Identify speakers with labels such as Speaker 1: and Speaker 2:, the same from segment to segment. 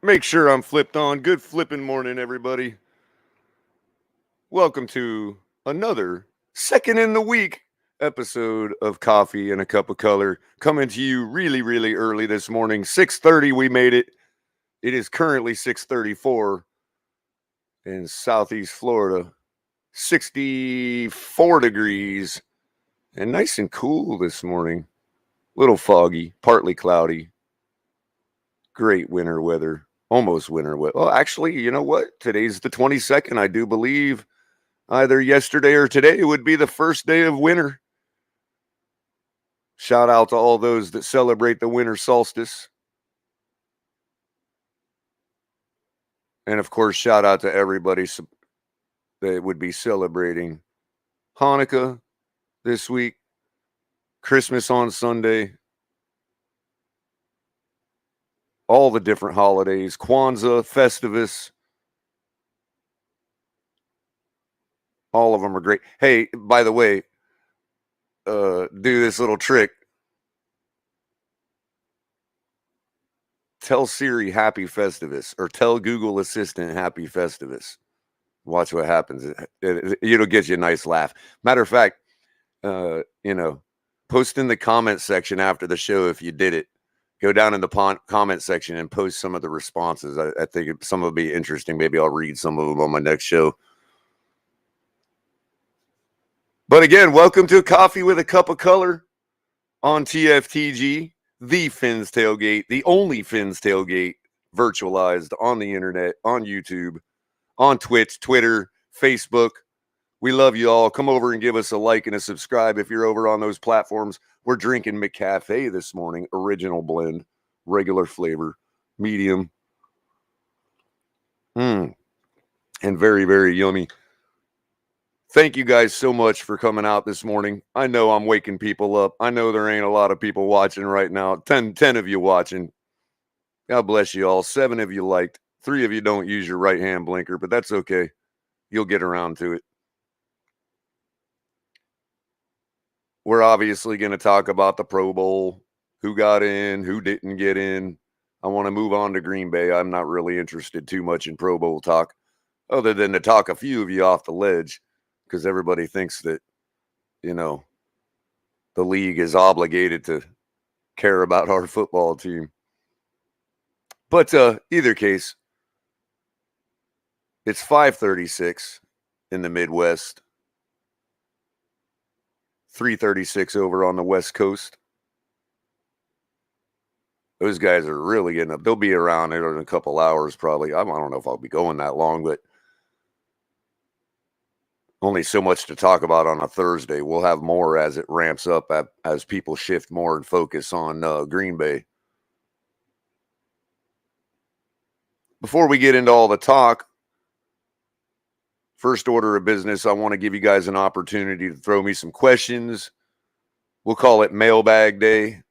Speaker 1: Make sure I'm flipped on. Good flipping morning, everybody. Welcome to another second in the week episode of Coffee and a Cup of Color, coming to you really, really early this morning. 6:30, we made it. It is currently 6:34 in Southeast Florida. 64 degrees and nice and cool this morning. Little foggy, partly cloudy. Great winter weather. Almost winter weather. Well, actually, you know what? Today's the 22nd. I do believe either yesterday or today would be the first day of winter. Shout out to all those that celebrate the winter solstice. And of course, shout out to everybody that would be celebrating Hanukkah this week, Christmas on Sunday, all the different holidays, Kwanzaa, Festivus. All of them are great. Hey, by the way, do this little trick. Tell Siri Happy Festivus, or tell Google Assistant Happy Festivus. Watch what happens. It'll get you a nice laugh. Matter of fact, post in the comment section after the show if you did it. Go down in the comment section and post some of the responses. I think some will be interesting. Maybe I'll read some of them on my next show. But again, welcome to Coffee with a Cup of Color on TFTG, the Fins Tailgate, the only Fins Tailgate virtualized on the internet, on YouTube, on Twitch, Twitter, Facebook. We love you all. Come over and give us a like and a subscribe if you're over on those platforms. We're drinking McCafe this morning, original blend, regular flavor, medium. And very, very yummy. Thank you guys so much for coming out this morning. I know I'm waking people up. I know there ain't a lot of people watching right now. 10 of you watching. God bless you all. 7 of you liked. 3 of you don't use your right hand blinker, but that's okay. You'll get around to it. We're obviously going to talk about the Pro Bowl, who got in, who didn't get in. I want to move on to Green Bay. I'm not really interested too much in Pro Bowl talk, other than to talk a few of you off the ledge, because everybody thinks that, the league is obligated to care about our football team. But either case, it's 5:36 in the Midwest. 3:36 over on the West Coast. Those guys are really getting up. They'll be around in a couple hours probably. I don't know if I'll be going that long, but only so much to talk about on a Thursday. We'll have more as it ramps up, as people shift more and focus on Green Bay. Before we get into all the talk, first order of business, I want to give you guys an opportunity to throw me some questions. We'll call it Mailbag Day.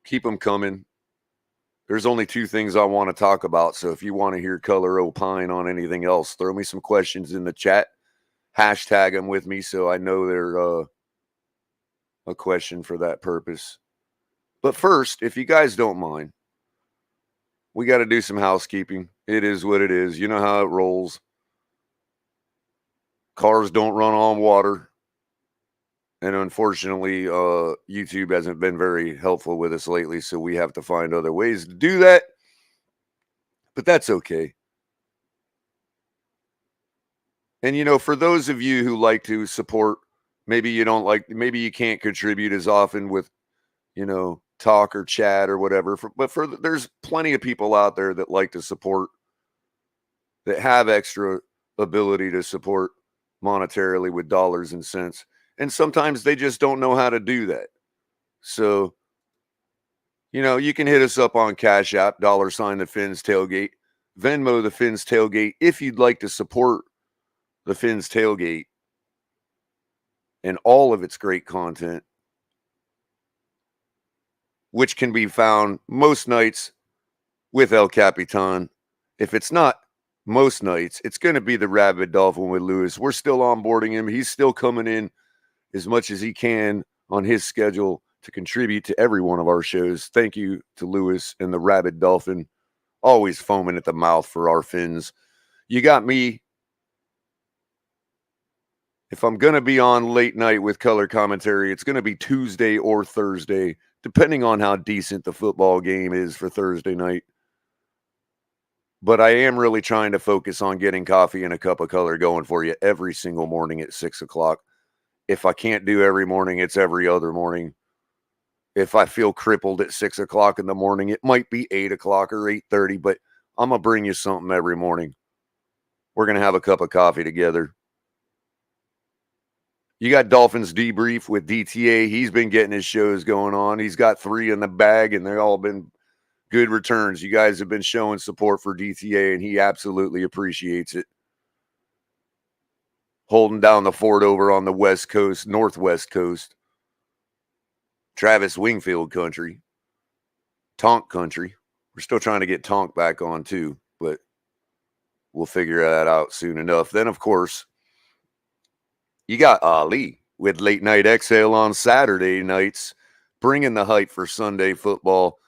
Speaker 1: Keep them coming. There's only 2 things I want to talk about, so if you want to hear Culler opine on anything else, throw me some questions in the chat. Hashtag them with me so I know they're a question for that purpose. But first, if you guys don't mind, we got to do some housekeeping. It is what it is. You know how it rolls. Cars don't run on water. And unfortunately, YouTube hasn't been very helpful with us lately, so we have to find other ways to do that. But that's okay. And, for those of you who like to support, maybe you can't contribute as often with, talk or chat or whatever. But there's plenty of people out there that like to support, that have extra ability to support monetarily with dollars and cents. And sometimes they just don't know how to do that. So, you can hit us up on Cash App, $ the Fins Tailgate, Venmo the Fins Tailgate, if you'd like to support the Fins Tailgate and all of its great content, which can be found most nights with El Capitan. If it's not most nights, it's going to be the Rabid Dolphin with Lewis. We're still onboarding him. He's still coming in as much as he can on his schedule to contribute to every one of our shows. Thank you to Lewis and the Rabid Dolphin, always foaming at the mouth for our Fins. You got me. If I'm going to be on late night with color commentary, it's going to be Tuesday or Thursday, depending on how decent the football game is for Thursday night. But I am really trying to focus on getting Coffee and a Cup of Color going for you every single morning at 6 o'clock. If I can't do every morning, it's every other morning. If I feel crippled at 6 o'clock in the morning, it might be 8 o'clock or 8:30, but I'm going to bring you something every morning. We're going to have a cup of coffee together. You got Dolphins Debrief with DTA. He's been getting his shows going on. He's got 3 in the bag, and they've all been good returns. You guys have been showing support for DTA, and he absolutely appreciates it. Holding down the fort over on the West Coast, Northwest Coast. Travis Wingfield country. Tonk country. We're still trying to get Tonk back on too, but we'll figure that out soon enough. Then, of course, you got Ali with Late Night Exhale on Saturday nights, bringing the hype for Sunday football.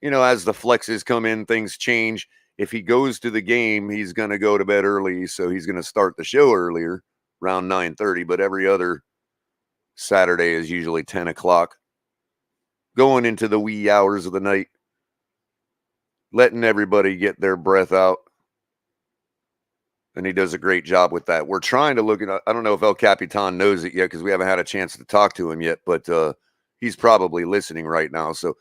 Speaker 1: As the flexes come in, things change. if he goes to the game, he's going to go to bed early, so he's going to start the show earlier, around 9:30. But every other Saturday is usually 10 o'clock, going into the wee hours of the night, letting everybody get their breath out. And he does a great job with that. We're trying to look at, I don't know if El Capitan knows it yet because we haven't had a chance to talk to him yet, but he's probably listening right now. So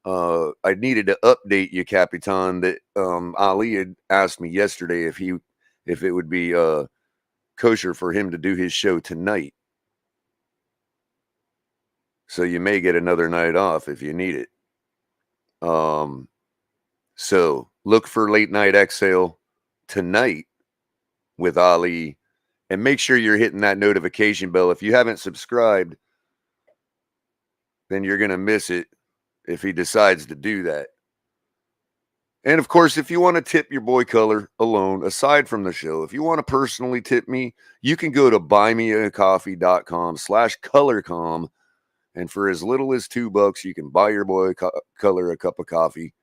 Speaker 1: I needed to update you, Capitan, that Ali had asked me yesterday if it would be kosher for him to do his show tonight. So you may get another night off if you need it. So look for Late Night Exhale tonight with Ali, and make sure you're hitting that notification bell. If you haven't subscribed, then you're going to miss it if he decides to do that. And of course, if you want to tip your boy Culler alone, aside from the show, if you want to personally tip me, you can go to buymeacoffee.com/colorcom. And for as little as $2, you can buy your boy Culler a cup of coffee.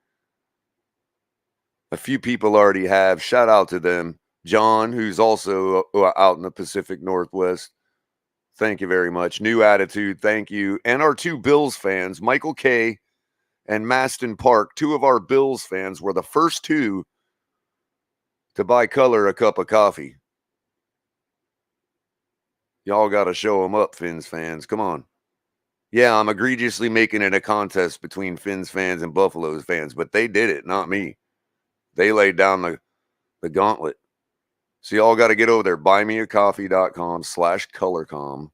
Speaker 1: A few people already have. Shout out to them. John, who's also out in the Pacific Northwest. Thank you very much. New Attitude, thank you. And our two Bills fans, Michael K. and Maston Park, two of our Bills fans, were the first two to buy Culler a cup of coffee. Y'all got to show them up, Fins fans. Come on. Yeah, I'm egregiously making it a contest between Fins fans and Buffaloes fans, but they did it, not me. They laid down the gauntlet. So y'all got to get over there, buymeacoffee.com/colorcom,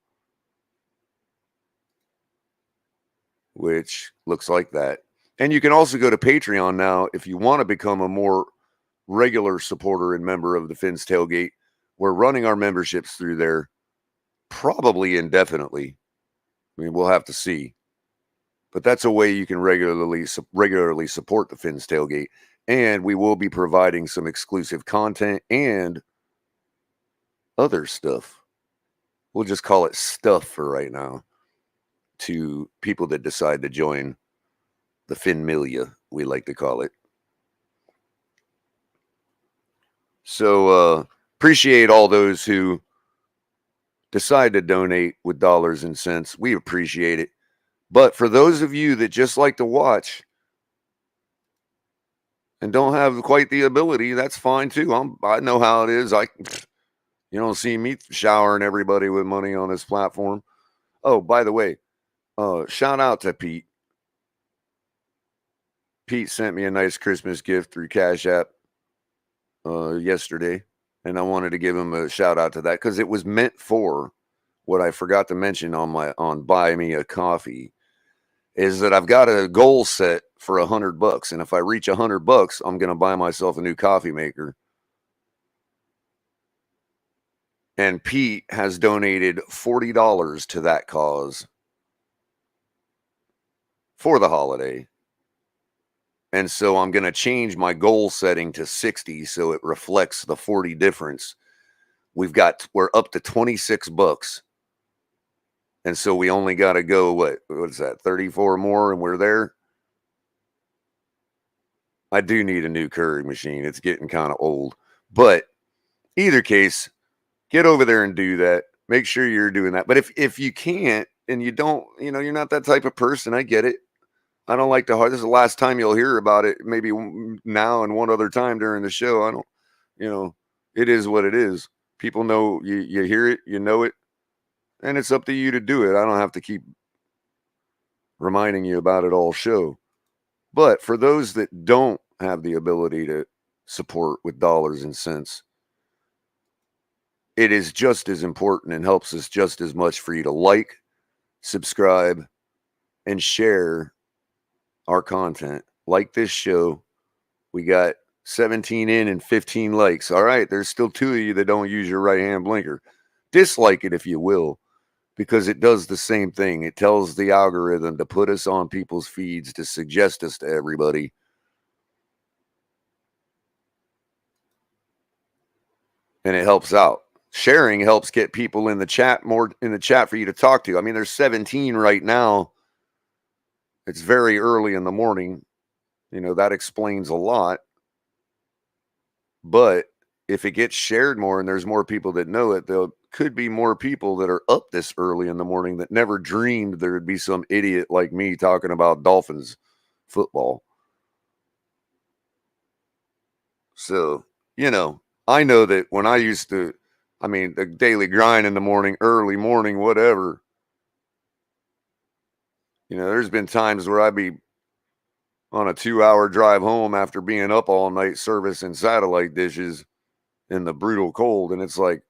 Speaker 1: which looks like that. And you can also go to Patreon now if you want to become a more regular supporter and member of the Fins Tailgate. We're running our memberships through there probably indefinitely. I mean, we'll have to see. But that's a way you can regularly support the Fins Tailgate. And we will be providing some exclusive content and other stuff. We'll just call it stuff for right now to people that decide to join the Finmilia, we like to call it. So appreciate all those who decide to donate with dollars and cents. We appreciate it. But for those of you that just like to watch and don't have quite the ability, that's fine too. I know how it is. You don't see me showering everybody with money on this platform. Oh, by the way, shout out to Pete. Pete sent me a nice Christmas gift through Cash App yesterday, and I wanted to give him a shout out to that because it was meant for what I forgot to mention on Buy Me a Coffee is that I've got a goal set for $100, and if I reach $100, I'm going to buy myself a new coffee maker. And Pete has donated $40 to that cause for the holiday. And so I'm going to change my goal setting to 60 so it reflects the 40 difference. We're up to $26. And so we only got to go, what is that, 34 more and we're there? I do need a new Keurig machine. It's getting kind of old. But either case, get over there and do that. Make sure you're doing that. But if you can't and you don't, you're not that type of person, I get it. I don't like to. This is the last time you'll hear about it. Maybe now and one other time during the show. I don't, it is what it is. People know you hear it, you know it, and it's up to you to do it. I don't have to keep reminding you about it all show. But for those that don't have the ability to support with dollars and cents, it is just as important and helps us just as much for you to like, subscribe, and share our content. Like this show, we got 17 in and 15 likes. All right, there's still 2 of you that don't use your right hand blinker. Dislike it if you will, because it does the same thing. It tells the algorithm to put us on people's feeds to suggest us to everybody. And it helps out. Sharing helps get people in the chat, more in the chat for you to talk to. I mean, there's 17 right now. It's very early in the morning. That explains a lot. But if it gets shared more and there's more people that know it, there could be more people that are up this early in the morning that never dreamed there would be some idiot like me talking about Dolphins football. So, I know that when I used to, the daily grind in the morning, early morning, whatever, there's been times where I'd be on a 2-hour drive home after being up all night servicing satellite dishes in the brutal cold. And it's like,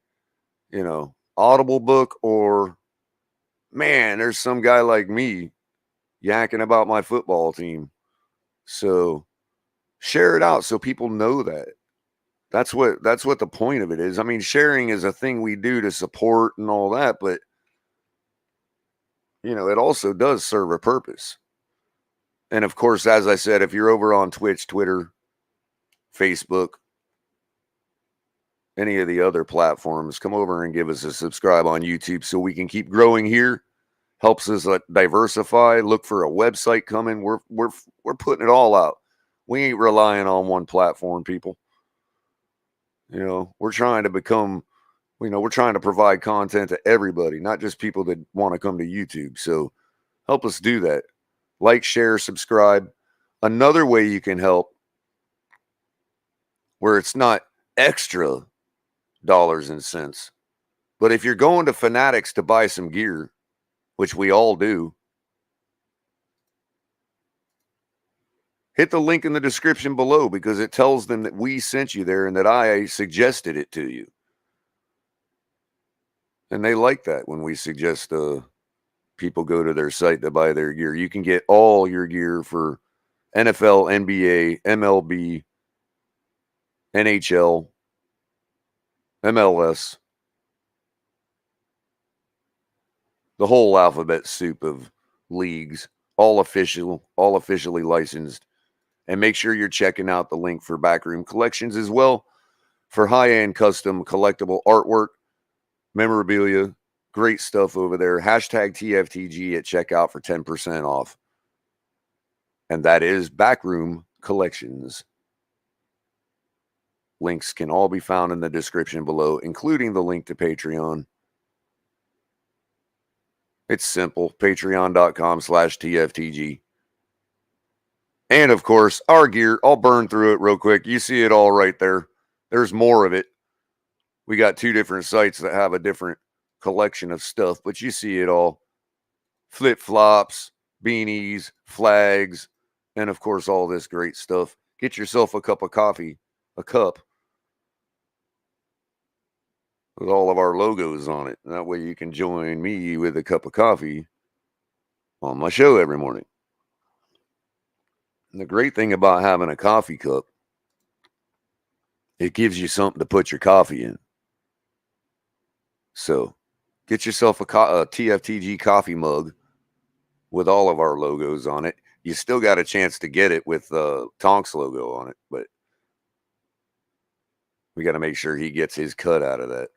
Speaker 1: Audible book or, man, there's some guy like me yakking about my football team. So share it out so people know that. That's what the point of it is. Sharing is a thing we do to support and all that, but it also does serve a purpose. And of course, as I said, if you're over on Twitch, Twitter, Facebook, any of the other platforms, come over and give us a subscribe on YouTube so we can keep growing here. Helps us diversify. Look for a website coming. We're putting it all out. We ain't relying on one platform, people. We're trying to become, we're trying to provide content to everybody, not just people that want to come to YouTube. So help us do that. Like, share, subscribe. Another way you can help, where it's not extra dollars and cents, but if you're going to Fanatics to buy some gear, which we all do, hit the link in the description below because it tells them that we sent you there and that I suggested it to you. And they like that when we suggest people go to their site to buy their gear. You can get all your gear for NFL, NBA, MLB, NHL, MLS, the whole alphabet soup of leagues, all officially licensed. And make sure you're checking out the link for Backroom Collections as well for high-end custom collectible artwork, memorabilia, great stuff over there. Hashtag TFTG at checkout for 10% off. And that is Backroom Collections. Links can all be found in the description below, including the link to Patreon. It's simple. Patreon.com/TFTG. And of course, our gear. I'll burn through it real quick. You see it all right there. There's more of it. We got 2 different sites that have a different collection of stuff, but you see it all. Flip-flops, beanies, flags, and of course, all this great stuff. Get yourself a cup of coffee, a cup with all of our logos on it. That way you can join me with a cup of coffee on my show every morning. And the great thing about having a coffee cup, it gives you something to put your coffee in. So get yourself a TFTG coffee mug with all of our logos on it. You still got a chance to get it with Tonk's logo on it, but we got to make sure he gets his cut out of that.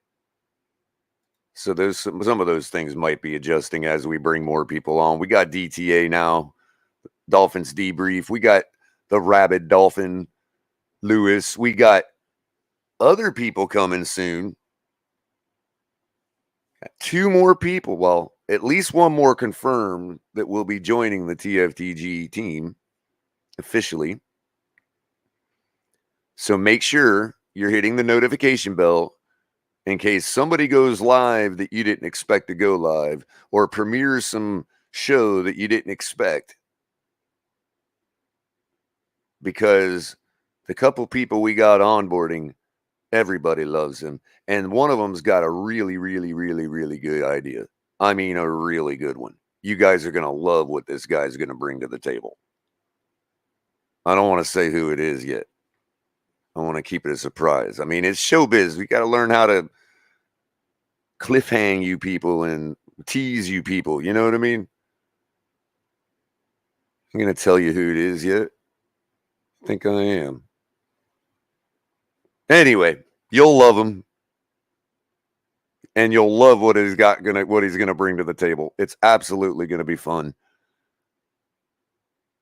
Speaker 1: So some of those things might be adjusting as we bring more people on. We got DTA now, Dolphins debrief. We got the rabid Dolphin, Lewis. We got other people coming soon. 2 more people. Well, at least 1 more confirmed that will be joining the TFTG team officially. So make sure you're hitting the notification bell in case somebody goes live that you didn't expect to go live or premieres some show that you didn't expect. Because the couple people we got onboarding, everybody loves them. And one of them's got a really, really, really, really good idea. A really good one. You guys are going to love what this guy's going to bring to the table. I don't want to say who it is yet. I want to keep it a surprise. It's showbiz. We got to learn how to cliffhang you people and tease you people. You know what I mean? I'm going to tell you who it is yet. I think I am. Anyway, you'll love him. And you'll love what he's gonna bring to the table. It's absolutely going to be fun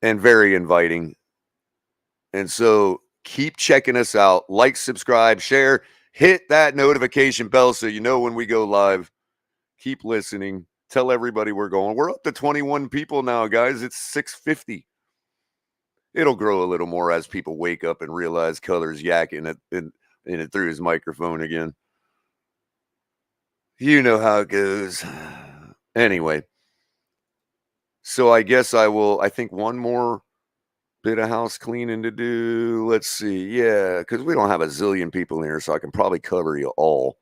Speaker 1: and very inviting. And so Keep checking us out. Like, subscribe, share, hit that notification bell so you know when we go live. Keep listening. Tell everybody we're going. We're up to 21 people now, guys. It's 6:50. It'll grow a little more as people wake up and realize Culler's yakking it through his microphone again. You know how it goes. Anyway, so I guess I think one more bit of house cleaning to do. Let's see. Yeah, because we don't have a zillion people here, so I can probably cover you all.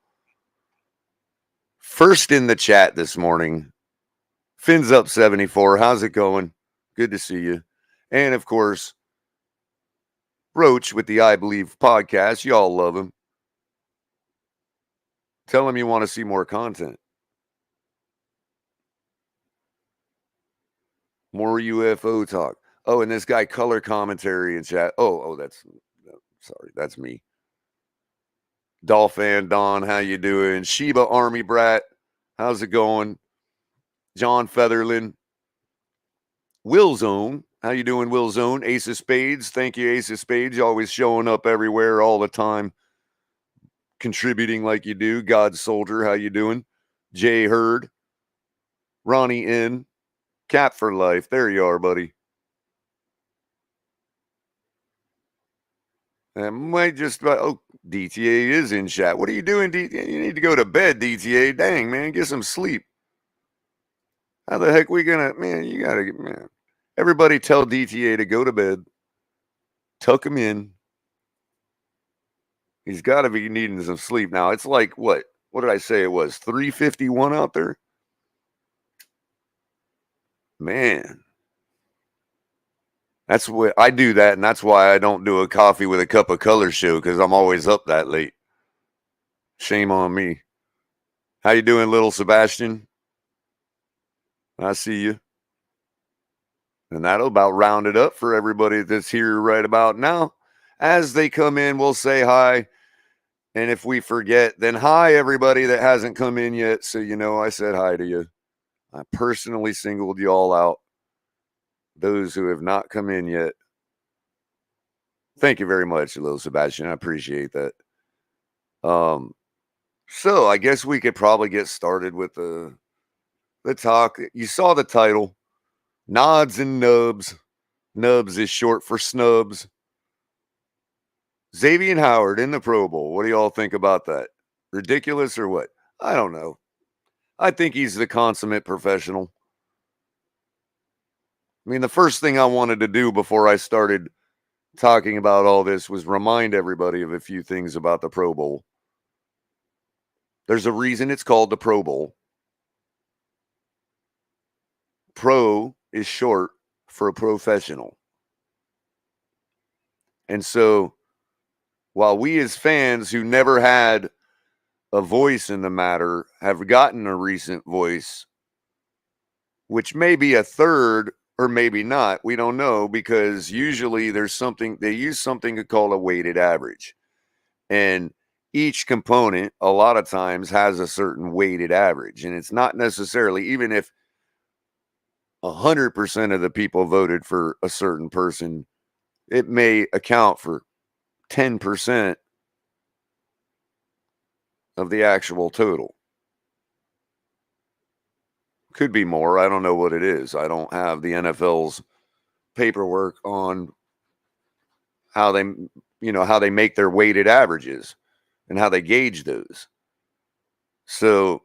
Speaker 1: First in the chat this morning, Fins Up 74. How's it going? Good to see you. And of course, Roach with the I Believe podcast. Y'all love him. Tell him you want to see more content. More UFO talk. Oh, and this guy Culler commentary in chat. Sorry, that's me. Dolphin Don, how you doing? Sheba Army Brat, how's it going? John Featherland. Will Zone, how you doing, Will Zone? Ace of Spades, thank you, Ace of Spades. You're always showing up everywhere all the time, contributing like you do. God Soldier, how you doing? Jay Hurd, Ronnie N, Cap for Life. There you are, buddy. Might just DTA is in chat. What are you doing, DTA? You need to go to bed, DTA. Dang, man, get some sleep. How the heck we gonna, man? You gotta get, man. Everybody tell DTA to go to bed. Tuck him in. He's got to be needing some sleep now. It's like what? What did I say it was? 3:51 out there. Man, that's what I do that, and that's why I don't do a coffee with a cup of color show because I'm always up that late. Shame on me. How you doing, little Sebastian? I see you. And that'll about round it up for everybody that's here right about now. As they come in, we'll say hi. And if we forget, then hi, everybody that hasn't come in yet. So, you know, I said hi to you. I personally singled you all out. Those who have not come in yet. Thank you very much, little Sebastian. I appreciate that. So I guess we could probably get started with the talk. You saw the title. Nods-n-Nubs. Nubs is short for snubs. Xavier Howard in the Pro Bowl. What do y'all think about that? Ridiculous or what? I don't know. I think he's the consummate professional. I mean, the first thing I wanted to do before I started talking about all this was remind everybody of a few things about the Pro Bowl. There's a reason it's called the Pro Bowl. Pro is short for a professional. And so while we as fans who never had a voice in the matter have gotten a recent voice, which may be a third or maybe not, we don't know, because usually there's something, they use something called a weighted average. And each component, a lot of times, has a certain weighted average. And it's not necessarily, even if 100% of the people voted for a certain person, it may account for 10% of the actual total. Could be more. I don't know what it is. I don't have the NFL's paperwork on how they, how they make their weighted averages and how they gauge those. So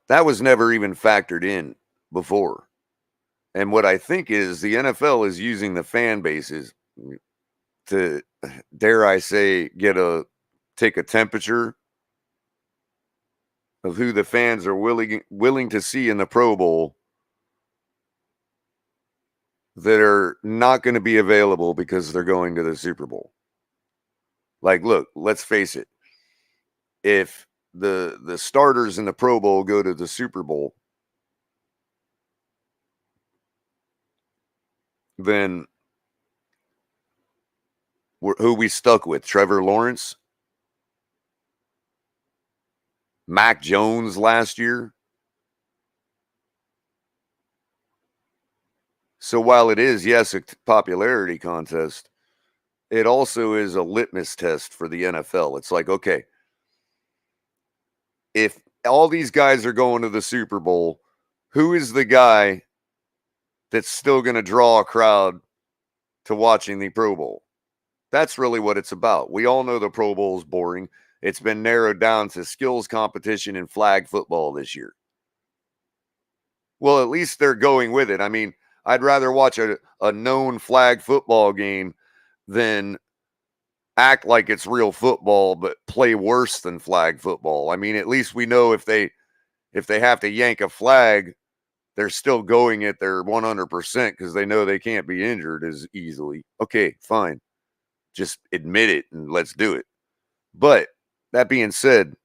Speaker 1: that was never even factored in before. And what I think is the NFL is using the fan bases to, dare I say, take a temperature of who the fans are willing to see in the Pro Bowl that are not going to be available because they're going to the Super Bowl. Like, look, let's face it. If the starters in the Pro Bowl go to the Super Bowl, then who we stuck with? Trevor Lawrence? Mac Jones last year? So while it is, yes, a popularity contest, it also is a litmus test for the NFL. It's like, okay, if all these guys are going to the Super Bowl, who is the guy that's still going to draw a crowd to watching the Pro Bowl? That's really what it's about. We all know the Pro Bowl is boring. It's been narrowed down to skills competition and flag football this year. Well, at least they're going with it. I mean, I'd rather watch a known flag football game than act like it's real football but play worse than flag football. I mean, at least we know if they have to yank a flag, they're still going at their 100% because they know they can't be injured as easily. Okay, fine. Just admit it and let's do it. But that being said,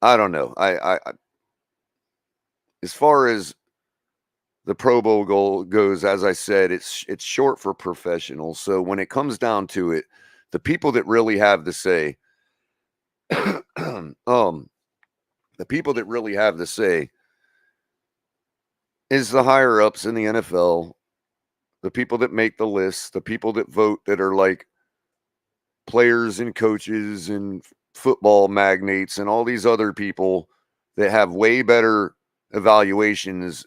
Speaker 1: I don't know. I as far as the Pro Bowl goal goes, as I said, it's short for professional. So when it comes down to it, the people that really have the say, the people that really have the say is the higher ups in the NFL, the people that make the lists, the people that vote that are like players and coaches and football magnates and all these other people that have way better valuations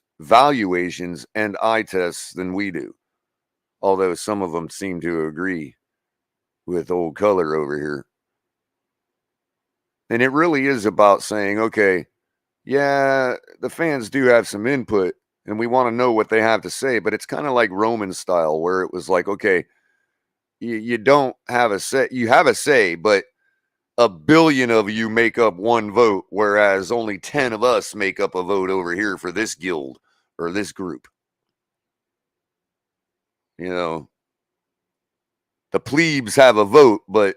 Speaker 1: and eye tests than we do. Although some of them seem to agree with old Culler over here. And it really is about saying, okay, yeah, the fans do have some input and we want to know what they have to say, but it's kind of like Roman style where it was like, okay, you don't have a say, you have a say, but a billion of you make up one vote, whereas only 10 of us make up a vote over here for this guild or this group. You know, the plebes have a vote, but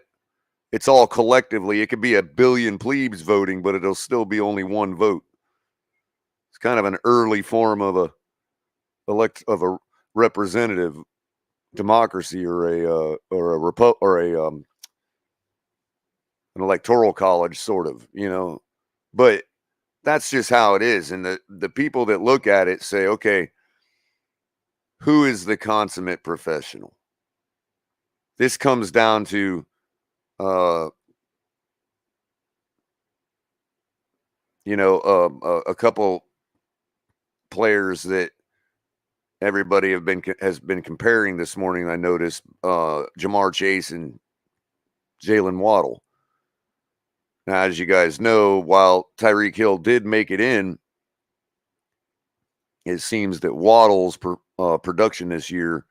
Speaker 1: it's all collectively. It could be a billion plebes voting, but it'll still be only one vote. It's kind of an early form of a representative democracy or an electoral college sort of, you know. But that's just how it is. And the people that look at it say, okay, who is the consummate professional? This comes down to uh a couple players that everybody has been comparing this morning. I noticed Jamar Chase and Jalen Waddle. Now, as you guys know, while Tyreek Hill did make it in, it seems that Waddle's production this year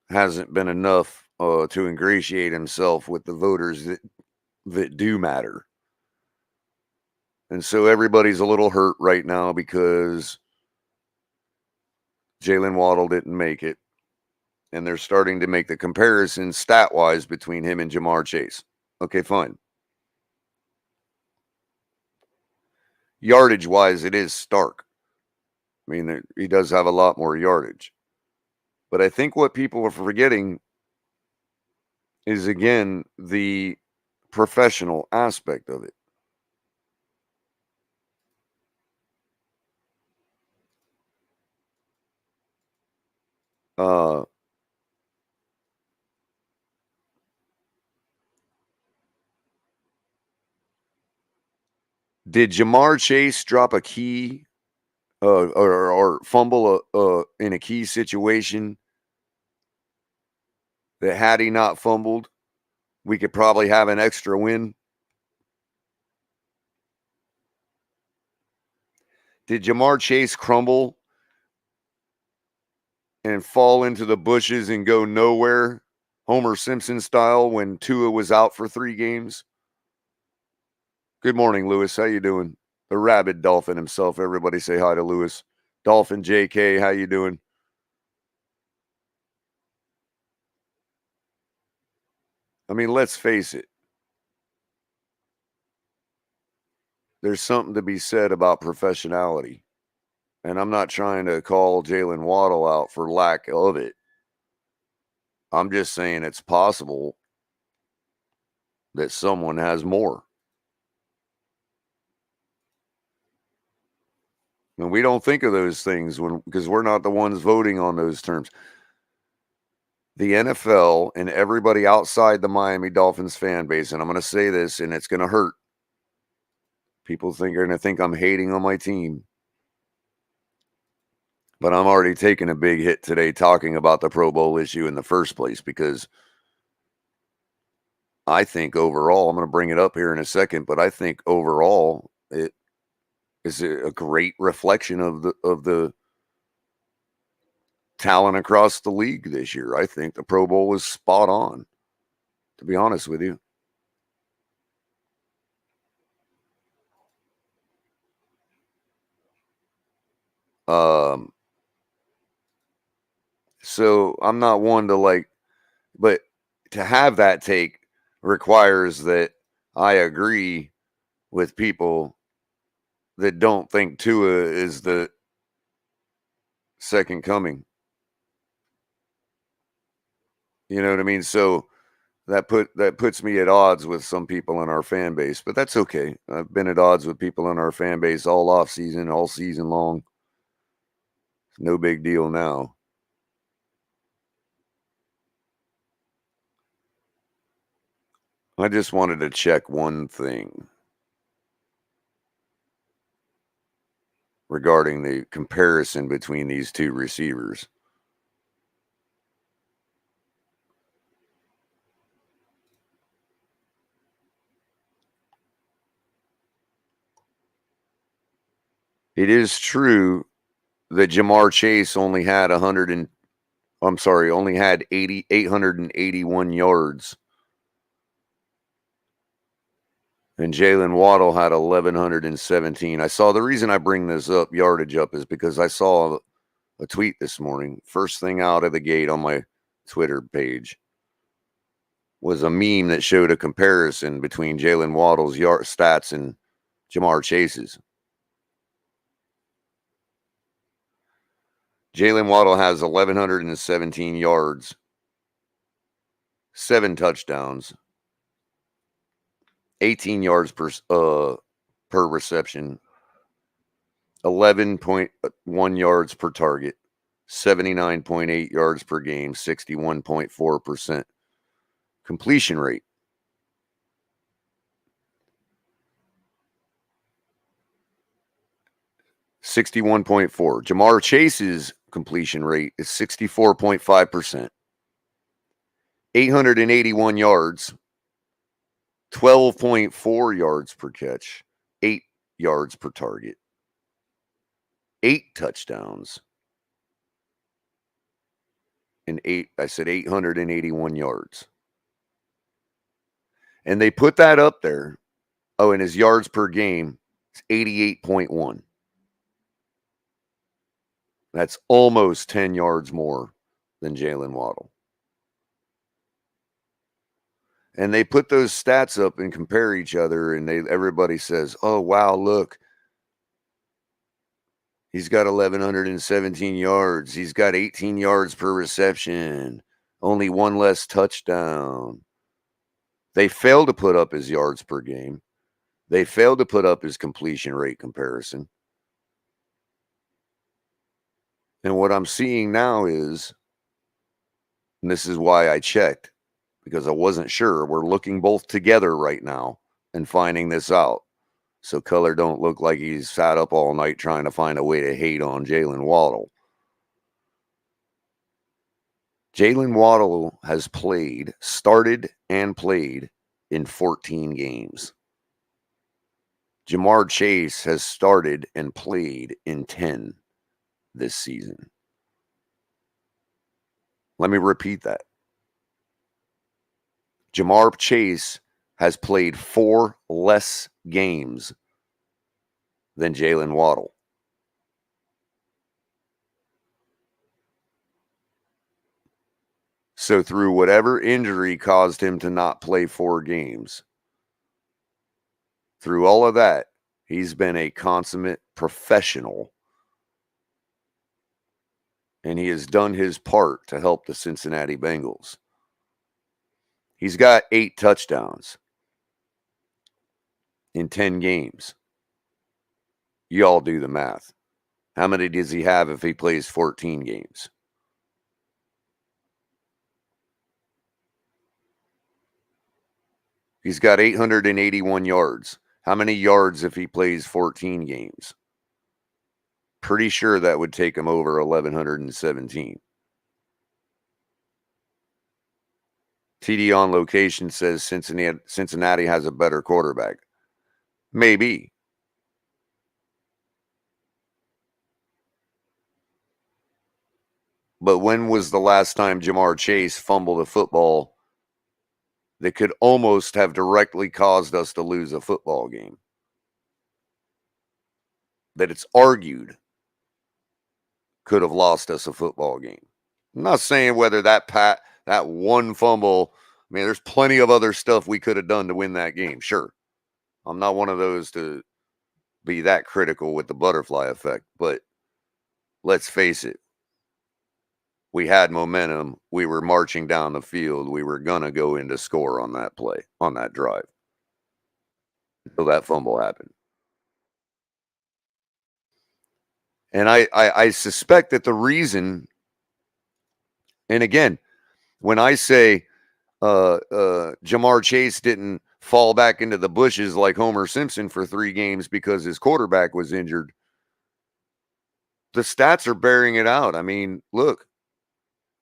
Speaker 1: hasn't been enough to ingratiate himself with the voters that do matter. And so everybody's a little hurt right now because Jalen Waddle didn't make it. And they're starting to make the comparison stat-wise between him and Jamar Chase. Okay, fine. Yardage-wise, it is stark. I mean, he does have a lot more yardage. But I think what people are forgetting is, again, the professional aspect of it. Did Jamar Chase drop a key or fumble in a key situation that had he not fumbled, we could probably have an extra win? Did Jamar Chase crumble and fall into the bushes and go nowhere, Homer Simpson style, when Tua was out for 3 games? Good morning, Lewis. How you doing? The rabid Dolphin himself. Everybody say hi to Lewis. Dolphin JK, how you doing? I mean, let's face it. There's something to be said about professionality. And I'm not trying to call Jalen Waddle out for lack of it. I'm just saying it's possible that someone has more. And we don't think of those things because we're not the ones voting on those terms. The NFL and everybody outside the Miami Dolphins fan base, and I'm going to say this, and it's going to hurt. People are going to think I'm hating on my team. But I'm already taking a big hit today talking about the Pro Bowl issue in the first place, because I think overall, I'm going to bring it up here in a second, but I think overall it is a great reflection of the talent across the league this year. I think the Pro Bowl was spot on, to be honest with you. So I'm not one to but to have that take requires that I agree with people that don't think Tua is the second coming. You know what I mean? So that puts me at odds with some people in our fan base, but that's okay. I've been at odds with people in our fan base all off season, all season long. It's no big deal now. I just wanted to check one thing regarding the comparison between these two receivers. It is true that Jamar Chase only had 881 yards. And Jalen Waddle had 1,117. I saw, the reason I bring this up, yardage up, is because I saw a tweet this morning. First thing out of the gate on my Twitter page was a meme that showed a comparison between Jalen Waddle's yard stats and Jamar Chase's. Jalen Waddle has 1,117 yards, 7 touchdowns, 18 yards per reception, 11.1 yards per target, 79.8 yards per game, 61.4% completion rate. Jamar Chase's completion rate is 64.5%. 881 yards, 12.4 yards per catch, 8 yards per target, 8 touchdowns, and 881 yards. And they put that up there. Oh, and his yards per game is 88.1. That's almost 10 yards more than Jalen Waddle. And they put those stats up and compare each other, and everybody says, oh, wow, look. He's got 1,117 yards. He's got 18 yards per reception. Only 1 less touchdown. They failed to put up his yards per game. They failed to put up his completion rate comparison. And what I'm seeing now is, and this is why I checked, because I wasn't sure. We're looking both together right now and finding this out. So Culler don't look like he's sat up all night trying to find a way to hate on Jalen Waddle. Jalen Waddle has started and played in 14 games. Jamar Chase has started and played in 10 this season. Let me repeat that. Jamar Chase has played 4 less games than Jalen Waddle. So through whatever injury caused him to not play 4 games, through all of that, he's been a consummate professional, and he has done his part to help the Cincinnati Bengals. He's got 8 touchdowns in 10 games. You all do the math. How many does he have if he plays 14 games? He's got 881 yards. How many yards if he plays 14 games? Pretty sure that would take him over 1,117. TD on location says Cincinnati has a better quarterback. Maybe. But when was the last time Jamar Chase fumbled a football that could almost have directly caused us to lose a football game? That it's argued could have lost us a football game. I'm not saying whether that one fumble, I mean, there's plenty of other stuff we could have done to win that game. Sure. I'm not one of those to be that critical with the butterfly effect, but let's face it. We had momentum. We were marching down the field. We were going to go into score on that play, on that drive, until that fumble happened. And I suspect that the reason, and again, when I say Jamar Chase didn't fall back into the bushes like Homer Simpson for 3 games because his quarterback was injured, the stats are bearing it out. I mean, look,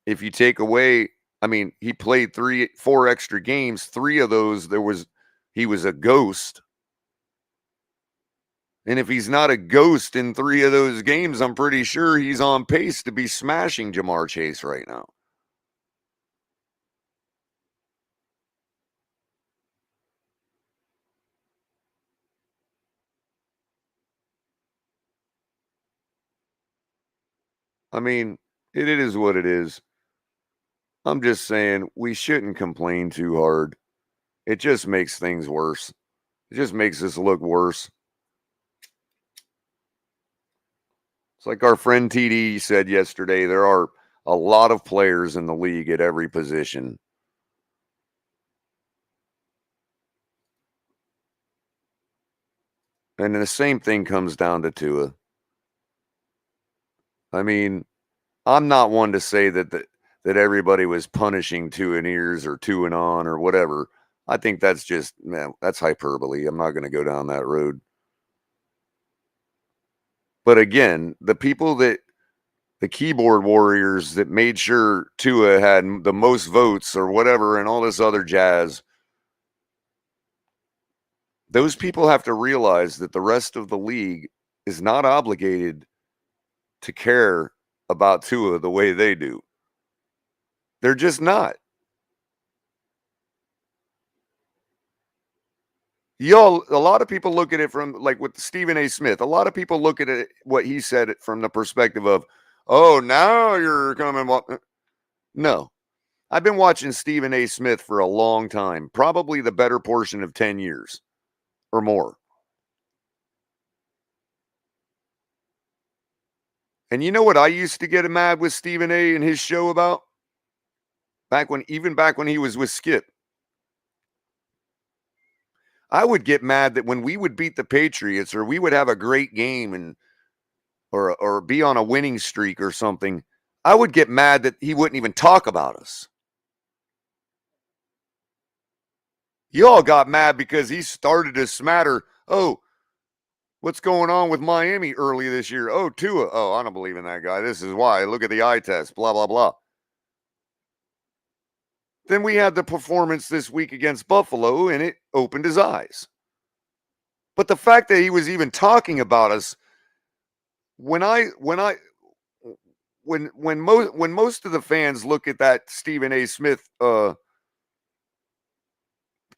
Speaker 1: if you take away, I mean, he played 4 extra games. 3 of those, he was a ghost. And if he's not a ghost in 3 of those games, I'm pretty sure he's on pace to be smashing Jamar Chase right now. I mean, it is what it is. I'm just saying we shouldn't complain too hard. It just makes things worse. It just makes us look worse. It's like our friend TD said yesterday, there are a lot of players in the league at every position. And the same thing comes down to Tua. I mean, I'm not one to say that everybody was punishing Tua in ears or Tua and on or whatever. I think that's just, man, that's hyperbole. I'm not going to go down that road. But again, the keyboard warriors that made sure Tua had the most votes or whatever and all this other jazz, those people have to realize that the rest of the league is not obligated to care about Tua the way they do. They're just not. Y'all, a lot of people look at it from, like with Stephen A. Smith, a lot of people look at it, what he said, from the perspective of, oh, now you're coming. No, I've been watching Stephen A. Smith for a long time, probably the better portion of 10 years or more. And you know what I used to get mad with Stephen A. and his show about? Back when he was with Skip. I would get mad that when we would beat the Patriots or we would have a great game and or be on a winning streak or something, I would get mad that he wouldn't even talk about us. You all got mad because he started to smatter. Oh, what's going on with Miami early this year? Oh, Tua. Oh, I don't believe in that guy. This is why. Look at the eye test. Blah, blah, blah. Then we had the performance this week against Buffalo, and it opened his eyes. But the fact that he was even talking about us, when most of the fans look at that Stephen A. Smith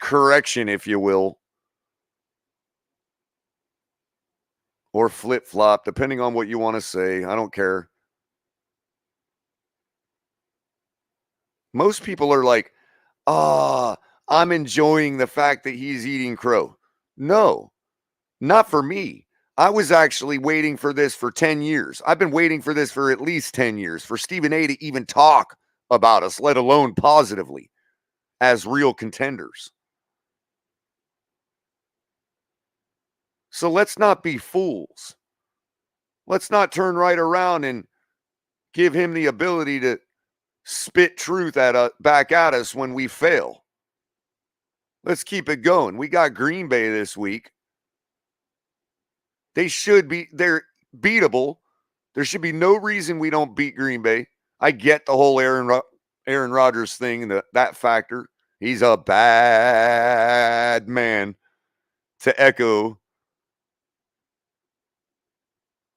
Speaker 1: correction, if you will, or flip-flop, depending on what you want to say, I don't care. Most people are like, I'm enjoying the fact that he's eating crow. No, not for me. I was actually waiting for this for 10 years. I've been waiting for this for at least 10 years, for Stephen A. to even talk about us, let alone positively, as real contenders. So let's not be fools. Let's not turn right around and give him the ability to spit truth back at us when we fail. Let's keep it going. We got Green Bay this week. They're beatable. There should be no reason we don't beat Green Bay. I get the whole Aaron Rodgers thing and that factor. He's a bad man, to echo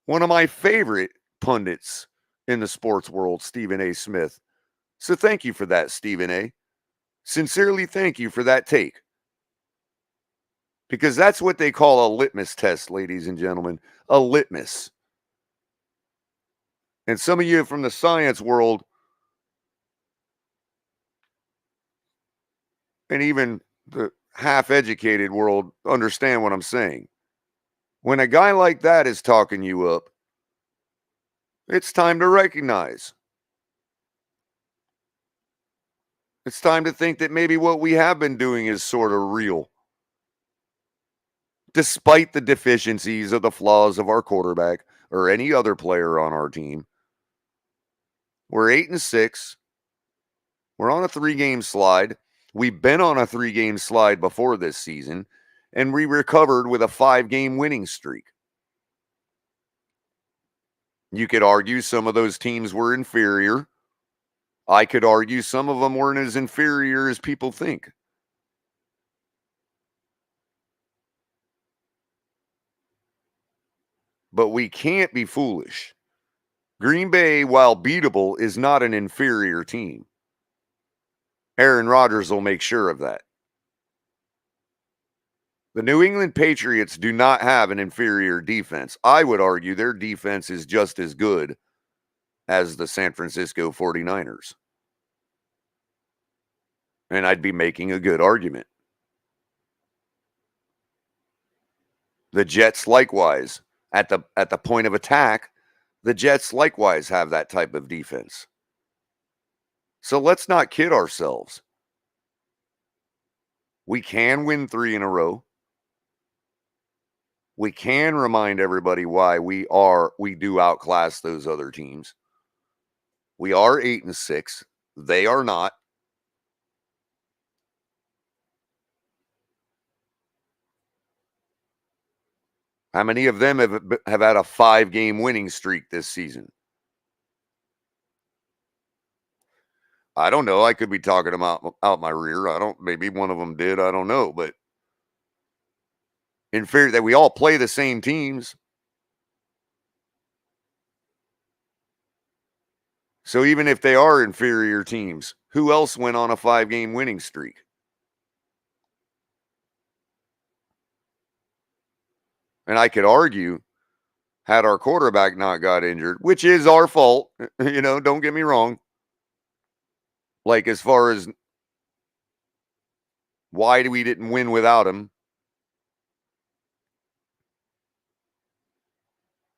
Speaker 1: one of my favorite pundits in the sports world, Stephen A. Smith. So thank you for that, Stephen A. Sincerely thank you for that take. Because that's what they call a litmus test, ladies and gentlemen. A litmus. And some of you from the science world and even the half-educated world understand what I'm saying. When a guy like that is talking you up, it's time to recognize. It's time to think that maybe what we have been doing is sort of real. Despite the deficiencies of the flaws of our quarterback or any other player on our team, we're 8-6. We're on a 3-game slide. We've been on a 3-game slide before this season, and we recovered with a 5-game winning streak. You could argue some of those teams were inferior. I could argue some of them weren't as inferior as people think. But we can't be foolish. Green Bay, while beatable, is not an inferior team. Aaron Rodgers will make sure of that. The New England Patriots do not have an inferior defense. I would argue their defense is just as good as the San Francisco 49ers. And I'd be making a good argument. The Jets likewise, at the point of attack, the Jets likewise have that type of defense. So let's not kid ourselves. We can win 3 in a row. We can remind everybody why we do outclass those other teams. We are 8-6. They are not. How many of them have had a 5-game winning streak this season? I don't know. I could be talking them out my rear. Maybe one of them did. I don't know. But in fear that we all play the same teams. So even if they are inferior teams, who else went on a 5-game winning streak? And I could argue, had our quarterback not got injured, which is our fault, don't get me wrong. Like as far as why we didn't win without him.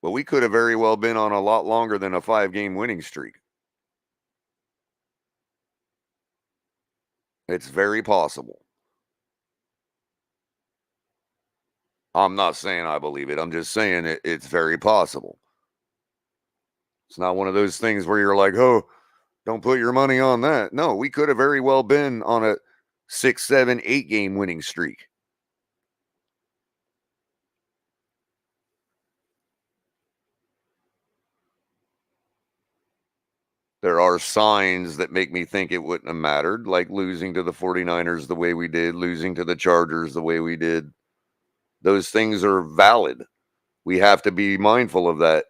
Speaker 1: Well, we could have very well been on a lot longer than a 5-game winning streak. It's very possible. I'm not saying I believe it. I'm just saying it's very possible. It's not one of those things where you're like, oh, don't put your money on that. No, we could have very well been on a 6, 7, 8-game winning streak. There are signs that make me think it wouldn't have mattered, like losing to the 49ers the way we did, losing to the Chargers the way we did. Those things are valid. We have to be mindful of that.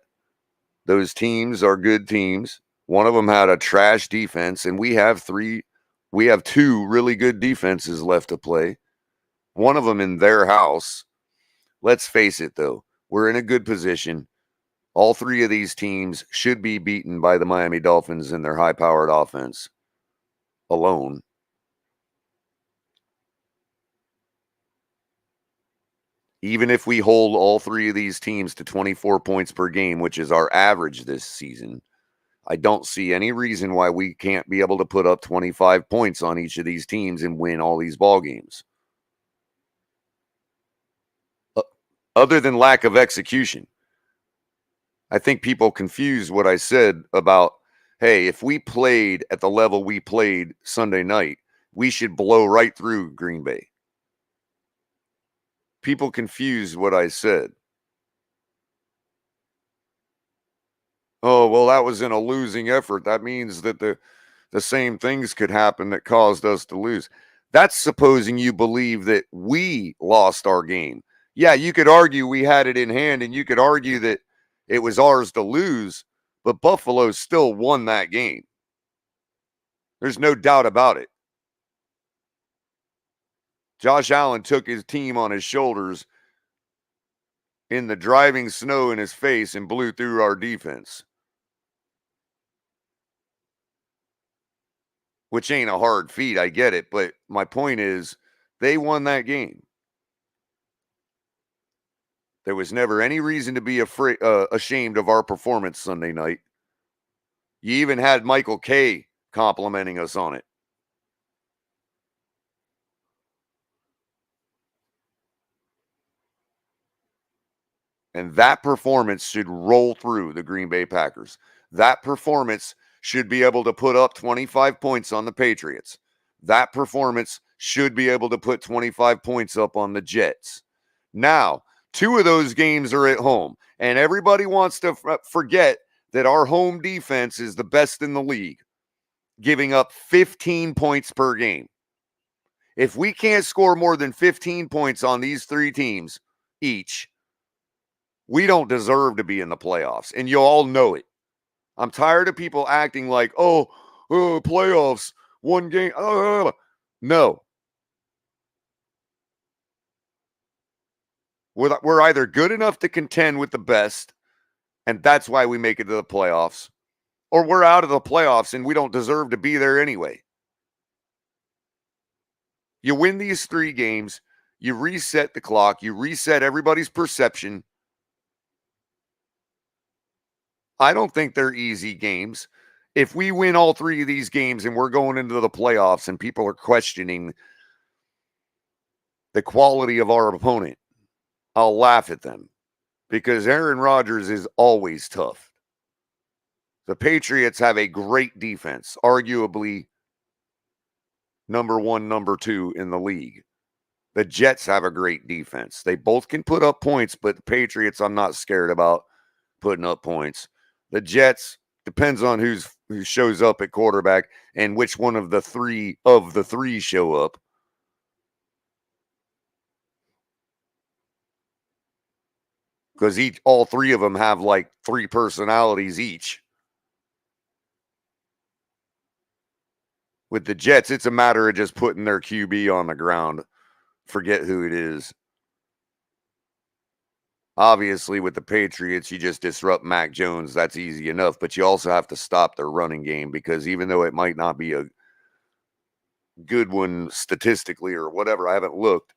Speaker 1: Those teams are good teams. One of them had a trash defense, and we have 2 really good defenses left to play. One of them in their house. Let's face it, though. We're in a good position. All 3 of these teams should be beaten by the Miami Dolphins in their high-powered offense alone. Even if we hold all 3 of these teams to 24 points per game, which is our average this season, I don't see any reason why we can't be able to put up 25 points on each of these teams and win all these ball games. Other than lack of execution. I think people confuse what I said about, hey, if we played at the level we played Sunday night, we should blow right through Green Bay. People confuse what I said. Oh, well, that was in a losing effort. That means that the same things could happen that caused us to lose. That's supposing you believe that we lost our game. Yeah, you could argue we had it in hand, and you could argue that it was ours to lose, but Buffalo still won that game. There's no doubt about it. Josh Allen took his team on his shoulders in the driving snow in his face and blew through our defense, which ain't a hard feat. I get it. But my point is, they won that game. There was never any reason to be ashamed of our performance Sunday night. You even had Michael K complimenting us on it. And that performance should roll through the Green Bay Packers. That performance should be able to put up 25 points on the Patriots. That performance should be able to put 25 points up on the Jets. Now, 2 of those games are at home, and everybody wants to forget that our home defense is the best in the league, giving up 15 points per game. If we can't score more than 15 points on these 3 teams each, we don't deserve to be in the playoffs, and you all know it. I'm tired of people acting like, playoffs, 1 game. No. We're either good enough to contend with the best, and that's why we make it to the playoffs, or we're out of the playoffs and we don't deserve to be there anyway. You win these 3 games, you reset the clock, you reset everybody's perception. I don't think they're easy games. If we win all 3 of these games and we're going into the playoffs and people are questioning the quality of our opponent, I'll laugh at them because Aaron Rodgers is always tough. The Patriots have a great defense, arguably number 1, number 2 in the league. The Jets have a great defense. They both can put up points, but the Patriots, I'm not scared about putting up points. The Jets, depends on who shows up at quarterback and which one of the three show up. Because all 3 of them have like 3 personalities each. With the Jets, it's a matter of just putting their QB on the ground. Forget who it is. Obviously, with the Patriots, you just disrupt Mac Jones. That's easy enough. But you also have to stop their running game because even though it might not be a good one statistically or whatever, I haven't looked,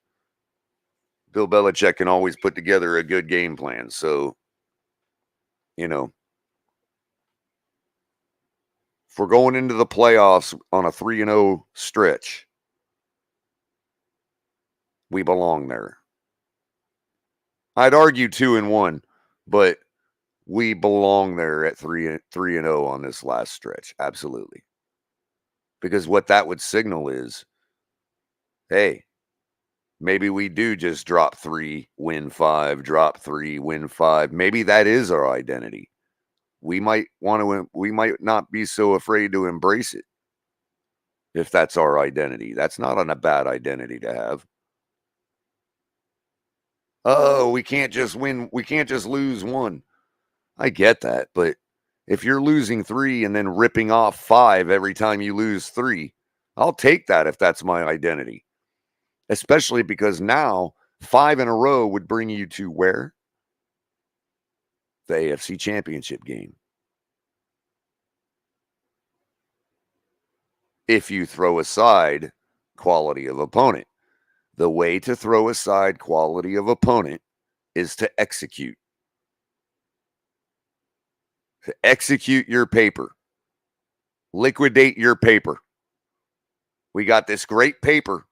Speaker 1: Bill Belichick can always put together a good game plan. So, if we're going into the playoffs on a 3-0 stretch, we belong there. I'd argue 2-1, but we belong there at 3-0 on this last stretch. Absolutely. Because what that would signal is, hey, maybe we do just drop 3, win 5, drop 3, win 5. Maybe that is our identity. We might not be so afraid to embrace it if that's our identity. That's not a bad identity to have. Oh, we can't just win. We can't just lose 1. I get that. But if you're losing 3 and then ripping off 5 every time you lose 3, I'll take that if that's my identity. Especially because now 5 in a row would bring you to where? The AFC Championship game. If you throw aside quality of opponent. The way to throw aside quality of opponent is to execute. To execute your paper. Liquidate your paper. We got this great paper.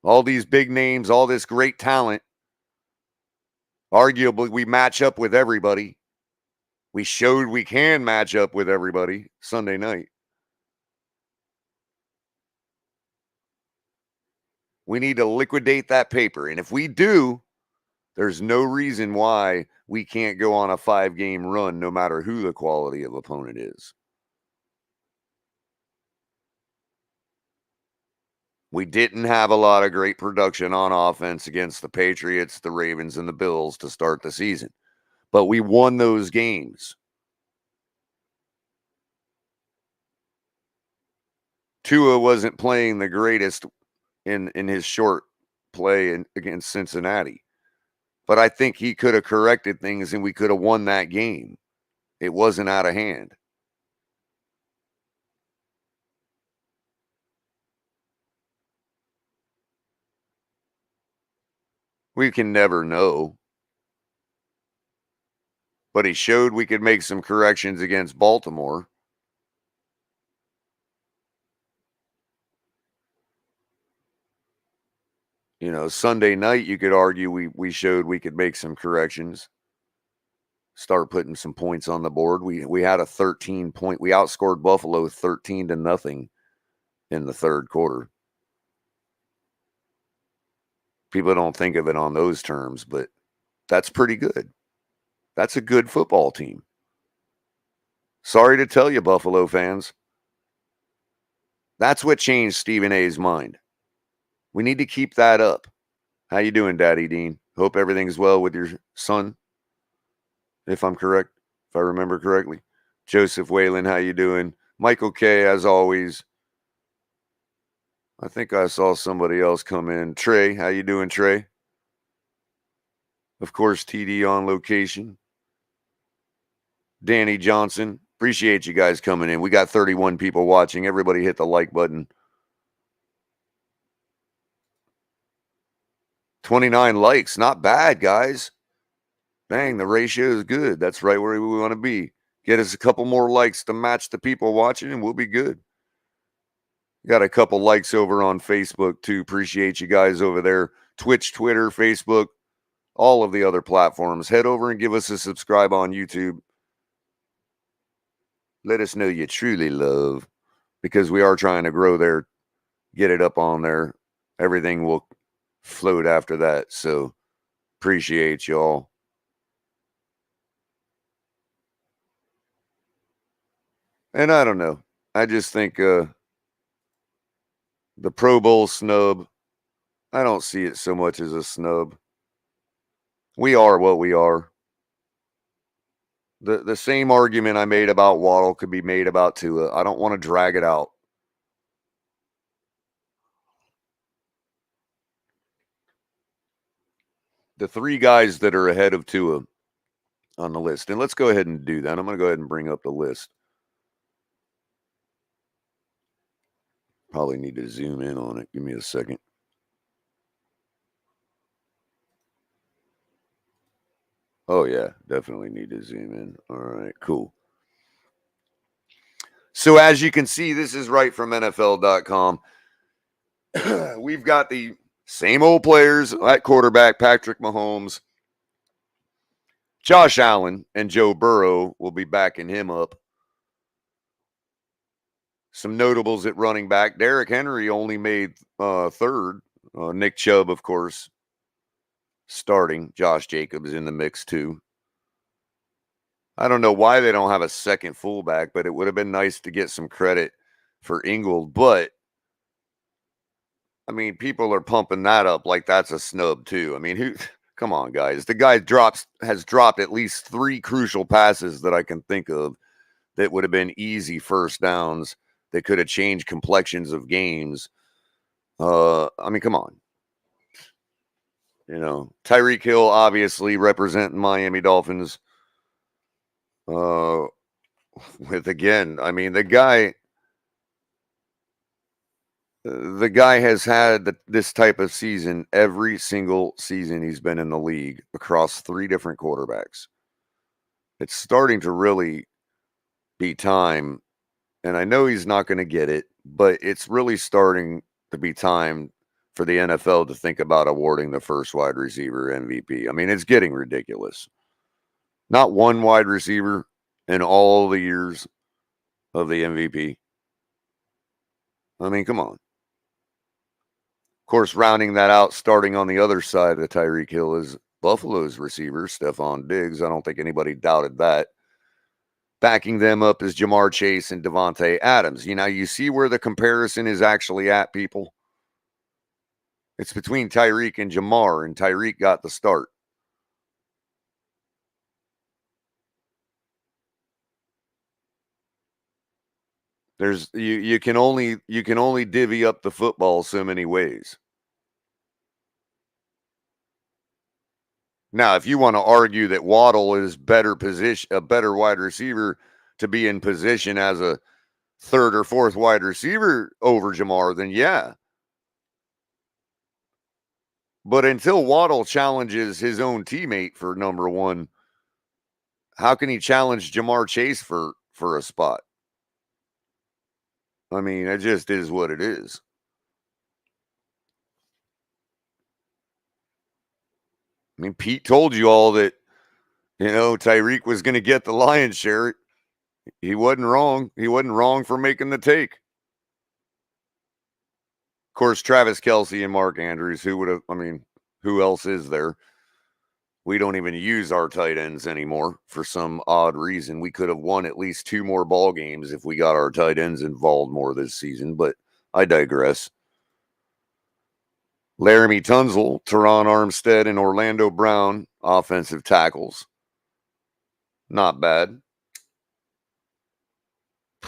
Speaker 1: All these big names, all this great talent. Arguably, we match up with everybody. We showed we can match up with everybody Sunday night. We need to liquidate that paper. And if we do, there's no reason why we can't go on a 5-game run no matter who the quality of opponent is. We didn't have a lot of great production on offense against the Patriots, the Ravens, and the Bills to start the season. But we won those games. Tua wasn't playing the greatest in his short play against Cincinnati. But I think he could have corrected things and we could have won that game. It wasn't out of hand. We can never know. But he showed we could make some corrections against Baltimore. You know, Sunday night, you could argue we showed we could make some corrections, start putting some points on the board. We had a 13-point. We outscored Buffalo 13-0 in the third quarter. People don't think of it on those terms, but that's pretty good. That's a good football team. Sorry to tell you, Buffalo fans. That's what changed Stephen A's mind. We need to keep that up. How you doing, Daddy Dean? Hope everything's well with your son, if I'm correct, if I remember correctly. Joseph Whalen, how you doing? Michael K, as always. I think I saw somebody else come in. Trey, how you doing, Trey? Of course, TD on location. Danny Johnson. Appreciate you guys coming in. We got 31 people watching. Everybody hit the like button. 29 likes. Not bad, guys. Bang, the ratio is good. That's right where we want to be. Get us a couple more likes to match the people watching, and we'll be good. Got a couple likes over on Facebook, too. Appreciate you guys over there. Twitch, Twitter, Facebook, all of the other platforms. Head over and give us a subscribe on YouTube. Let us know you truly love, because we are trying to grow there, get it up on there. Everything will float after that. So appreciate y'all. And I don't know. I just think the Pro Bowl snub, I don't see it so much as a snub. We are what we are. The same argument I made about Waddle could be made about Tua. I don't want to drag it out. The three guys that are ahead of Tua on the list, and let's go ahead and do that. I'm going to go ahead and bring up the list. Probably need to zoom in on it. Give me a second. Oh, yeah, definitely need to zoom in. All right, cool. So as you can see, this is right from NFL.com. We've got the same old players at quarterback, Patrick Mahomes. Josh Allen and Joe Burrow will be backing him up. Some notables at running back. Derrick Henry only made third. Nick Chubb, of course, starting. Josh Jacobs in the mix, too. I don't know why they don't have a second fullback, but it would have been nice to get some credit for Ingold. But, I mean, people are pumping that up like that's a snub, too. I mean, come on, guys. The guy has dropped at least 3 crucial passes that I can think of that would have been easy first downs that could have changed complexions of games. I mean, come on. You know, Tyreek Hill obviously representing Miami Dolphins. With again, I mean, the guy has had this type of season every single season he's been in the league across 3 different quarterbacks. It's starting to really be time, and I know he's not going to get it, but it's really starting to be time for the NFL to think about awarding the first wide receiver MVP. I mean, it's getting ridiculous. Not one wide receiver in all the years of the MVP. I mean, come on. Of course, rounding that out, starting on the other side of Tyreek Hill is Buffalo's receiver, Stephon Diggs. I don't think anybody doubted that. Backing them up is Jamar Chase and Devontae Adams. You see where the comparison is actually at, people? It's between Tyreek and Jamar, and Tyreek got the start. There's you can only divvy up the football so many ways. Now, if you want to argue that Waddle is a better wide receiver to be in position as a third or fourth wide receiver over Jamar, then yeah. But until Waddle challenges his own teammate for number one, how can he challenge Jamar Chase for a spot? I mean, it just is what it is. I mean, Pete told you all that, Tyreek was going to get the lion's share. He wasn't wrong. He wasn't wrong for making the take. Of course, Travis Kelce and Mark Andrews, who else is there? We don't even use our tight ends anymore for some odd reason. We could have won at least 2 more ball games if we got our tight ends involved more this season, but I digress. Laramie Tunzel, Teron Armstead, and Orlando Brown, offensive tackles. Not bad.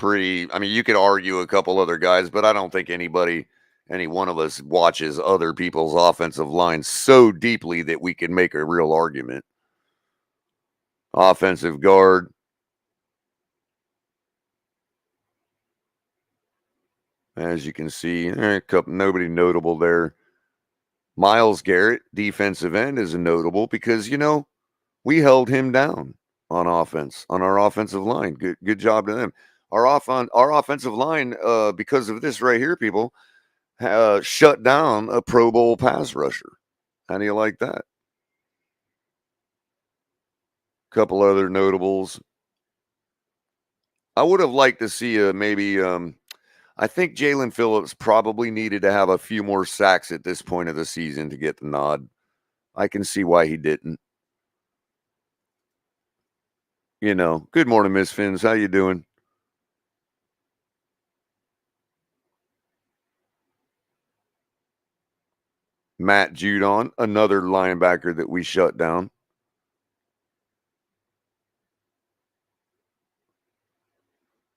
Speaker 1: You could argue a couple other guys, but I don't think any one of us watches other people's offensive lines so deeply that we can make a real argument. Offensive guard. As you can see, nobody notable there. Myles Garrett, defensive end, is notable because, we held him down on offense, on our offensive line. Good job to them. Our offensive line, because of this right here, people, shut down a Pro Bowl pass rusher. How do you like that? Couple other notables. I would have liked to see I think Jalen Phillips probably needed to have a few more sacks at this point of the season to get the nod. I can see why he didn't. Good morning, Miss Finns. How you doing? Matt Judon, another linebacker that we shut down.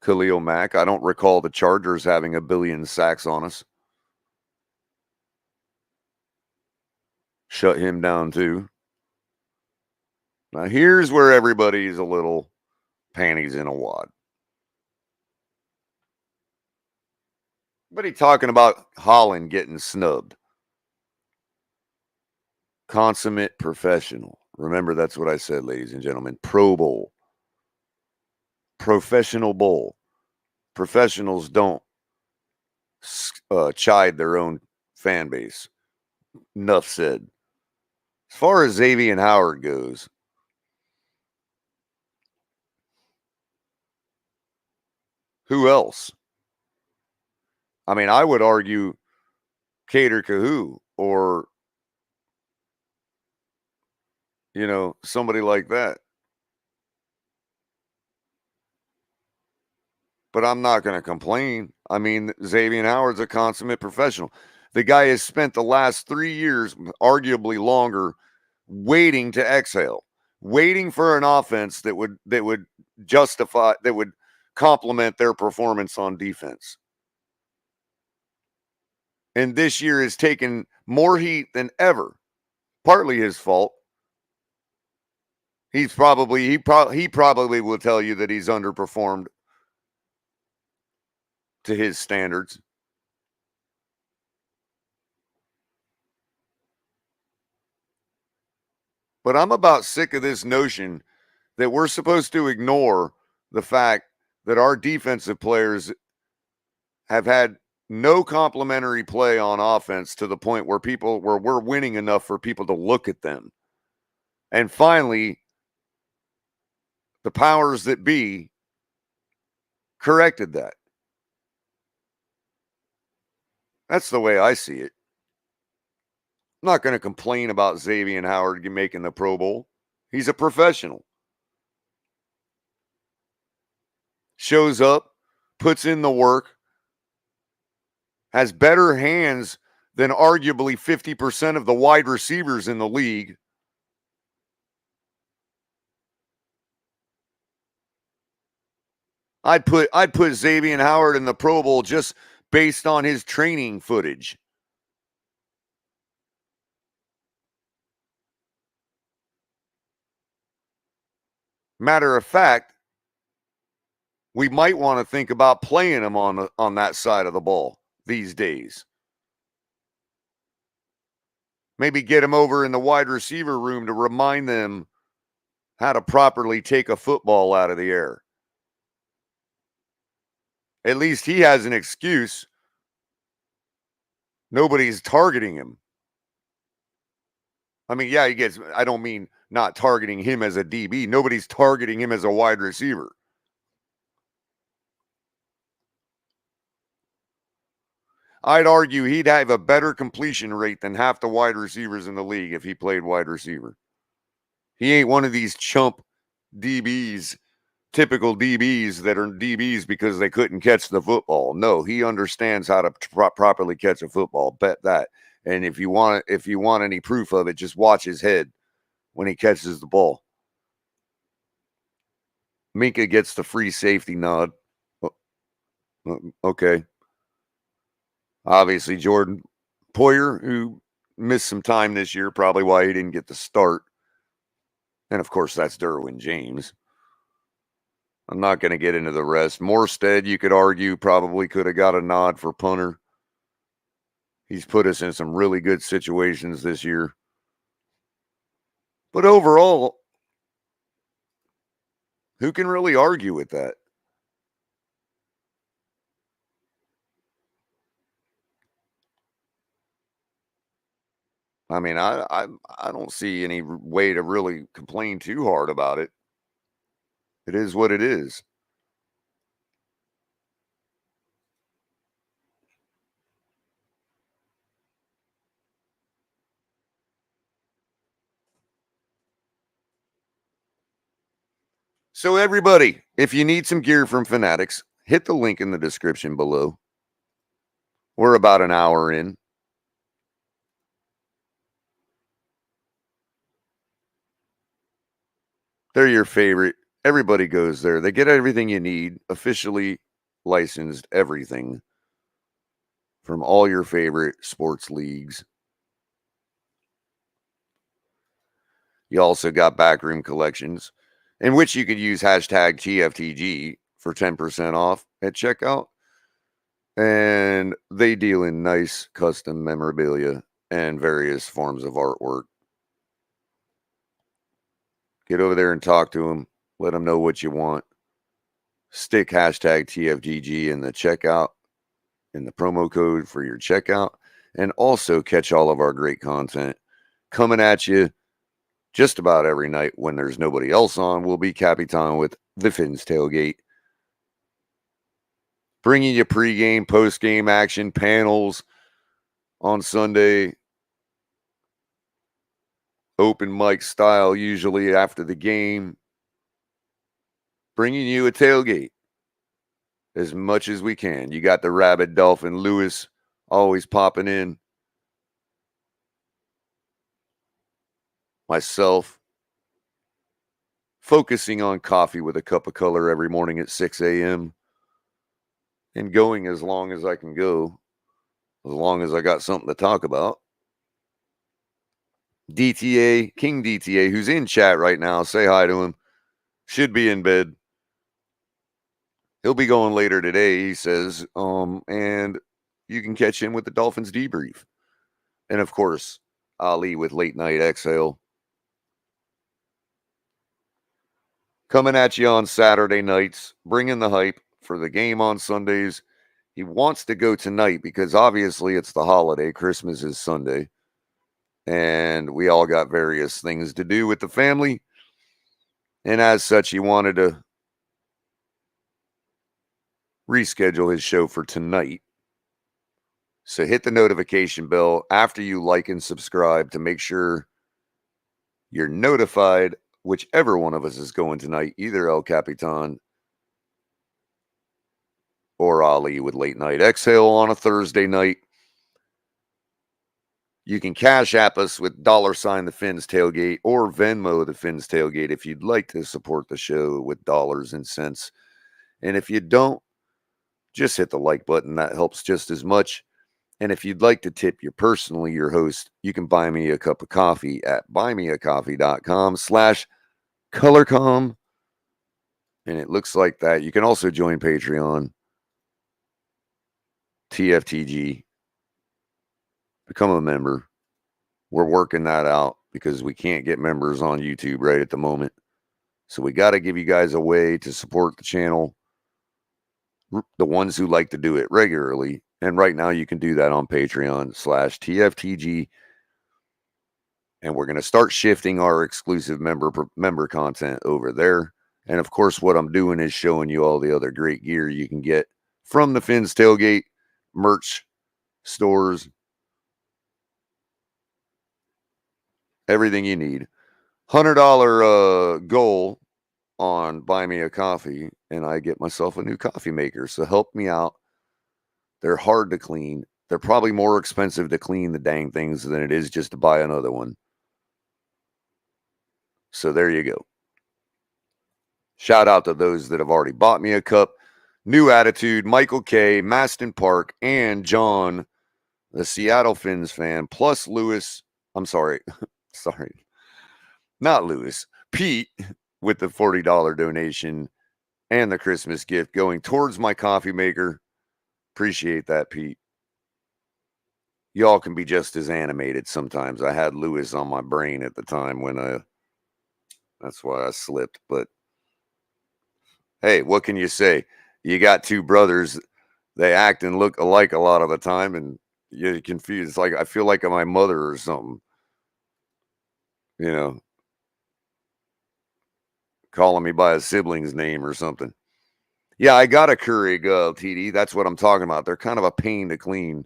Speaker 1: Khalil Mack. I don't recall the Chargers having 1 billion sacks on us. Shut him down too. Now here's where everybody's a little panties in a wad. But he's talking about Holland getting snubbed. Consummate professional. Remember, that's what I said, ladies and gentlemen. Pro Bowl. Professional bowl. Professionals don't chide their own fan base. Enough said. As far as Xavier Howard goes, who else? I would argue Cater Kahoo or, somebody like that. But I'm not going to complain. Xavier Howard's a consummate professional. The guy has spent the last 3 years, arguably longer, waiting to exhale, waiting for an offense that would complement their performance on defense. And this year has taken more heat than ever. Partly his fault. He probably will tell you that he's underperformed to his standards. But I'm about sick of this notion that we're supposed to ignore the fact that our defensive players have had no complimentary play on offense to the point where we're winning enough for people to look at them. And finally, the powers that be corrected that. That's the way I see it. I'm not going to complain about Xavier Howard making the Pro Bowl. He's a professional. Shows up, puts in the work, has better hands than arguably 50% of the wide receivers in the league. I'd put Xavier Howard in the Pro Bowl just based on his training footage. Matter of fact, we might want to think about playing him on that side of the ball these days. Maybe get him over in the wide receiver room to remind them how to properly take a football out of the air. At least he has an excuse. Nobody's targeting him. I mean, yeah, I don't mean not targeting him as a DB. Nobody's targeting him as a wide receiver. I'd argue he'd have a better completion rate than half the wide receivers in the league if he played wide receiver. He ain't one of these chump DBs, typical DBs that are DBs because they couldn't catch the football. No, he understands how to properly catch a football. Bet that. And if you want any proof of it, just watch his head when he catches the ball. Minka gets the free safety nod. Okay. Obviously, Jordan Poyer, who missed some time this year, probably why he didn't get the start. And of course, that's Derwin James. I'm not going to get into the rest. Morstead, you could argue, probably could have got a nod for punter. He's put us in some really good situations this year. But overall, who can really argue with that? I mean, I don't see any way to really complain too hard about it. It is what it is. So everybody, if you need some gear from Fanatics, hit the link in the description below. We're about an hour in. They're your favorite. Everybody goes there. They get everything you need, officially licensed everything from all your favorite sports leagues. You also got backroom collections in which you could use hashtag TFTG for 10% off at checkout. And they deal in nice custom memorabilia and various forms of artwork. Get over there and talk to them. Let them know what you want. Stick hashtag TFGG in the checkout, in the promo code for your checkout. And also catch all of our great content coming at you just about every night when there's nobody else on. We'll be Capitan with the Fins Tailgate. Bringing you pregame, postgame action, panels on Sunday. Open mic style, usually after the game. Bringing you a tailgate as much as we can. You got the rabid Dolphin Lewis always popping in. Myself focusing on coffee with a cup of Culler every morning at 6 a.m. and going as long as I can go, as long as I got something to talk about. DTA, King DTA, who's in chat right now, say hi to him. Should be in bed. He'll be going later today, he says. And you can catch him with the Dolphins debrief. And of course, Ali with Late Night Exhale. Coming at you on Saturday nights, bringing the hype for the game on Sundays. He wants to go tonight because obviously it's the holiday. Christmas is Sunday. And we all got various things to do with the family. And as such, he wanted to reschedule his show for tonight. So hit the notification bell after you like and subscribe to make sure you're notified whichever one of us is going tonight, either El Capitan or Ali with Late Night Exhale on a Thursday night. You can Cash App us with $ the Fins Tailgate or Venmo the Fins Tailgate if you'd like to support the show with dollars and cents. And if you don't, just hit the like button. That helps just as much. And if you'd like to tip your personally, your host, you can buy me a cup of coffee at buymeacoffee.com/colorcom. And it looks like that. You can also join Patreon, TFTG, become a member. We're working that out because we can't get members on YouTube right at the moment. So we got to give you guys a way to support the channel, the ones who like to do it regularly. And right now you can do that on Patreon/TFTG. And we're going to start shifting our exclusive member content over there. And of course, what I'm doing is showing you all the other great gear you can get from the Fins Tailgate merch stores. Everything you need. $100 goal on Buy Me a Coffee, and I get myself a new coffee maker. So help me out. They're hard to clean. They're probably more expensive to clean the dang things than it is just to buy another one. So there you go. Shout out to those that have already bought me a cup. New Attitude, Michael K., Maston Park, and John, the Seattle Fins fan, plus Lewis. I'm sorry. Sorry. Not Lewis. Pete with the $40 donation and the Christmas gift going towards my coffee maker. Appreciate that, Pete. Y'all can be just as animated sometimes. I had Lewis on my brain at the time when that's why I slipped. But hey, what can you say? You got two brothers. They act and look alike a lot of the time, and you're confused. It's like I feel like I'm my mother or something. You know, calling me by a sibling's name or something. Yeah, I got a Keurig TD. That's what I'm talking about. They're kind of a pain to clean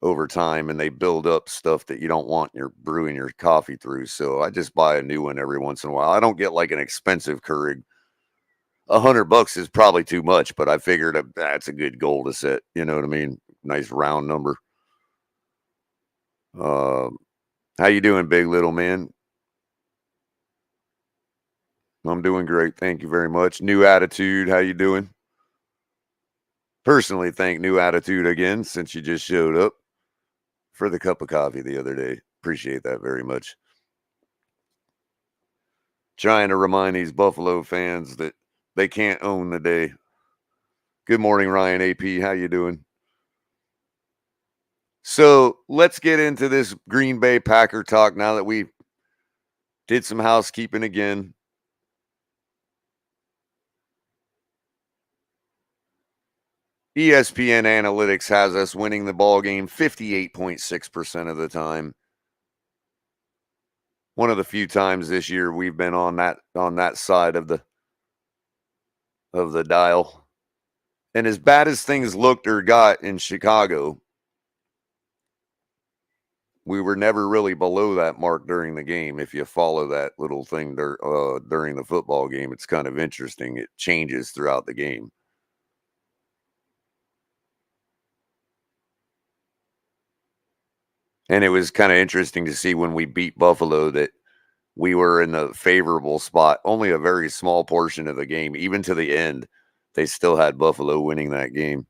Speaker 1: over time, and they build up stuff that you don't want you're brewing your coffee through. So I just buy a new one every once in a while. I don't get like an expensive Keurig. $100 is probably too much, but I figured that's a good goal to set. You know what I mean? Nice round number. How you doing, big little man? I'm doing great. Thank you very much. New Attitude, how you doing? Personally, thank New Attitude again since you just showed up for the cup of coffee the other day. Appreciate that very much. Trying to remind these Buffalo fans that they can't own the day. Good morning, Ryan AP. How you doing? So let's get into this Green Bay Packer talk now that we did some housekeeping again. ESPN Analytics has us winning the ball game 58.6% of the time. One of the few times this year we've been on that side of the dial. And as bad as things looked or got in Chicago, we were never really below that mark during the game. If you follow that little thing during the football game, it's kind of interesting. It changes throughout the game. And it was kind of interesting to see when we beat Buffalo that we were in a favorable spot. Only a very small portion of the game, even to the end, they still had Buffalo winning that game.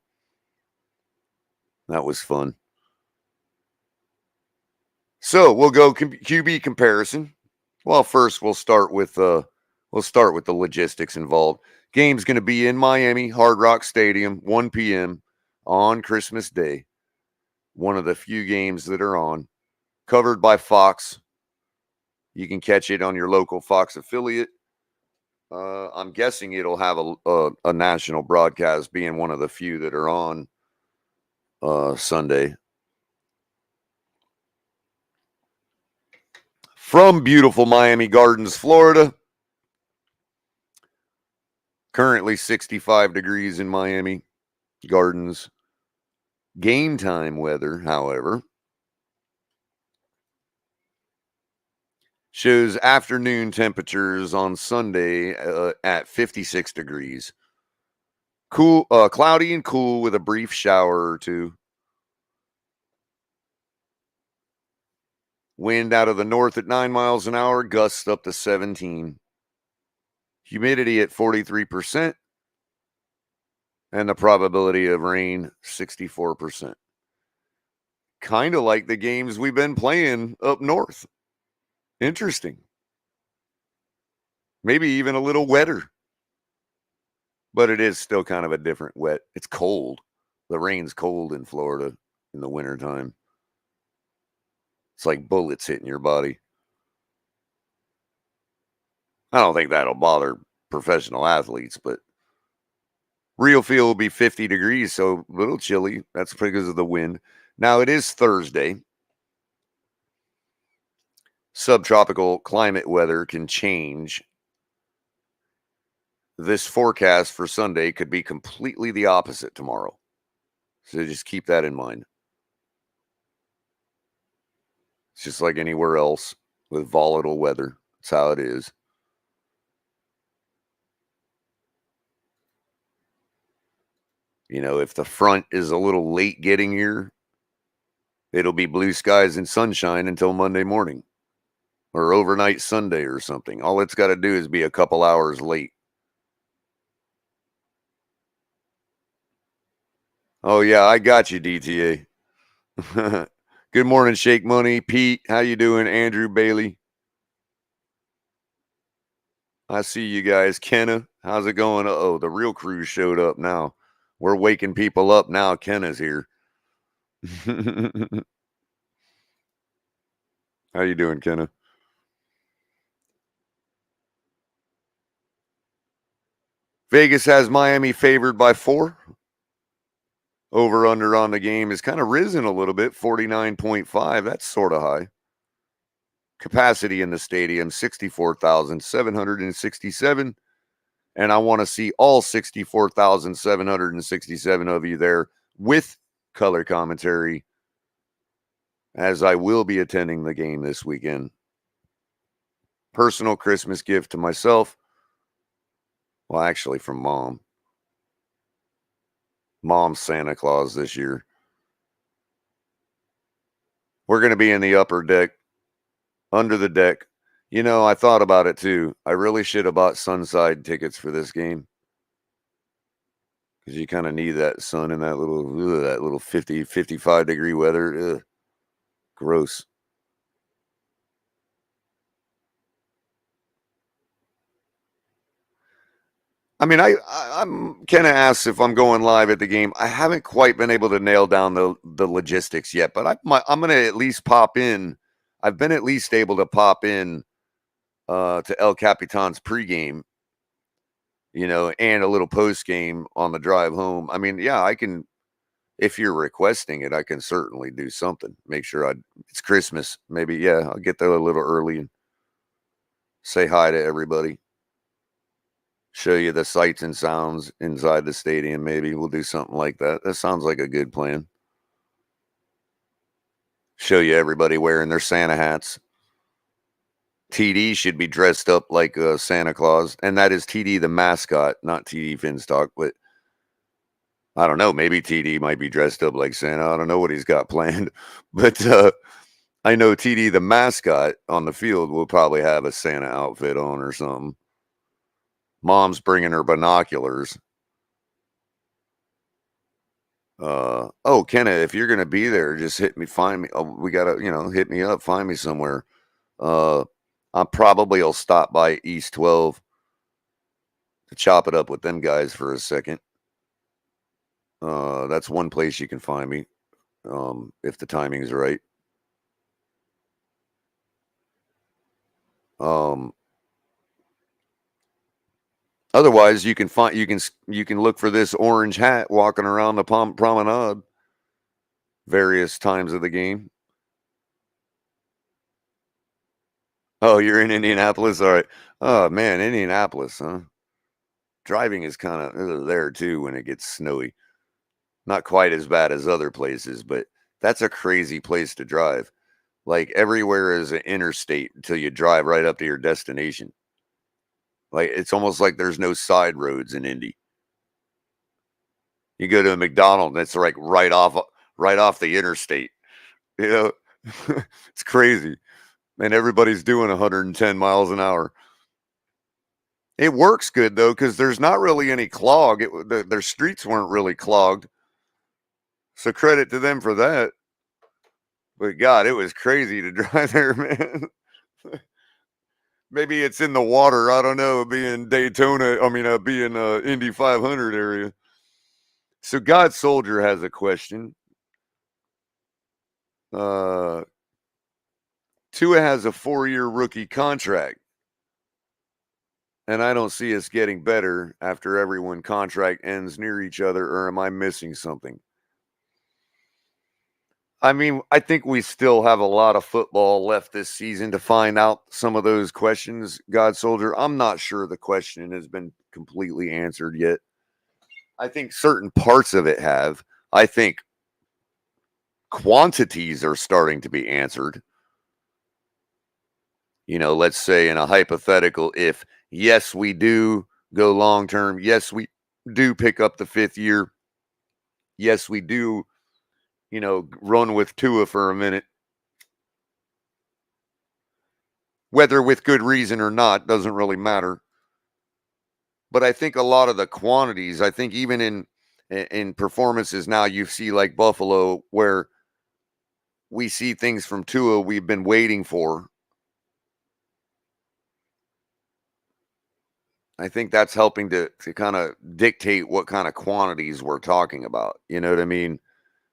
Speaker 1: That was fun. So we'll go QB comparison. Well, first we'll start with the logistics involved. Game's going to be in Miami, Hard Rock Stadium, 1 p.m. on Christmas Day. One of the few games that are on. Covered by Fox. You can catch it on your local Fox affiliate. I'm guessing it'll have a national broadcast, being one of the few that are on Sunday. From beautiful Miami Gardens, Florida. Currently 65 degrees in Miami Gardens. Game time weather, however, shows afternoon temperatures on Sunday at 56 degrees. Cool, cloudy and cool with a brief shower or two. Wind out of the north at 9 miles an hour, gusts up to 17. Humidity at 43%. And the probability of rain, 64%. Kind of like the games we've been playing up north. Interesting. Maybe even a little wetter. But it is still kind of a different wet. It's cold. The rain's cold in Florida in the wintertime. It's like bullets hitting your body. I don't think that'll bother professional athletes, but real feel will be 50 degrees, so a little chilly. That's because of the wind. Now, it is Thursday. Subtropical climate weather can change. This forecast for Sunday could be completely the opposite tomorrow. So just keep that in mind. It's just like anywhere else with volatile weather. That's how it is. You know, if the front is a little late getting here, it'll be blue skies and sunshine until Monday morning or overnight Sunday or something. All it's got to do is be a couple hours late. Oh, yeah, I got you, DTA. Good morning, Shake Money. Pete, how you doing? Andrew Bailey. I see you guys. Kenna, how's it going? Uh-oh, the real crew showed up now. We're waking people up now. Kenna's here. How you doing, Kenna? Vegas has Miami favored by 4. Over under on the game is kind of risen a little bit, 49.5. That's sort of high. Capacity in the stadium, 64,767. And I want to see all 64,767 of you there with color commentary, as I will be attending the game this weekend. Personal Christmas gift to myself. Well, actually, from Mom. Mom's Santa Claus this year. We're going to be in the upper deck, under the deck. You know, I thought about it too. I really should have bought Sunside tickets for this game, because you kind of need that sun in that little 50, 55 degree weather. Ugh, gross. I mean, I'm kind of asked if I'm going live at the game. I haven't quite been able to nail down the logistics yet, but I'm going to at least pop in. I've been at least able to pop in to El Capitan's pregame, you know, and a little post game on the drive home. I mean, yeah, I can. If you're requesting it, I can certainly do something. Make sure it's Christmas. Maybe, yeah, I'll get there a little early and say hi to everybody. Show you the sights and sounds inside the stadium. Maybe we'll do something like that. That sounds like a good plan. Show you everybody wearing their Santa hats. TD should be dressed up like Santa Claus, and that is TD the mascot, not TD Finstock. But I don't know. Maybe TD might be dressed up like Santa. I don't know what he's got planned, but I know TD the mascot on the field will probably have a Santa outfit on or something. Mom's bringing her binoculars. Oh, Kenna, if you're gonna be there, just hit me, find me. Oh, we gotta, hit me up, find me somewhere. I probably will stop by East 12 to chop it up with them guys for a second. That's one place you can find me, if the timing's right. Um, Otherwise, you can look for this orange hat walking around the promenade various times of the game. Oh, you're in Indianapolis? All right. Oh, man, Indianapolis, huh? Driving is kind of there too when it gets snowy. Not quite as bad as other places, but that's a crazy place to drive. Like everywhere is an interstate until you drive right up to your destination. Like it's almost like there's no side roads in Indy. You go to a McDonald's, and it's like right off the interstate. You know, it's crazy, and everybody's doing 110 miles an hour. It works good though because there's not really any clog. Their streets weren't really clogged, so credit to them for that. But God, it was crazy to drive there, man. Maybe it's in the water. I don't know. Being Daytona, being Indy 500 area. So God Soldier has a question. Tua has a 4-year rookie contract, and I don't see us getting better after everyone contract ends near each other, or am I missing something? I mean, I think we still have a lot of football left this season to find out some of those questions, God Soldier. I'm not sure the question has been completely answered yet. I think certain parts of it have. I think quantities are starting to be answered. Let's say in a hypothetical, if yes, we do go long term, yes, we do pick up the 5th year, yes, we do, run with Tua for a minute. Whether with good reason or not doesn't really matter. But I think a lot of the quantities, I think even in performances now, you see like Buffalo, where we see things from Tua we've been waiting for. I think that's helping to kind of dictate what kind of quantities we're talking about. You know what I mean?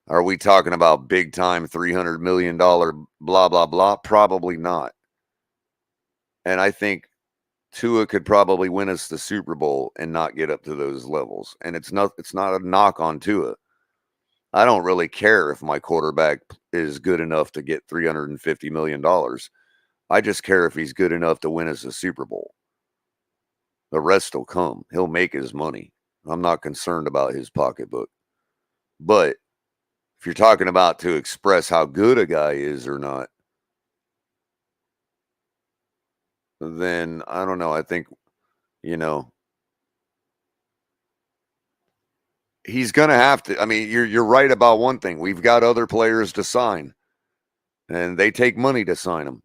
Speaker 1: Are we talking about big time $300 million blah, blah, blah? Probably not. And I think Tua could probably win us the Super Bowl and not get up to those levels. And it's not a knock on Tua. I don't really care if my quarterback is good enough to get $350 million. I just care if he's good enough to win us a Super Bowl. The rest will come. He'll make his money. I'm not concerned about his pocketbook. But if you're talking about to express how good a guy is or not, then I don't know. I think, he's going to have to. I mean, you're right about one thing. We've got other players to sign, and they take money to sign them.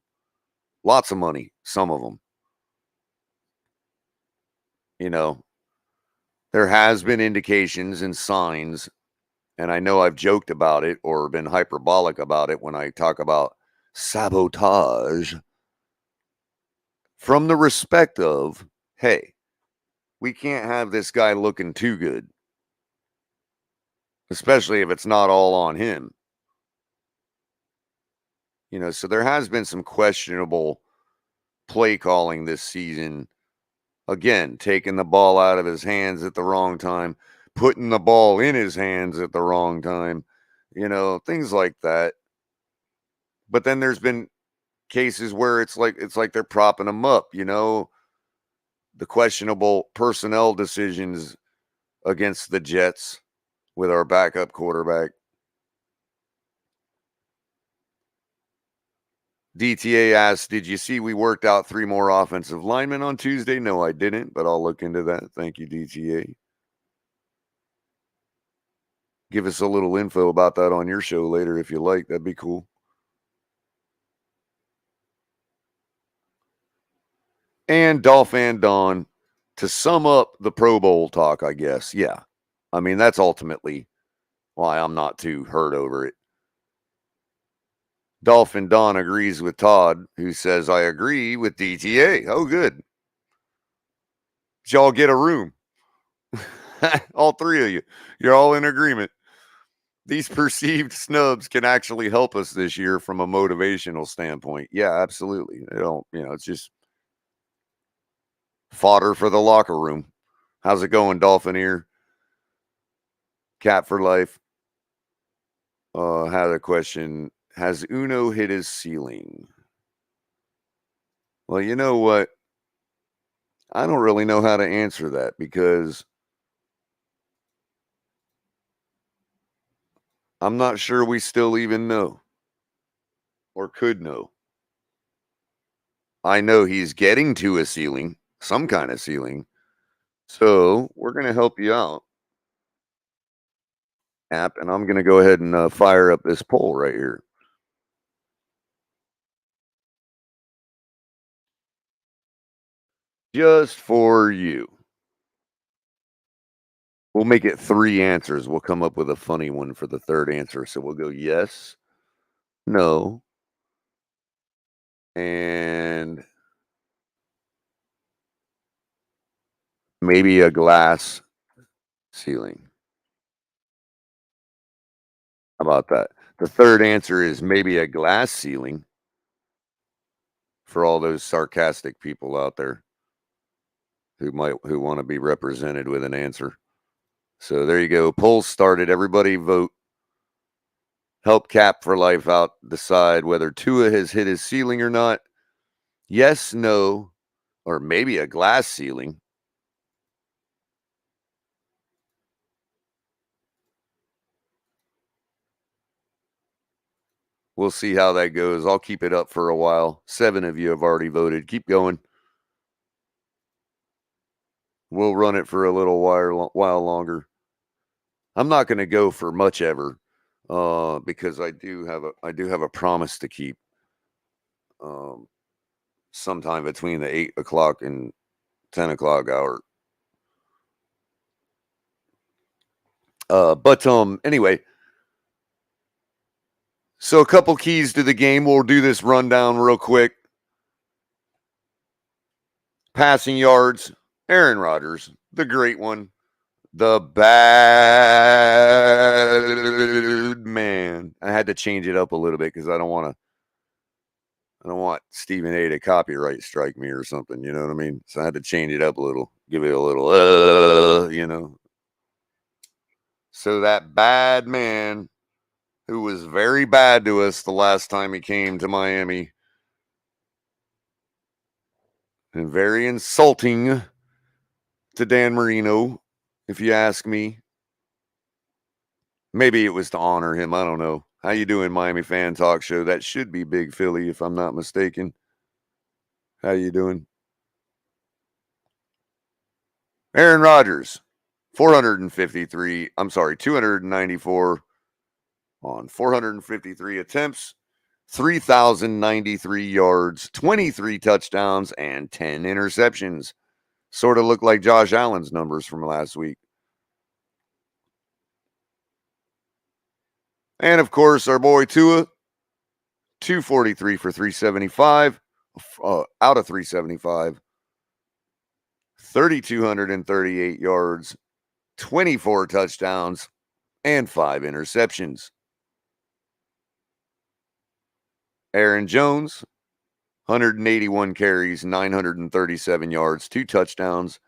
Speaker 1: Lots of money, some of them. There has been indications and signs, and I know I've joked about it or been hyperbolic about it when I talk about sabotage, from the respect of, hey, we can't have this guy looking too good, especially if it's not all on him. So there has been some questionable play calling this season. Again, taking the ball out of his hands at the wrong time, putting the ball in his hands at the wrong time, things like that. But then there's been cases where it's like they're propping him up, the questionable personnel decisions against the Jets with our backup quarterback. DTA asks, did you see we worked out 3 more offensive linemen on Tuesday? No, I didn't, but I'll look into that. Thank you, DTA. Give us a little info about that on your show later if you like. That'd be cool. And Dolphin Don, to sum up the Pro Bowl talk, I guess. Yeah. I mean, that's ultimately why I'm not too hurt over it. Dolphin Don agrees with Todd, who says, I agree with DTA. Oh, good. Did y'all get a room? All 3 of you. You're all in agreement. These perceived snubs can actually help us this year from a motivational standpoint. Yeah, absolutely. They don't, it's just fodder for the locker room. How's it going, Dolphin Ear? Cat for Life had a question. Has Uno hit his ceiling? Well, you know what? I don't really know how to answer that because I'm not sure we still even know or could know. I know he's getting to a ceiling, some kind of ceiling. So we're going to help you out, app, and I'm going to go ahead and fire up this poll right here. Just for you. We'll make it 3 answers. We'll come up with a funny one for the third answer. So we'll go yes, no, and maybe a glass ceiling. How about that? The third answer is maybe a glass ceiling for all those sarcastic people out there who want to be represented with an answer. So there you go. Polls started. Everybody vote. Help Cap for Life out decide whether Tua has hit his ceiling or not. Yes, no, or maybe a glass ceiling. We'll see how that goes. I'll keep it up for a while. 7 of you have already voted. Keep going. We'll run it for a little while longer. I'm not going to go for much ever because I do have a promise to keep sometime between the 8 o'clock and 10 o'clock hour. But anyway, so a couple keys to the game. We'll do this rundown real quick. Passing yards, Aaron Rodgers, the great one, the bad man. I had to change it up a little bit because I don't want Stephen A to copyright strike me or something. You know what I mean? So I had to change it up a little, give it a little, you know. So that bad man who was very bad to us the last time he came to Miami and very insulting to Dan Marino, if you ask me. Maybe it was to honor him. I don't know. How you doing, Miami Fan Talk Show? That should be Big Philly, if I'm not mistaken. How you doing? Aaron Rodgers, 294 on 453 attempts, 3,093 yards, 23 touchdowns, and 10 interceptions. Sort of looked like Josh Allen's numbers from last week. And, of course, our boy Tua, 243 for 375, out of 375, 3,238 yards, 24 touchdowns, and 5 interceptions. Aaron Jones, 181 carries, 937 yards, 2 touchdowns.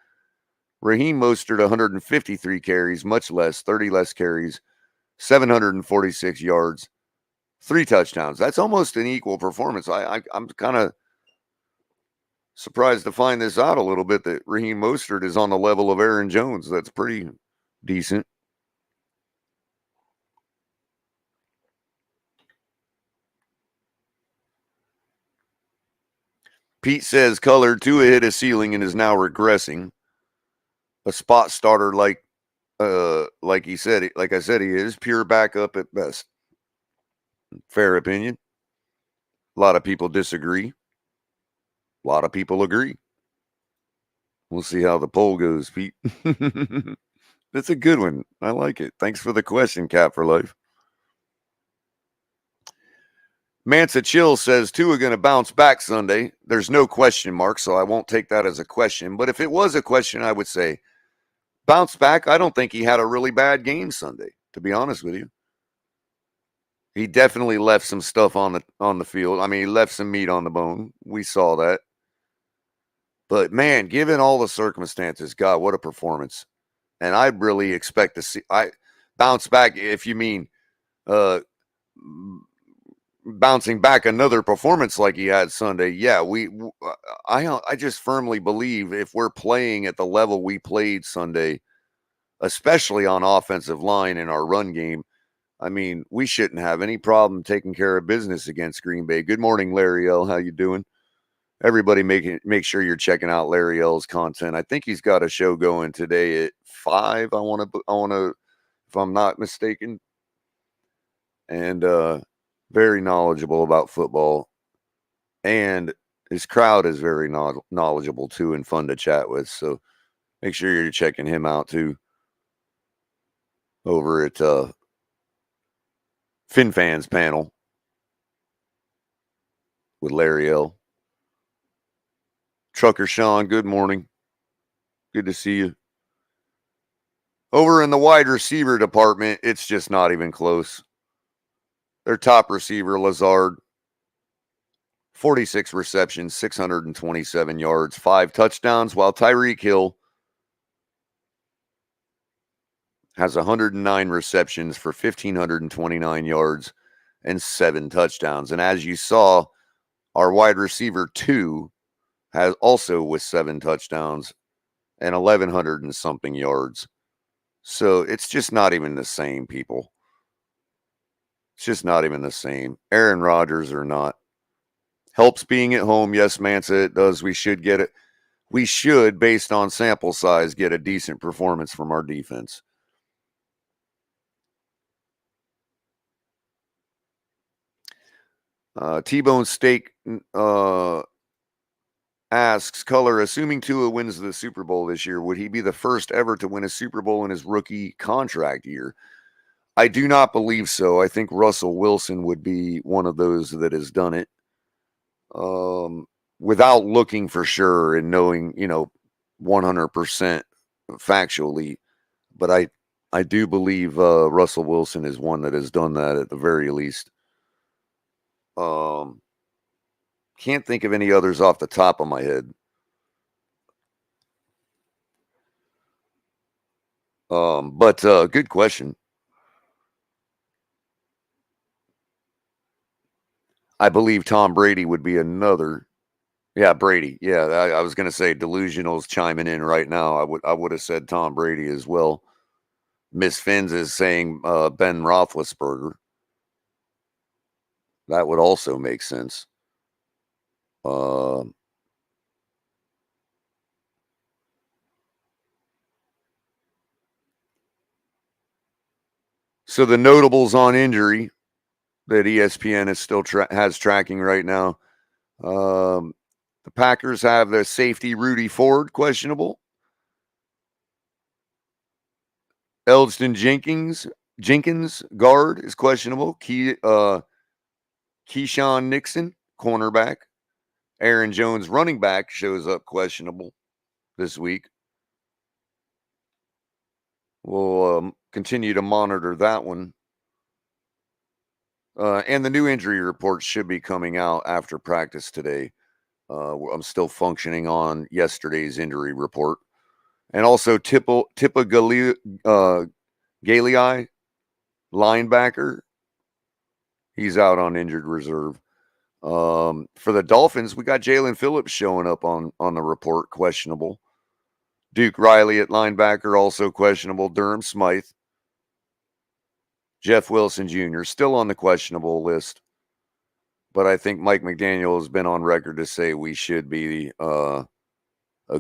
Speaker 1: Raheem Mostert, 153 carries, much less, 30 less carries, 746 yards, 3 touchdowns. That's almost an equal performance. I'm kind of surprised to find this out a little bit, that Raheem Mostert is on the level of Aaron Jones. That's pretty decent. Pete says Culler, Tua hit a ceiling and is now regressing. A spot starter like I said he is, pure backup at best. Fair opinion. A lot of people disagree. A lot of people agree. We'll see how the poll goes, Pete. That's a good one. I like it. Thanks for the question, Cap for Life. Mansa Chill says Tua going to bounce back Sunday. There's no question mark, so I won't take that as a question. But if it was a question, I would say bounce back. I don't think he had a really bad game Sunday, to be honest with you. He definitely left some stuff on the field. I mean, he left some meat on the bone. We saw that. But man, given all the circumstances, God, what a performance. And I really expect to see I bounce back, if you mean uh bouncing back another performance like he had Sunday. Yeah, I just firmly believe if we're playing at the level we played Sunday, especially on offensive line in our run game, I mean, we shouldn't have any problem taking care of business against Green Bay. Good morning, Larry L. How you doing? Everybody make sure you're checking out Larry L's content. I think he's got a show going today at 5. I want to if I'm not mistaken. And very knowledgeable about football, and his crowd is very knowledgeable too and fun to chat with. So make sure you're checking him out too over at FinFans panel with Larry L. Trucker Sean, good morning. Good to see you. Over in the wide receiver department, it's just not even close. Their top receiver, Lazard, 46 receptions, 627 yards, 5 touchdowns, while Tyreek Hill has 109 receptions for 1,529 yards and 7 touchdowns. And as you saw, our wide receiver 2 has also with 7 touchdowns and 1,100 and something yards. So it's just not even the same, people. It's just not even the same. Aaron Rodgers or not. Helps being at home. Yes, Mansa, it does. We should get it. We should, based on sample size, get a decent performance from our defense. T-Bone Steak asks, Culler, assuming Tua wins the Super Bowl this year, would he be the first ever to win a Super Bowl in his rookie contract year? I do not believe so. I think Russell Wilson would be one of those that has done it. Without looking for sure and knowing, 100% factually. But I do believe Russell Wilson is one that has done that at the very least. Can't think of any others off the top of my head. But good question. I believe Tom Brady would be another. Yeah, Brady. Yeah, I was going to say Delusional's chiming in right now. I would have said Tom Brady as well. Miss Finns is saying Ben Roethlisberger. That would also make sense. So the notables on injury that ESPN is still has tracking right now. The Packers have their safety Rudy Ford questionable. Elston Jenkins guard is questionable. Keyshawn Nixon cornerback. Aaron Jones running back shows up questionable this week. We'll continue to monitor that one. And the new injury reports should be coming out after practice today. I'm still functioning on yesterday's injury report. And also Tipa Galei, linebacker. He's out on injured reserve. For the Dolphins, we got Jalen Phillips showing up on the report, questionable. Duke Riley at linebacker, also questionable. Durham Smythe. Jeff Wilson Jr. still on the questionable list. But I think Mike McDaniel has been on record to say we should be a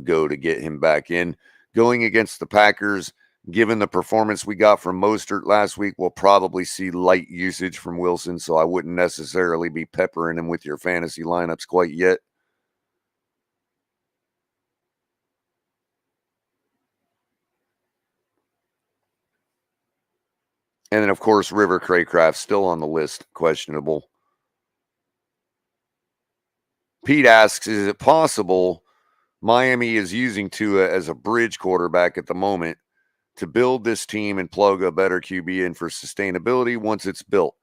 Speaker 1: go to get him back in. Going against the Packers, given the performance we got from Mostert last week, we'll probably see light usage from Wilson, so I wouldn't necessarily be peppering him with your fantasy lineups quite yet. And then, of course, River Craycraft still on the list, questionable. Pete asks, is it possible Miami is using Tua as a bridge quarterback at the moment to build this team and plug a better QB in for sustainability once it's built?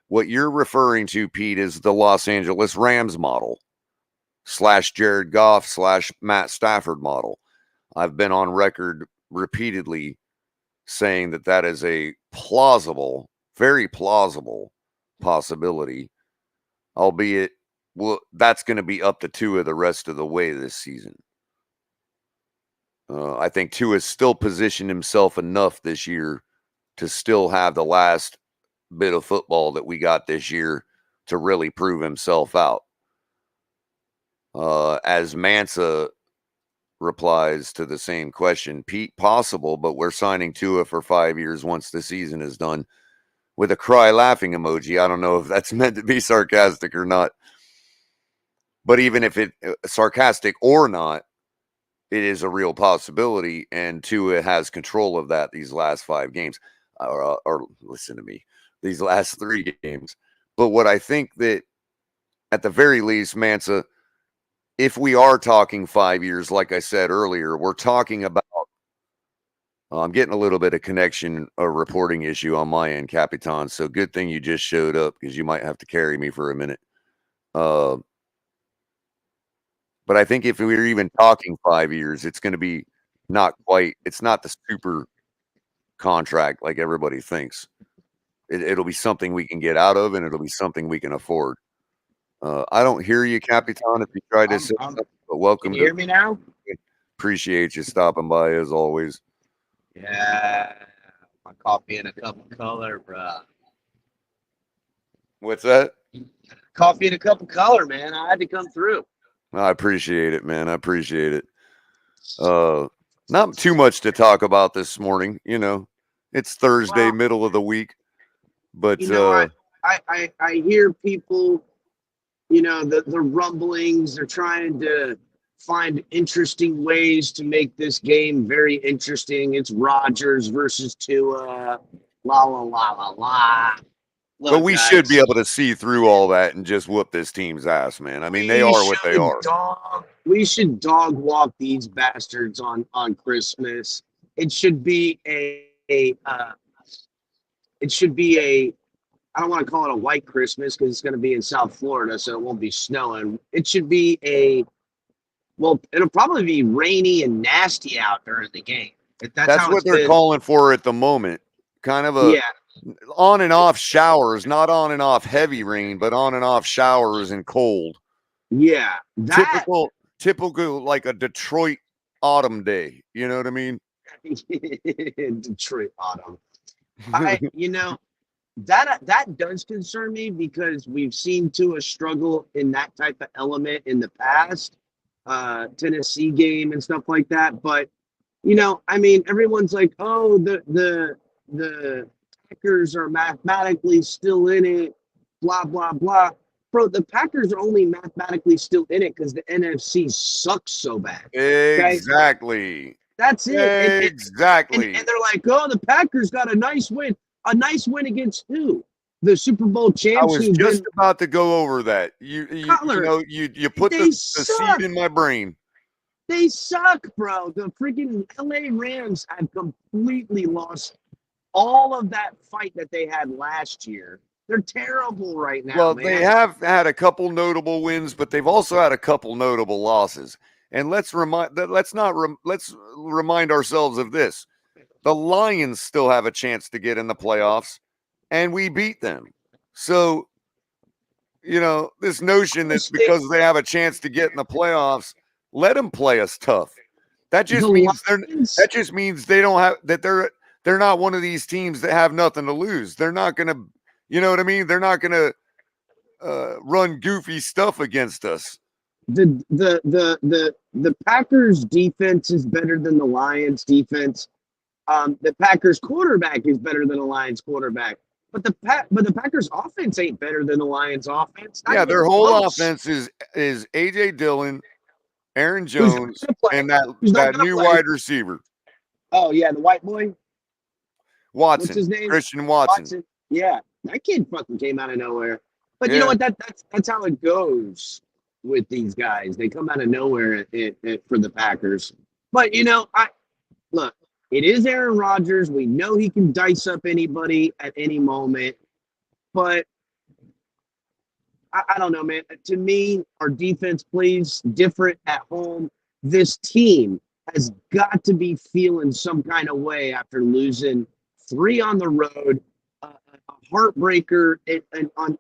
Speaker 1: What you're referring to, Pete, is the Los Angeles Rams model. / Jared Goff / Matt Stafford model. I've been on record repeatedly saying that that is a plausible, very plausible possibility, albeit that's going to be up to Tua the rest of the way this season. I think Tua has still positioned himself enough this year to still have the last bit of football that we got this year to really prove himself out. As Mansa replies to the same question, Pete, possible, but we're signing Tua for 5 years once the season is done, with a cry laughing emoji. I don't know if that's meant to be sarcastic or not. But even if it sarcastic or not, it is a real possibility, and Tua has control of that these last 5 games. Or listen to me, these last 3 games. But what I think that at the very least, Mansa, if we are talking 5 years, like I said earlier, we're talking about, I'm getting a little bit of connection, a reporting issue on my end, Capitan. So good thing you just showed up, because you might have to carry me for a minute. But I think if we were even talking 5 years, it's going to be not quite, it's not the super contract like everybody thinks. It'll be something we can get out of, and it'll be something we can afford. I don't hear you, Capitan, if you tried to say something, but welcome.
Speaker 2: Can you hear me now?
Speaker 1: Appreciate you stopping by as always.
Speaker 2: Yeah, my coffee and a cup of Culler, bro.
Speaker 1: What's that?
Speaker 2: Coffee and a cup of Culler, man. I had to come through.
Speaker 1: I appreciate it, man. I appreciate it. Not too much to talk about this morning. It's Thursday,
Speaker 2: Well,
Speaker 1: middle of the week. But
Speaker 2: I hear people, the rumblings. They're trying to find interesting ways to make this game very interesting. It's Rodgers versus Tua. La la la la la.
Speaker 1: but
Speaker 2: Look,
Speaker 1: we
Speaker 2: guys,
Speaker 1: should be able to see through all that and just whoop this team's ass, man. I mean, they are what they are.
Speaker 2: We should dog walk these bastards on Christmas. It should be I don't want to call it a white Christmas because it's going to be in South Florida, so it won't be snowing. It should be it'll probably be rainy and nasty out during the game.
Speaker 1: That's what they're calling for at the moment. Kind of a on and off showers, not on and off heavy rain, but on and off showers and cold.
Speaker 2: Yeah.
Speaker 1: Typical like a Detroit autumn day. You know what I mean?
Speaker 2: Detroit autumn. That does concern me because we've seen Tua struggle in that type of element in the past, Tennessee game and stuff like that. But everyone's like, oh, the Packers are mathematically still in it, blah blah blah. Bro, the Packers are only mathematically still in it because the NFC sucks so bad. Okay?
Speaker 1: Exactly.
Speaker 2: That's it.
Speaker 1: Exactly.
Speaker 2: And they're like, oh, the Packers got a nice win. A nice win against who? The Super Bowl champs.
Speaker 1: I was just about to go over that. You put the seed in my brain.
Speaker 2: They suck, bro. The freaking LA Rams have completely lost all of that fight that they had last year. They're terrible right now.
Speaker 1: Well,
Speaker 2: man.
Speaker 1: They have had a couple notable wins, but they've also had a couple notable losses. And let's remind ourselves of this. The Lions still have a chance to get in the playoffs, and we beat them. So, this notion that because they have a chance to get in the playoffs, let them play us tough. That just means they don't have that. They're not one of these teams that have nothing to lose. They're not going to, you know what I mean? They're not going to run goofy stuff against us.
Speaker 2: The Packers defense is better than the Lions defense. The Packers quarterback is better than the Lions quarterback, but the Packers offense ain't better than the Lions offense.
Speaker 1: Yeah, their whole offense is AJ Dillon, Aaron Jones, and that new wide receiver.
Speaker 2: Oh yeah, the white boy.
Speaker 1: Watson.
Speaker 2: What's his name?
Speaker 1: Christian Watson.
Speaker 2: Yeah, that kid fucking came out of nowhere. But you know what? That's how it goes with these guys. They come out of nowhere for the Packers. But look. It is Aaron Rodgers. We know he can dice up anybody at any moment. But I don't know, man. To me, our defense plays different at home. This team has got to be feeling some kind of way after losing 3 on the road, a heartbreaker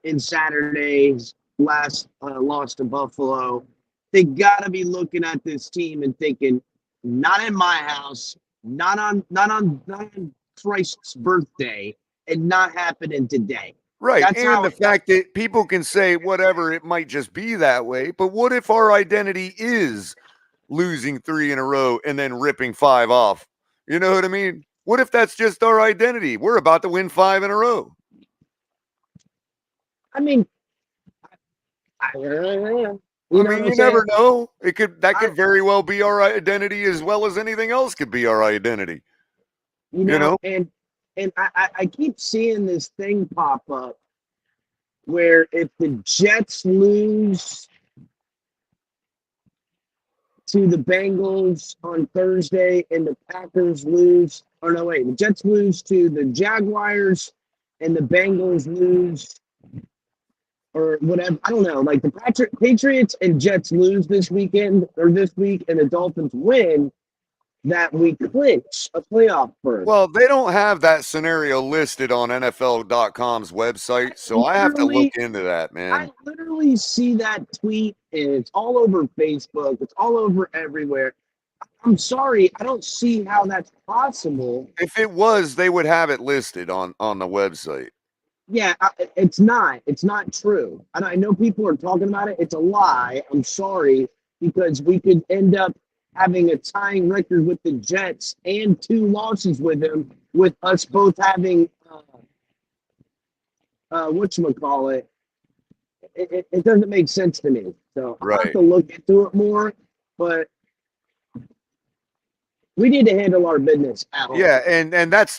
Speaker 2: in Saturday's last loss to Buffalo. They got to be looking at this team and thinking, not in my house, not on Christ's birthday, and not happening today.
Speaker 1: Right.
Speaker 2: That's
Speaker 1: And
Speaker 2: how
Speaker 1: the
Speaker 2: it.
Speaker 1: fact that people can say whatever, it might just be that way. But what if our identity is losing 3 in a row and then ripping 5 off? You know what I mean? What if that's just our identity? We're about to win 5 in a row.
Speaker 2: I mean, you
Speaker 1: I
Speaker 2: know what
Speaker 1: mean,
Speaker 2: I'm
Speaker 1: you
Speaker 2: saying?
Speaker 1: never know. That
Speaker 2: I,
Speaker 1: could very well be our identity as well as anything else could be our identity.
Speaker 2: you
Speaker 1: You
Speaker 2: know,
Speaker 1: know?
Speaker 2: and I keep seeing this thing pop up where if the Jets lose to the Bengals on Thursday and the Packers lose, or no, wait, the Jets lose to the Jaguars and the Bengals lose, or whatever. I don't know. Like the Patriots and Jets lose this weekend or this week, and the Dolphins win, that we clinch a playoff berth.
Speaker 1: Well, they don't have that scenario listed on NFL.com's website, so I have to look
Speaker 2: Literally,
Speaker 1: into that,
Speaker 2: I
Speaker 1: man.
Speaker 2: literally see that tweet, and it's all over Facebook. It's all over everywhere. I'm sorry, I don't see how that's possible.
Speaker 1: If it was, they would have it listed on the website.
Speaker 2: Yeah, it's not. It's not true. I know people are talking about it. It's a lie. I'm sorry, because we could end up having a tying record with the Jets and 2 losses with them, with us both having whatchamacallit. It doesn't make sense to me. So I'll have
Speaker 1: Right.
Speaker 2: to look into it more. But we need to handle our business at home.
Speaker 1: Yeah, and that's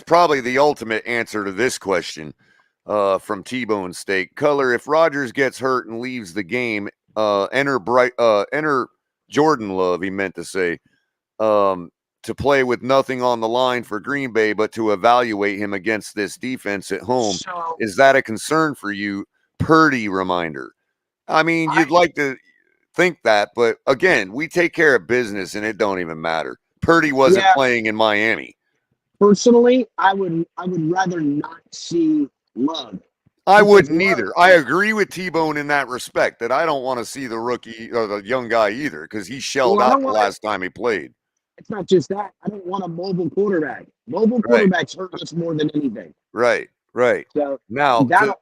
Speaker 1: probably the ultimate answer to this question from T-Bone Steak. Culler, if Rodgers gets hurt and leaves the game, enter Jordan Love, he meant to say, to play with nothing on the line for Green Bay, but to evaluate him against this defense at home.
Speaker 2: So
Speaker 1: Is that a concern for you? Purdy reminder. I mean,
Speaker 2: I
Speaker 1: you'd like to think that, but again, we take care of business and it don't even matter. Purdy wasn't
Speaker 2: yeah,
Speaker 1: playing in Miami.
Speaker 2: personally, I would rather not see Love,
Speaker 1: I
Speaker 2: because
Speaker 1: wouldn't
Speaker 2: Love.
Speaker 1: either. I agree with T-Bone in that respect that I don't want to see the rookie or the young guy either because he shelled
Speaker 2: Well, I
Speaker 1: out
Speaker 2: don't
Speaker 1: the
Speaker 2: want to.
Speaker 1: last time he played.
Speaker 2: It's not just that. I don't want a mobile quarterback. Mobile
Speaker 1: Right,
Speaker 2: quarterbacks hurt us more than anything.
Speaker 1: right, right.
Speaker 2: So
Speaker 1: Now,
Speaker 2: that'll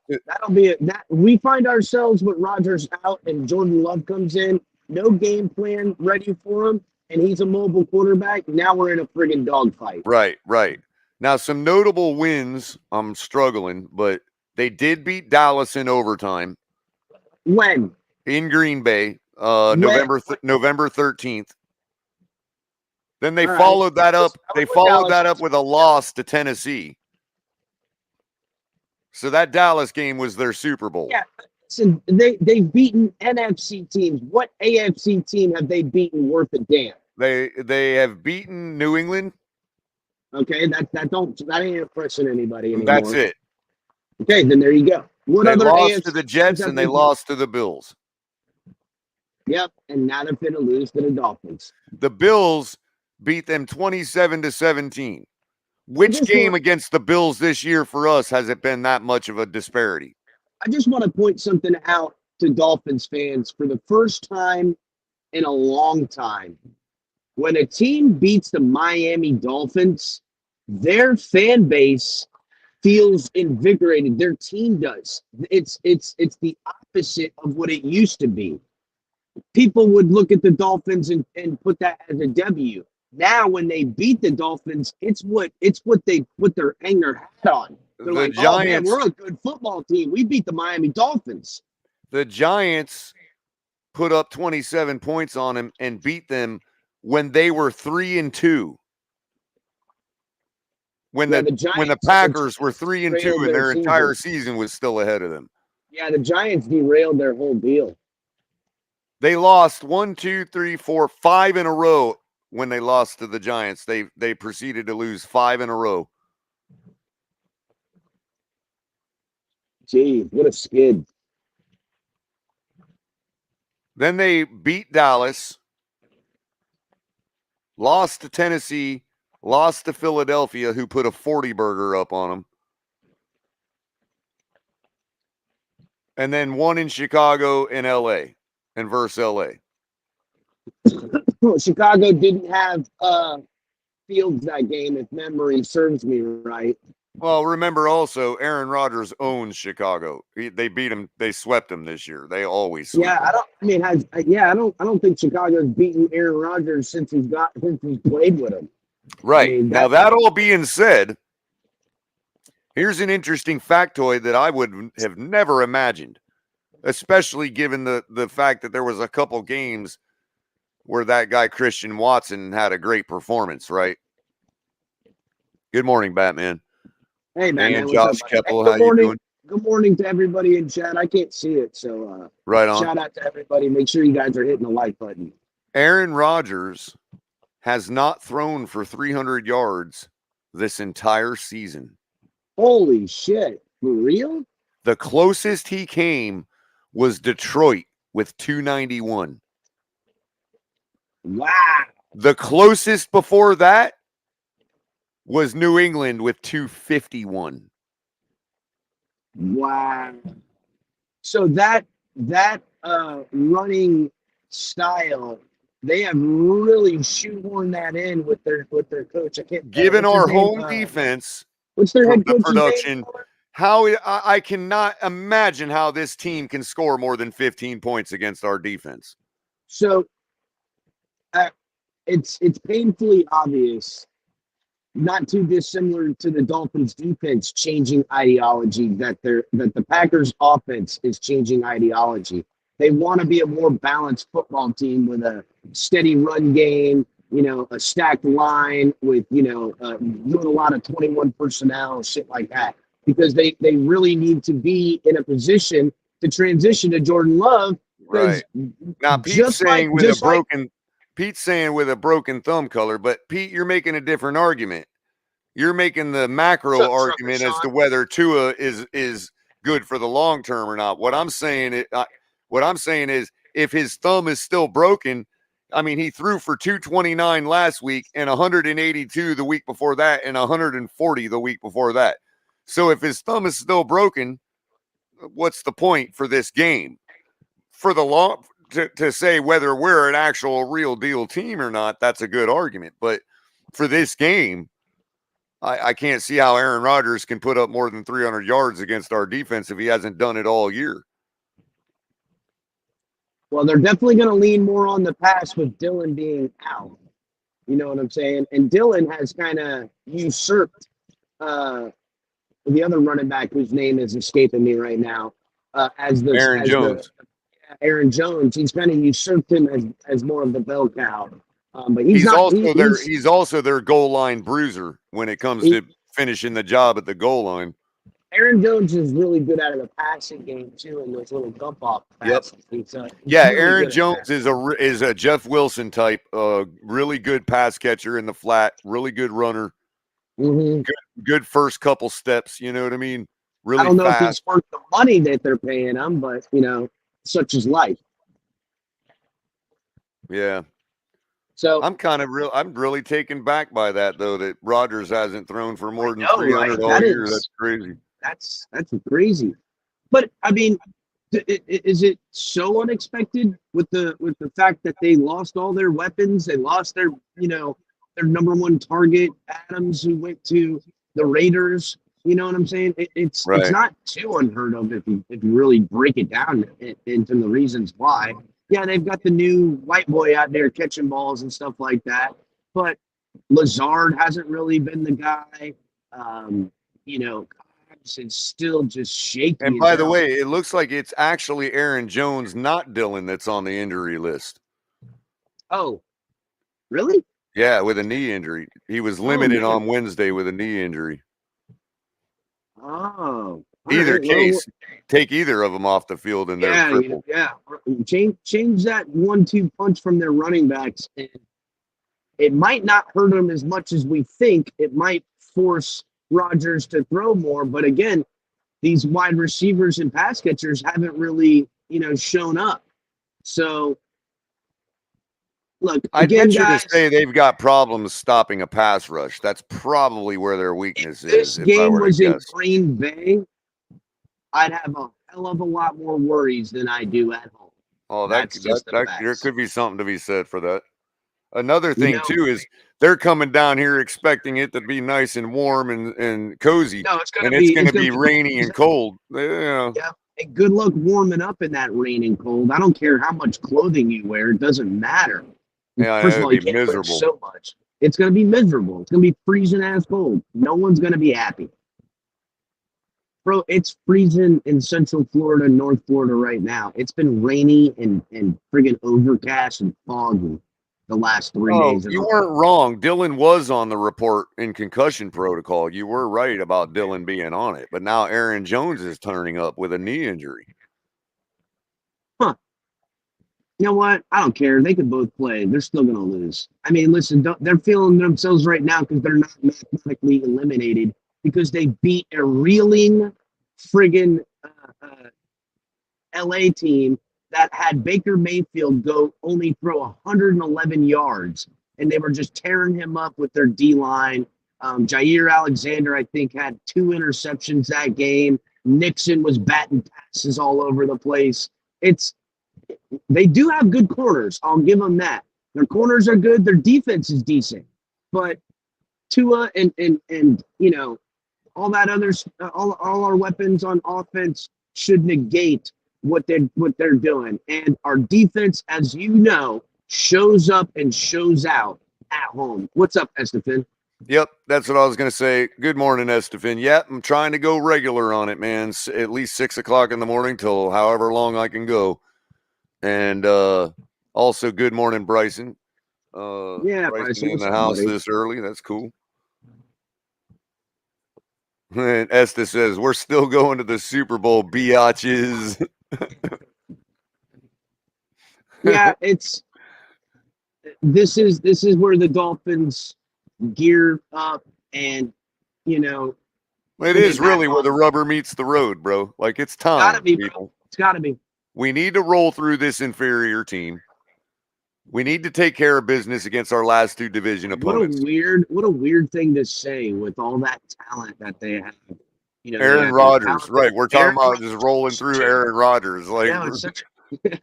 Speaker 2: be it. That we find ourselves with Rodgers out and Jordan Love comes in, no game plan ready for him, and he's a mobile quarterback. Now we're in a friggin' dogfight.
Speaker 1: right, right. Now, some notable wins. I'm struggling, but they did beat Dallas in overtime
Speaker 2: When?
Speaker 1: in Green Bay,
Speaker 2: When?
Speaker 1: November 13th. Then they
Speaker 2: All right.
Speaker 1: followed that up.
Speaker 2: I
Speaker 1: They
Speaker 2: was with
Speaker 1: followed
Speaker 2: Dallas
Speaker 1: that up
Speaker 2: last
Speaker 1: with a
Speaker 2: week.
Speaker 1: loss to Tennessee. So that Dallas game was their Super Bowl.
Speaker 2: Yeah. Listen, they've beaten NFC teams. What AFC team have they beaten worth a damn?
Speaker 1: They have beaten New England.
Speaker 2: Okay, that ain't impressing anybody
Speaker 1: And that's
Speaker 2: anymore.
Speaker 1: it.
Speaker 2: Okay, then there you go. What
Speaker 1: They
Speaker 2: other
Speaker 1: lost to
Speaker 2: AFC
Speaker 1: the
Speaker 2: teams
Speaker 1: Jets
Speaker 2: have
Speaker 1: and
Speaker 2: they
Speaker 1: they
Speaker 2: beat?
Speaker 1: lost to the Bills.
Speaker 2: Yep, and now they're going to lose to the Dolphins.
Speaker 1: The Bills beat them 27-17. Which
Speaker 2: just
Speaker 1: game
Speaker 2: want
Speaker 1: against the Bills this year for us has it been that much of a disparity?
Speaker 2: I just want to point something out to Dolphins fans for the first time in a long time. When a team beats the Miami Dolphins, their fan base feels invigorated. Their team does. It's the opposite of what it used to be. People would look at the Dolphins and put that as a W. Now, when they beat the Dolphins, it's what they put their hang their hat on. They're
Speaker 1: The
Speaker 2: like, oh man,
Speaker 1: Giants,
Speaker 2: we're a good football team. We beat the Miami Dolphins.
Speaker 1: the Giants put up 27 points on them and beat them when they were 3-2. When
Speaker 2: Yeah,
Speaker 1: the
Speaker 2: the
Speaker 1: when the
Speaker 2: Giants
Speaker 1: Packers were 3-2
Speaker 2: derailed
Speaker 1: and
Speaker 2: their
Speaker 1: their entire
Speaker 2: season.
Speaker 1: season was still ahead of them.
Speaker 2: Yeah, the Giants derailed their whole deal.
Speaker 1: They lost 1, 2, 3, 4, 5 in a row when they lost to the Giants. They proceeded to lose 5 in a row.
Speaker 2: Gee, what a skid.
Speaker 1: Then they beat Dallas, lost to Tennessee, lost to Philadelphia, who put a 40-burger up on them, and then won in Chicago and L.A. and versus L.A.
Speaker 2: Chicago didn't have Fields that game, if memory serves me right.
Speaker 1: Well, remember also, Aaron Rodgers owns Chicago. They beat him. They swept him this year. They always sweep
Speaker 2: Yeah,
Speaker 1: him.
Speaker 2: I don't think Chicago's beaten Aaron Rodgers since he's played with him.
Speaker 1: Right.
Speaker 2: I mean,
Speaker 1: Now, that all being said, here's an interesting factoid that I would have never imagined, especially given the fact that there was a couple games where that guy Christian Watson had a great performance, right? Good morning, Batman.
Speaker 2: Hey, man,
Speaker 1: And
Speaker 2: what's
Speaker 1: Josh
Speaker 2: up,
Speaker 1: Keppel,
Speaker 2: hey,
Speaker 1: how you doing?
Speaker 2: Good morning to everybody in chat. I can't see it, so
Speaker 1: right on.
Speaker 2: Shout out to everybody. Make sure you guys are hitting the like button.
Speaker 1: Aaron Rodgers has not thrown for 300 yards this entire season.
Speaker 2: Holy shit. For real?
Speaker 1: The closest he came was Detroit with 291.
Speaker 2: Wow.
Speaker 1: The closest before that was New England with 251.
Speaker 2: Wow. So that running style, they have really shoehorned that in with their coach. I can't
Speaker 1: given our home defense.
Speaker 2: What's their head coach's
Speaker 1: production?
Speaker 2: name?
Speaker 1: How I cannot imagine how this team can score more than 15 points against our defense.
Speaker 2: So it's painfully obvious, not too dissimilar to the Dolphins defense changing ideology, that the Packers offense is changing ideology. They want to be a more balanced football team with a steady run game, a stacked line with, doing a lot of 21 personnel, shit like that, because they really need to be in a position to transition to Jordan Love.
Speaker 1: Right. Now, Pete's saying with a broken thumb, Color, but Pete, you're making a different argument. You're making the macro argument as to whether Tua is good for the long term or not. What I'm saying is if his thumb is still broken, I mean, he threw for 229 last week and 182 the week before that and 140 the week before that. So if his thumb is still broken, what's the point for this game? For the long to say whether we're an actual real deal team or not, that's a good argument. But for this game, I can't see how Aaron Rodgers can put up more than 300 yards against our defense if he hasn't done it all year.
Speaker 2: Well, they're definitely going to lean more on the pass with Dylan being out. You know what I'm saying? And Dylan has kind of usurped the other running back whose name is escaping me right now as
Speaker 1: Aaron Jones.
Speaker 2: Aaron Jones. He's kind of usurped him as more of the bell cow. But he's
Speaker 1: also their goal line bruiser when it comes to finishing the job at the goal line.
Speaker 2: Aaron Jones is really good out of the passing game too, and those little dump off passes.
Speaker 1: Yep. Aaron Jones is a Jeff Wilson type, really good pass catcher in the flat, really good runner, good first couple steps. You know what I mean? Really, I
Speaker 2: don't know if he's worth the money that they're paying him, but such is life.
Speaker 1: Yeah.
Speaker 2: So
Speaker 1: I'm really taken back by that, though, that Rodgers hasn't thrown for more than 300 all year. That's crazy.
Speaker 2: That's crazy. But I mean, is it so unexpected with the fact that they lost all their weapons? They lost their their number one target, Adams, who went to the Raiders. You know what I'm saying? It's not too unheard of if you really break it down into the reasons why. Yeah, they've got the new white boy out there catching balls and stuff like that. But Lazard hasn't really been the guy. Cobbs is still just shaky.
Speaker 1: And by the way, it looks like it's actually Aaron Jones, not Dylan, that's on the injury list.
Speaker 2: Oh, really?
Speaker 1: Yeah, with a knee injury. He was limited on Wednesday with a knee injury.
Speaker 2: Oh.
Speaker 1: Either case, take either of them off the field and they're crippled.
Speaker 2: Yeah. Change that 1-2 punch from their running backs, and it might not hurt them as much as we think. It might force Rodgers to throw more, but again, these wide receivers and pass catchers haven't really, shown up. So, look,
Speaker 1: I'd
Speaker 2: again,
Speaker 1: venture to
Speaker 2: guys,
Speaker 1: say they've got problems stopping a pass rush. That's probably where their weakness
Speaker 2: this
Speaker 1: is, if I
Speaker 2: game
Speaker 1: were to
Speaker 2: was in
Speaker 1: guess.
Speaker 2: Green Bay, I'd have a hell of a lot more worries than I do at home.
Speaker 1: Oh,
Speaker 2: That's just the
Speaker 1: there
Speaker 2: facts.
Speaker 1: could be something to be said for that. Another
Speaker 2: You
Speaker 1: thing
Speaker 2: know,
Speaker 1: too is they're coming down here expecting it to be nice and warm and cozy,
Speaker 2: no, it's gonna
Speaker 1: and it's
Speaker 2: be
Speaker 1: going
Speaker 2: it's
Speaker 1: to
Speaker 2: gonna
Speaker 1: be
Speaker 2: be
Speaker 1: rainy and cold. Yeah,
Speaker 2: yeah. And good luck warming up in that rain and cold. I don't care how much clothing you wear; it doesn't matter.
Speaker 1: yeah,
Speaker 2: First of
Speaker 1: it'd
Speaker 2: all, you
Speaker 1: be
Speaker 2: can't wear
Speaker 1: miserable.
Speaker 2: so much. It's gonna be miserable. It's gonna be freezing ass cold. No one's gonna be happy. Bro, it's freezing in Central Florida, North Florida right now. It's been rainy and friggin' overcast and foggy the last 3 days
Speaker 1: Oh,
Speaker 2: in a
Speaker 1: you
Speaker 2: row.
Speaker 1: weren't wrong. Dylan was on the report in concussion protocol. You were right about Dylan being on it, but now Aaron Jones is turning up with a knee injury.
Speaker 2: Huh. You know what? I don't care. They could both play. They're still going to lose. I mean, listen, they're feeling themselves right now because they're not mathematically eliminated because they beat a reeling friggin' LA team that had Baker Mayfield go only throw 111 yards, and they were just tearing him up with their D line. Jair Alexander, I think, had 2 interceptions that game. Nixon was batting passes all over the place. It's They do have good corners. I'll give them that. Their corners are good. Their defense is decent, but Tua and all that others, all our weapons on offense should negate what they're doing. And our defense, as you know, shows up and shows out at home. What's up, Estefan?
Speaker 1: Yep, that's what I was going to say. Good morning, Estefan. Yep, I'm trying to go regular on it, man. At least 6 o'clock in the morning till however long I can go. And also, good morning, Bryson.
Speaker 2: Yeah,
Speaker 1: Bryson
Speaker 2: Bryson,
Speaker 1: in
Speaker 2: what's
Speaker 1: the
Speaker 2: up,
Speaker 1: house
Speaker 2: buddy?
Speaker 1: this early. That's cool. And Esther says, we're still going to the Super Bowl, biatches.
Speaker 2: Yeah, this is where the Dolphins gear up and you know
Speaker 1: It
Speaker 2: put
Speaker 1: is
Speaker 2: it back
Speaker 1: really where
Speaker 2: on.
Speaker 1: the rubber meets the road, bro. Like, it's
Speaker 2: Gotta
Speaker 1: time,
Speaker 2: be, bro.
Speaker 1: people.
Speaker 2: It's gotta be.
Speaker 1: We need to roll through this inferior team. We need to take care of business against our last two division opponents.
Speaker 2: What a weird thing to say with all that talent that they have. They
Speaker 1: Aaron
Speaker 2: got their
Speaker 1: Rodgers,
Speaker 2: talented
Speaker 1: right? We're talking
Speaker 2: Aaron
Speaker 1: about just rolling
Speaker 2: Rodgers.
Speaker 1: through Aaron Rodgers. Like,
Speaker 2: Yeah, it's such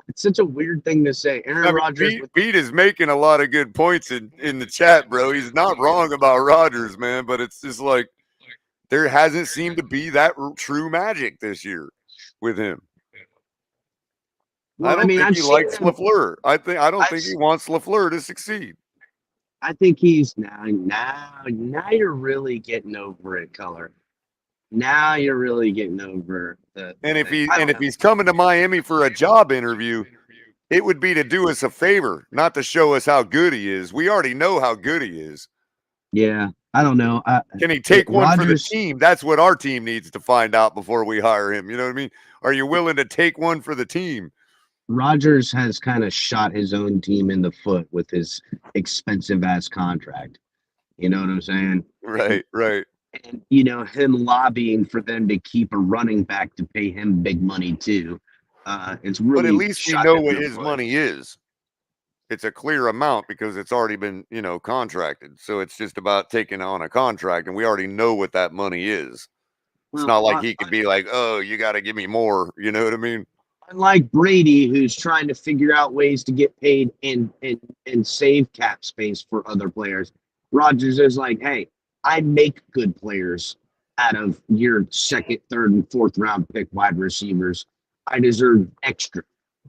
Speaker 2: it's such a weird thing to say. Aaron
Speaker 1: I mean,
Speaker 2: Rodgers with
Speaker 1: Pete is making a lot of good points in the chat, bro. He's not wrong about Rodgers, man. But it's just like there hasn't seemed to be that true magic this year with him. I
Speaker 2: well, I
Speaker 1: don't
Speaker 2: mean,
Speaker 1: think
Speaker 2: I've
Speaker 1: he
Speaker 2: seen
Speaker 1: likes
Speaker 2: them.
Speaker 1: Lafleur. I don't
Speaker 2: I've
Speaker 1: think he wants Lafleur to succeed.
Speaker 2: I think he's now you're really getting over it, Color. Now you're really getting over the
Speaker 1: And
Speaker 2: thing. I don't
Speaker 1: if
Speaker 2: know.
Speaker 1: he's coming to Miami for a job interview, it would be to do us a favor, not to show us how good he is. We already know how good he is.
Speaker 2: Yeah, I don't know.
Speaker 1: Can he take one for the
Speaker 2: Rodgers
Speaker 1: team? That's what our team needs to find out before we hire him. You know what I mean? Are you willing to take one for the team?
Speaker 2: Rodgers has kind of shot his own team in the foot with his expensive ass contract. You know what I'm saying? And,
Speaker 1: Right, right.
Speaker 2: and him lobbying for them to keep a running back to pay him big money too. It's
Speaker 1: But at
Speaker 2: really
Speaker 1: least we
Speaker 2: shot
Speaker 1: know
Speaker 2: him in
Speaker 1: what
Speaker 2: the
Speaker 1: his
Speaker 2: foot.
Speaker 1: money is. It's a clear amount because it's already been, contracted. So it's just about taking on a contract, and we already know what that money is. It's
Speaker 2: Well,
Speaker 1: not like he could be like, "Oh, you got to give me more." You know what I mean?
Speaker 2: unlike Brady, who's trying to figure out ways to get paid and save cap space for other players, Rodgers is like, hey, I make good players out of your second, third, and fourth round pick wide receivers. I deserve extra.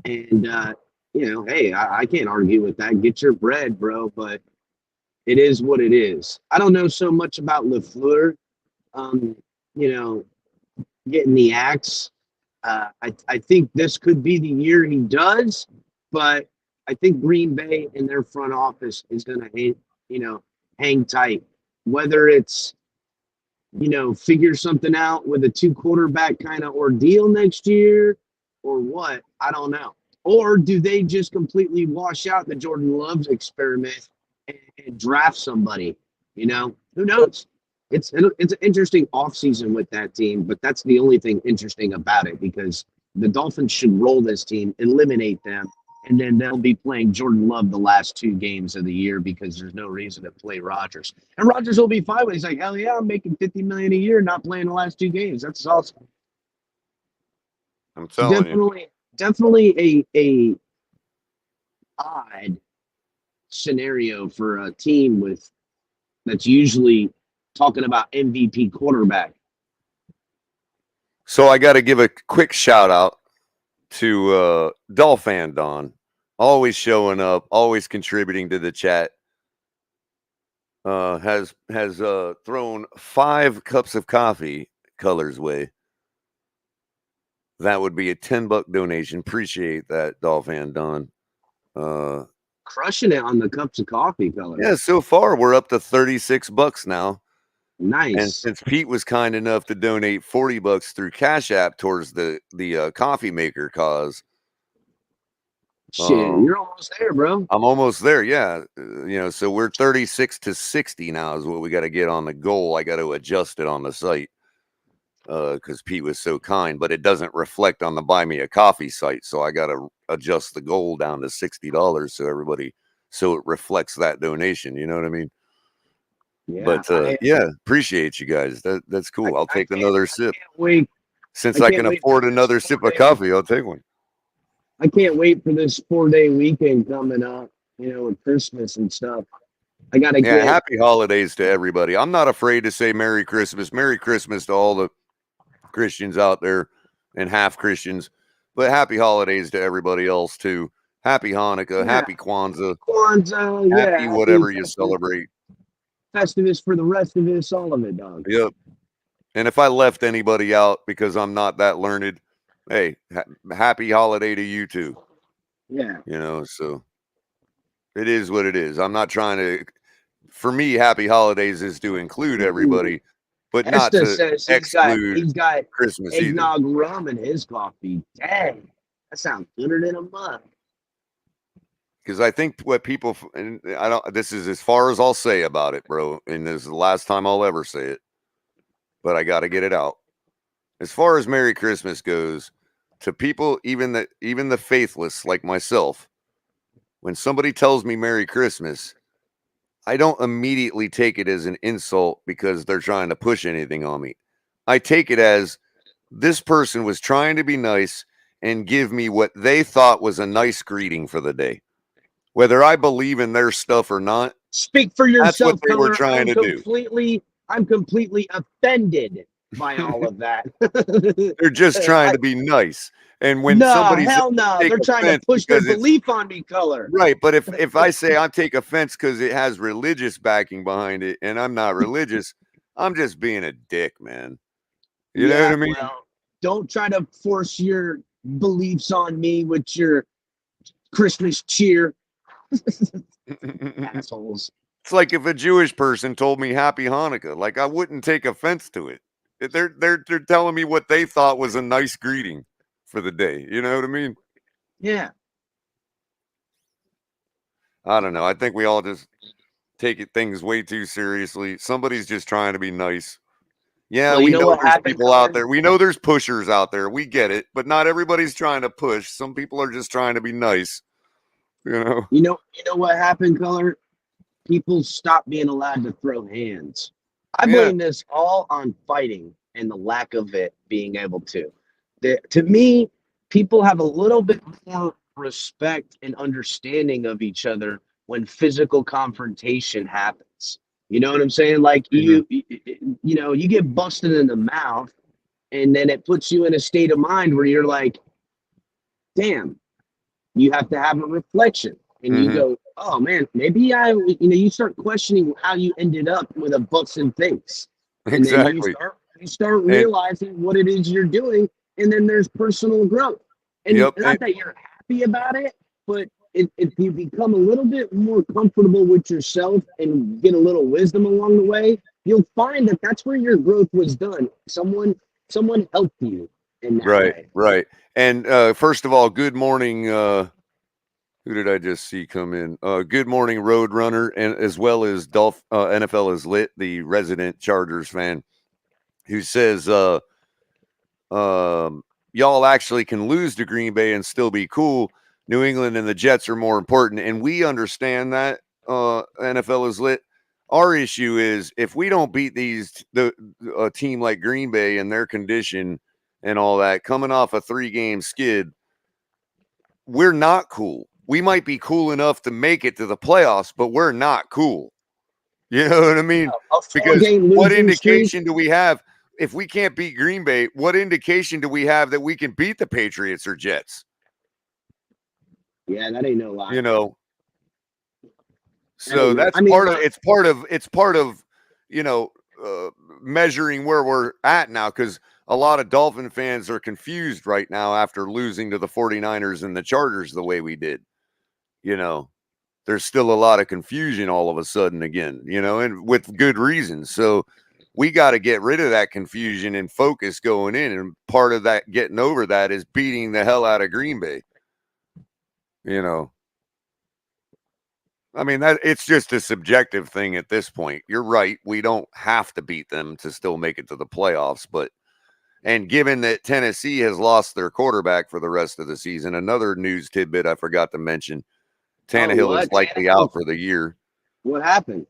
Speaker 2: And hey, I can't argue with that. Get your bread, bro. But it is what it is. I don't know so much about LaFleur, um, you know, getting the axe. I think this could be the year he does, but I think Green Bay and their front office is going to hang tight. Whether it's figure something out with a two quarterback kind of ordeal next year or what, I don't know. Or do they just completely wash out the Jordan Love's experiment and draft somebody? Who knows? It's an interesting offseason with that team, but that's the only thing interesting about it because the Dolphins should roll this team, eliminate them, and then they'll be playing Jordan Love the last 2 games of the year because there's no reason to play Rodgers. And Rodgers will be fine with it. He's like, hell yeah, I'm making $50 million a year, not playing the last 2 games. That's awesome.
Speaker 1: I'm telling you.
Speaker 2: Definitely a odd scenario for a team that's usually talking about MVP quarterback.
Speaker 1: So I got to give a quick shout out to Dolphin Don, always showing up, always contributing to the chat. Has thrown 5 cups of coffee Culler's way. That would be a $10 donation. Appreciate that, Dolphin Don.
Speaker 2: Crushing it on the cups of coffee, Culler.
Speaker 1: Yeah, so far we're up to $36 now.
Speaker 2: Nice.
Speaker 1: And since Pete was kind enough to donate $40 through Cash App towards the coffee maker cause,
Speaker 2: shit, you're almost there, bro.
Speaker 1: I'm almost there. Yeah, so we're 36 to 60 now is what we got to get on the goal. I got to adjust it on the site because Pete was so kind, but it doesn't reflect on the Buy Me a Coffee site, so I got to adjust the goal down to $60 so it reflects that donation. You know what I mean?
Speaker 2: Yeah,
Speaker 1: but appreciate you guys. That's cool. I'll take another sip.
Speaker 2: Wait.
Speaker 1: Since I can afford another sip of coffee, I'll take one.
Speaker 2: I can't wait for this 4-day weekend coming up, with Christmas and stuff. I got to get
Speaker 1: happy holidays to everybody. I'm not afraid to say Merry Christmas. Merry Christmas to all the Christians out there and half Christians, but happy holidays to everybody else too. Happy Hanukkah, happy Kwanzaa, happy whatever you celebrate.
Speaker 2: Festivus for the rest of us, all of it, dog.
Speaker 1: Yep. And if I left anybody out because I'm not that learned, hey, happy holiday to you too.
Speaker 2: Yeah.
Speaker 1: So it is what it is. I'm not trying to, for me, happy holidays is to include everybody, but not to exclude
Speaker 2: he's got
Speaker 1: Christmas
Speaker 2: eggnog
Speaker 1: either.
Speaker 2: rum in his coffee. Dang, that sounds gooder than a mug.
Speaker 1: Because I think what people, and this is as far as I'll say about it, bro. And this is the last time I'll ever say it, but I got to get it out. As far as Merry Christmas goes, to people, even the faithless like myself, when somebody tells me Merry Christmas, I don't immediately take it as an insult because they're trying to push anything on me. I take it as this person was trying to be nice and give me what they thought was a nice greeting for the day. Whether I believe in their stuff or not,
Speaker 2: speak for yourself.
Speaker 1: That's what they were trying to
Speaker 2: do. I'm completely offended by all of that.
Speaker 1: They're just trying to be nice. And when
Speaker 2: hell no, they're trying to push their belief on me, Culler.
Speaker 1: Right, but if I say I take offense because it has religious backing behind it, and I'm not religious, I'm just being a dick, man. You know what I mean?
Speaker 2: Well, don't try to force your beliefs on me with your Christmas cheer. Assholes.
Speaker 1: It's like if a Jewish person told me Happy Hanukkah, like I wouldn't take offense to it. They're telling me what they thought was a nice greeting for the day. You know what I mean?
Speaker 2: Yeah.
Speaker 1: I don't know. I think we all just take things way too seriously. Somebody's just trying to be nice. Yeah,
Speaker 2: well,
Speaker 1: we know there's people
Speaker 2: Culler?
Speaker 1: out there. We know there's pushers out there. We get it, but not everybody's trying to push. Some people are just trying to be nice. You know
Speaker 2: what happened, Culler? People stopped being allowed to throw hands. I blame this all on fighting and the lack of it being able to. To me, people have a little bit more respect and understanding of each other when physical confrontation happens. You know what I'm saying? Like you get busted in the mouth, and then it puts you in a state of mind where you're like, damn, you have to have a reflection. And you go, oh man, maybe you start questioning how you ended up with a busted face. And then you start realizing what it is you're doing, and then there's personal growth. And not that you're happy about it, but if you become a little bit more comfortable with yourself and get a little wisdom along the way, you'll find that that's where your growth was done. Someone helped you in that way.
Speaker 1: Right. And first of all, good morning. Who did I just see come in? Good morning, Roadrunner, and as well as NFL is lit, the resident Chargers fan, who says, y'all actually can lose to Green Bay and still be cool. New England and the Jets are more important, and we understand that. NFL is lit. Our issue is if we don't beat a team like Green Bay in their condition and all that, coming off a 3-game skid, we're not cool. We might be cool enough to make it to the playoffs, but we're not cool. You know what I mean? Because what indication do we have if we can't beat Green Bay? What indication do we have that we can beat the Patriots or Jets?
Speaker 2: Yeah, that ain't no lie.
Speaker 1: You know, so that's it's part of measuring where we're at now, because a lot of Dolphin fans are confused right now after losing to the 49ers and the Chargers the way we did. There's still a lot of confusion all of a sudden again, and with good reasons. So we got to get rid of that confusion and focus going in. And part of that, getting over that, is beating the hell out of Green Bay. I mean, it's just a subjective thing at this point. You're right. We don't have to beat them to still make it to the playoffs. And given that Tennessee has lost their quarterback for the rest of the season, another news tidbit I forgot to mention, Tannehill is likely out for the year.
Speaker 2: What happened?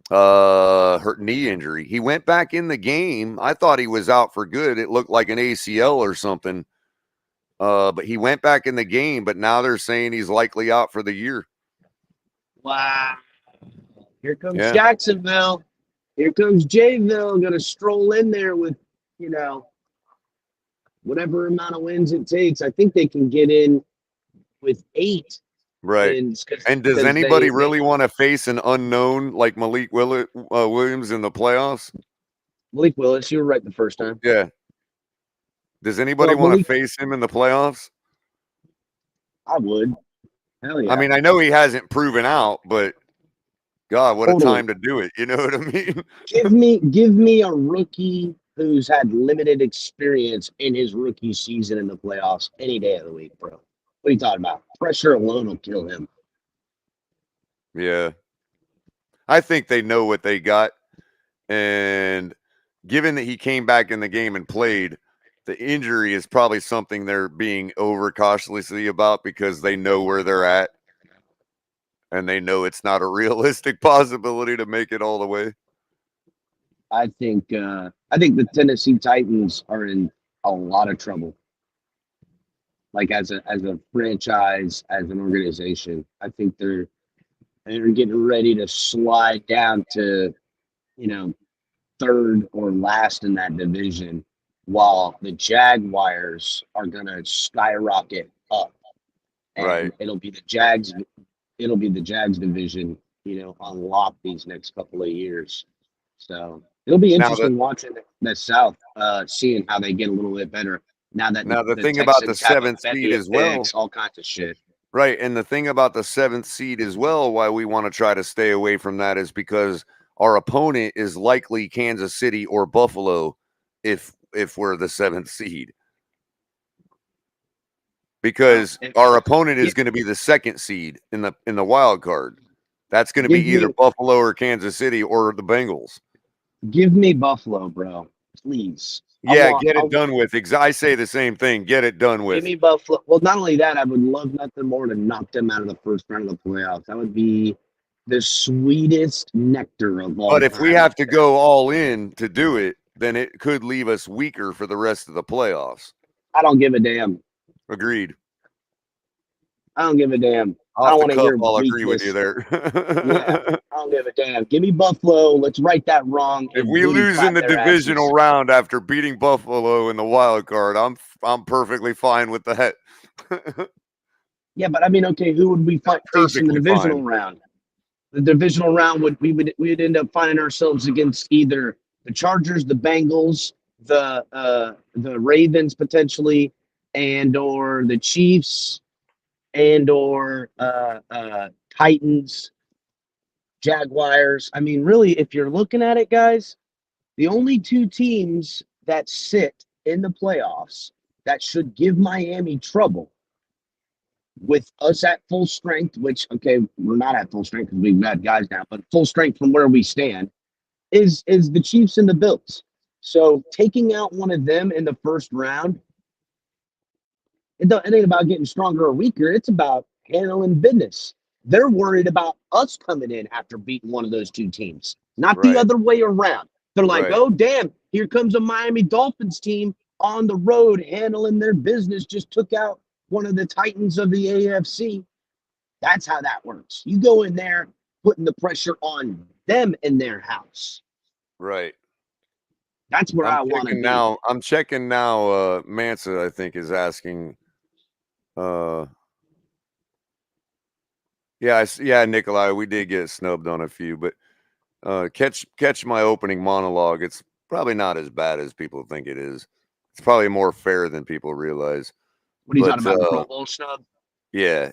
Speaker 1: Hurt knee injury. He went back in the game. I thought he was out for good. It looked like an ACL or something. But he went back in the game, but now they're saying he's likely out for the year.
Speaker 2: Wow. Here comes Jacksonville. Here comes Jayville. Going to stroll in there with, whatever amount of wins it takes. I think they can get in with 8.
Speaker 1: Right. And does anybody really want to face an unknown like Malik Williams in the playoffs?
Speaker 2: Malik Willis, you were right the first time.
Speaker 1: Yeah. Does anybody want to face him in the playoffs?
Speaker 2: I would. Hell yeah.
Speaker 1: I mean, I know he hasn't proven out, but God, what a time to do it. You know what I mean?
Speaker 2: Give me a rookie who's had limited experience in his rookie season in the playoffs any day of the week, bro. What are you talking about? Pressure alone will kill him.
Speaker 1: Yeah. I think they know what they got. And given that he came back in the game and played, the injury is probably something they're being overcautiously about because they know where they're at. And they know it's not a realistic possibility to make it all the way.
Speaker 2: I think the Tennessee Titans are in a lot of trouble. Like as a franchise, as an organization, I think they're getting ready to slide down to, third or last in that division, while the Jaguars are gonna skyrocket up. And
Speaker 1: right.
Speaker 2: It'll be the Jags division, unlock these next couple of years. So it'll be interesting watching the South, seeing how they get a little bit better. Now the
Speaker 1: thing about the 7th seed as well,
Speaker 2: all kinds of shit.
Speaker 1: Right, and the thing about the 7th seed as well, why we want to try to stay away from that, is because our opponent is likely Kansas City or Buffalo if we're the 7th seed. Because our opponent is going to be the 2nd seed in the wild card. That's going to be either Buffalo or Kansas City or the Bengals.
Speaker 2: Give me Buffalo, bro, please.
Speaker 1: Yeah, get it done with. I say the same thing. Get it done with.
Speaker 2: Give me Buffalo. Well, not only that, I would love nothing more to knock them out of the first round of the playoffs. That would be the sweetest nectar of all.
Speaker 1: But if we have to go all in to do it, then it could leave us weaker for the rest of the playoffs.
Speaker 2: I don't give a damn.
Speaker 1: Agreed.
Speaker 2: I don't give a damn. I don't want to hear
Speaker 1: I'll agree with you there.
Speaker 2: Yeah, I don't give a damn. Give me Buffalo. Let's right that wrong.
Speaker 1: If we lose in the divisional round after beating Buffalo in the wild card, I'm perfectly fine with that.
Speaker 2: Yeah, but I mean, okay, who would we face in the divisional round? The divisional round we'd end up finding ourselves against either the Chargers, the Bengals, the Ravens potentially, and or the Chiefs, and or Titans, Jaguars. I mean, really, if you're looking at it, guys, the only 2 teams that sit in the playoffs that should give Miami trouble with us at full strength, which, okay, we're not at full strength because we've got guys now, but full strength from where we stand, is the Chiefs and the Bills. So taking out one of them in the first round, it ain't about getting stronger or weaker. It's about handling business. They're worried about us coming in after beating one of those two teams, not the
Speaker 1: Right.
Speaker 2: other way around. They're like,
Speaker 1: Right.
Speaker 2: oh, damn, here comes a Miami Dolphins team on the road handling their business, just took out one of the Titans of the AFC. That's how that works. You go in there putting the pressure on them in their house.
Speaker 1: Right.
Speaker 2: That's where I want to be.
Speaker 1: I'm checking now. Mansa, I think, is asking. Yeah, Nikolai, we did get snubbed on a few, but catch my opening monologue. It's probably not as bad as people think it is. It's probably more fair than people realize.
Speaker 2: What are you
Speaker 1: But
Speaker 2: talking about? The Pro Bowl snub?
Speaker 1: yeah.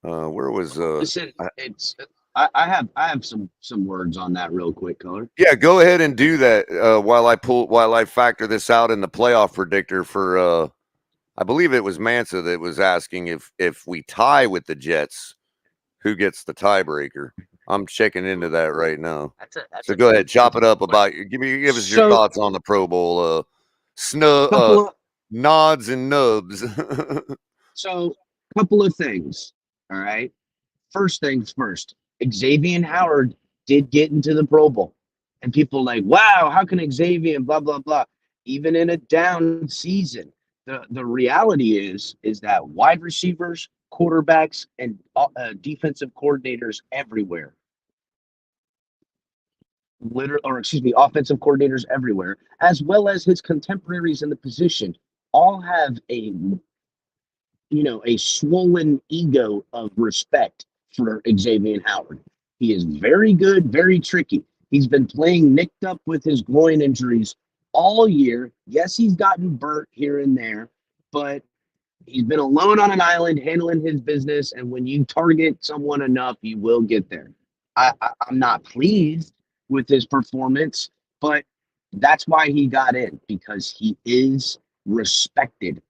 Speaker 1: Where was
Speaker 2: Listen, it's I have some words on that real quick, Culler.
Speaker 1: Yeah, go ahead and do that while I factor this out in the playoff predictor for I believe it was Mansa that was asking if we tie with the Jets, who gets the tiebreaker. I'm checking into that right now. So go ahead, chop it up about give us your thoughts on the Pro Bowl nods and nubs.
Speaker 2: So, couple of things. All right. First things first. Xavier Howard did get into the Pro Bowl, and people like, wow, how can Xavier blah blah blah? Even in a down season, the reality is that wide receivers, quarterbacks, and defensive coordinators everywhere, offensive coordinators everywhere, as well as his contemporaries in the position, all have a swollen ego of respect for Xavier Howard. He is very good, very tricky. He's been playing nicked up with his groin injuries all year. Yes, he's gotten burnt here and there, but he's been alone on an island handling his business. And when you target someone enough, you will get there. I'm not pleased with his performance, but that's why he got in, because he is respected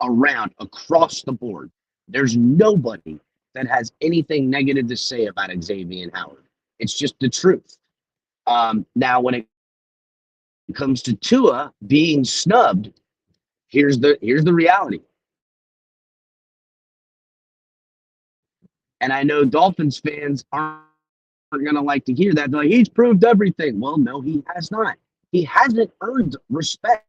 Speaker 2: around across the board. There's nobody that has anything negative to say about Xavier Howard. It's just the truth. Now, when it comes to Tua being snubbed, here's the reality. And I know Dolphins fans aren't going to like to hear that. They're like, he's proved everything. Well, no, he has not. He hasn't earned respect.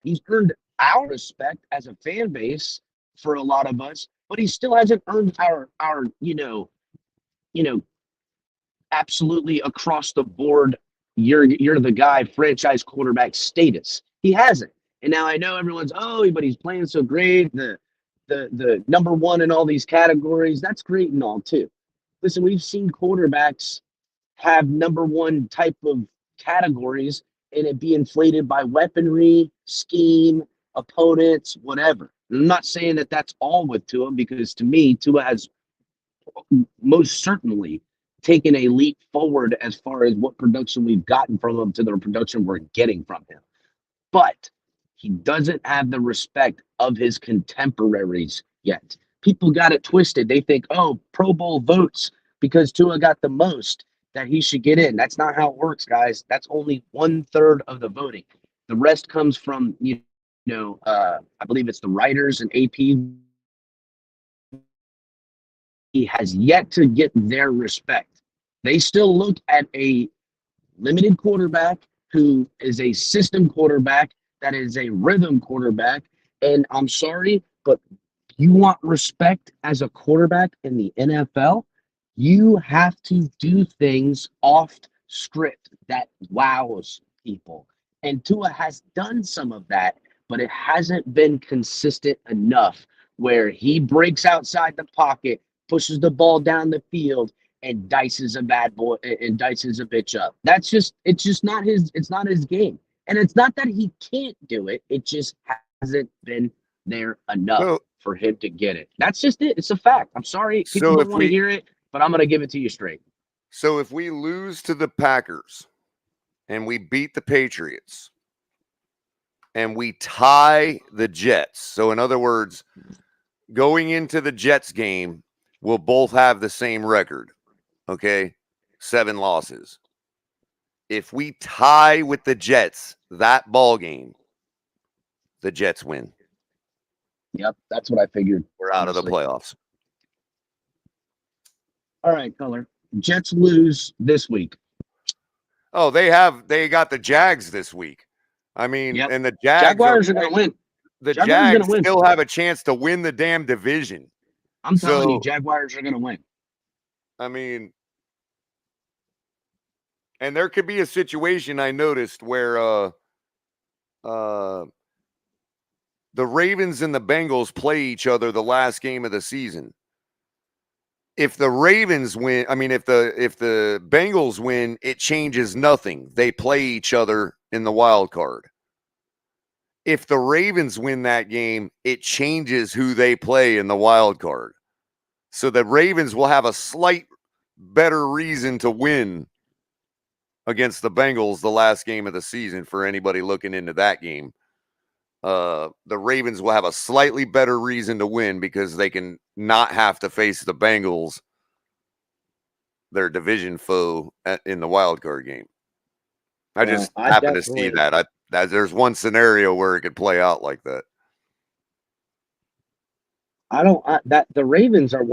Speaker 2: He's earned our respect as a fan base for a lot of us, but he still hasn't earned our absolutely across the board. You're the guy, franchise quarterback status. He hasn't. And now I know everyone's, oh, but he's playing so great. The number one in all these categories. That's great and all too. Listen, we've seen quarterbacks have number one type of categories and it be inflated by weaponry, scheme, opponents, whatever. I'm not saying that that's all with Tua, because to me, Tua has most certainly taken a leap forward as far as what production we've gotten from him to the production we're getting from him. But he doesn't have the respect of his contemporaries yet. People got it twisted. They think, oh, Pro Bowl votes because Tua got the most, that he should get in. That's not how it works, guys. That's only 1/3 of the voting. The rest comes from, I believe it's the writers and AP. He has yet to get their respect. They still look at a limited quarterback who is a system quarterback, that is a rhythm quarterback. And I'm sorry, but you want respect as a quarterback in the NFL, you have to do things off script that wows people. And Tua has done some of that, but it hasn't been consistent enough where he breaks outside the pocket, pushes the ball down the field, and dices a bad boy and dices a bitch up. It's just not his game. And it's not that he can't do it. It just hasn't been there enough for him to get it. That's just it. It's a fact. I'm sorry. People don't want to hear it, but I'm going to give it to you straight.
Speaker 1: So if we lose to the Packers and we beat the Patriots and we tie the Jets, so in other words, going into the Jets game, we'll both have the same record. Okay? 7 losses. If we tie with the Jets that ball game, the Jets win.
Speaker 2: Yep, that's what I figured.
Speaker 1: We're out of the
Speaker 2: honestly.
Speaker 1: playoffs.
Speaker 2: All right, Color. Jets lose this week.
Speaker 1: Oh, they got the Jags this week. I mean,
Speaker 2: Yep.
Speaker 1: and the
Speaker 2: Jaguars are going to win.
Speaker 1: the
Speaker 2: Jaguars are
Speaker 1: Jags
Speaker 2: gonna win.
Speaker 1: still have a chance to win the damn division.
Speaker 2: I'm telling you,
Speaker 1: So,
Speaker 2: Jaguars are going to win.
Speaker 1: I mean, and there could be a situation I noticed where the Ravens and the Bengals play each other the last game of the season. If the Ravens win, I mean, if the Bengals win, it changes nothing. They play each other in the wild card. If the Ravens win that game, it changes who they play in the wild card. So the Ravens will have a slight better reason to win against the Bengals the last game of the season for anybody looking into that game. The Ravens will have a slightly better reason to win because they can not have to face the Bengals, their division foe, in the wild card game. I just happen to see that. There's one scenario where it could play out like that.
Speaker 2: The Ravens are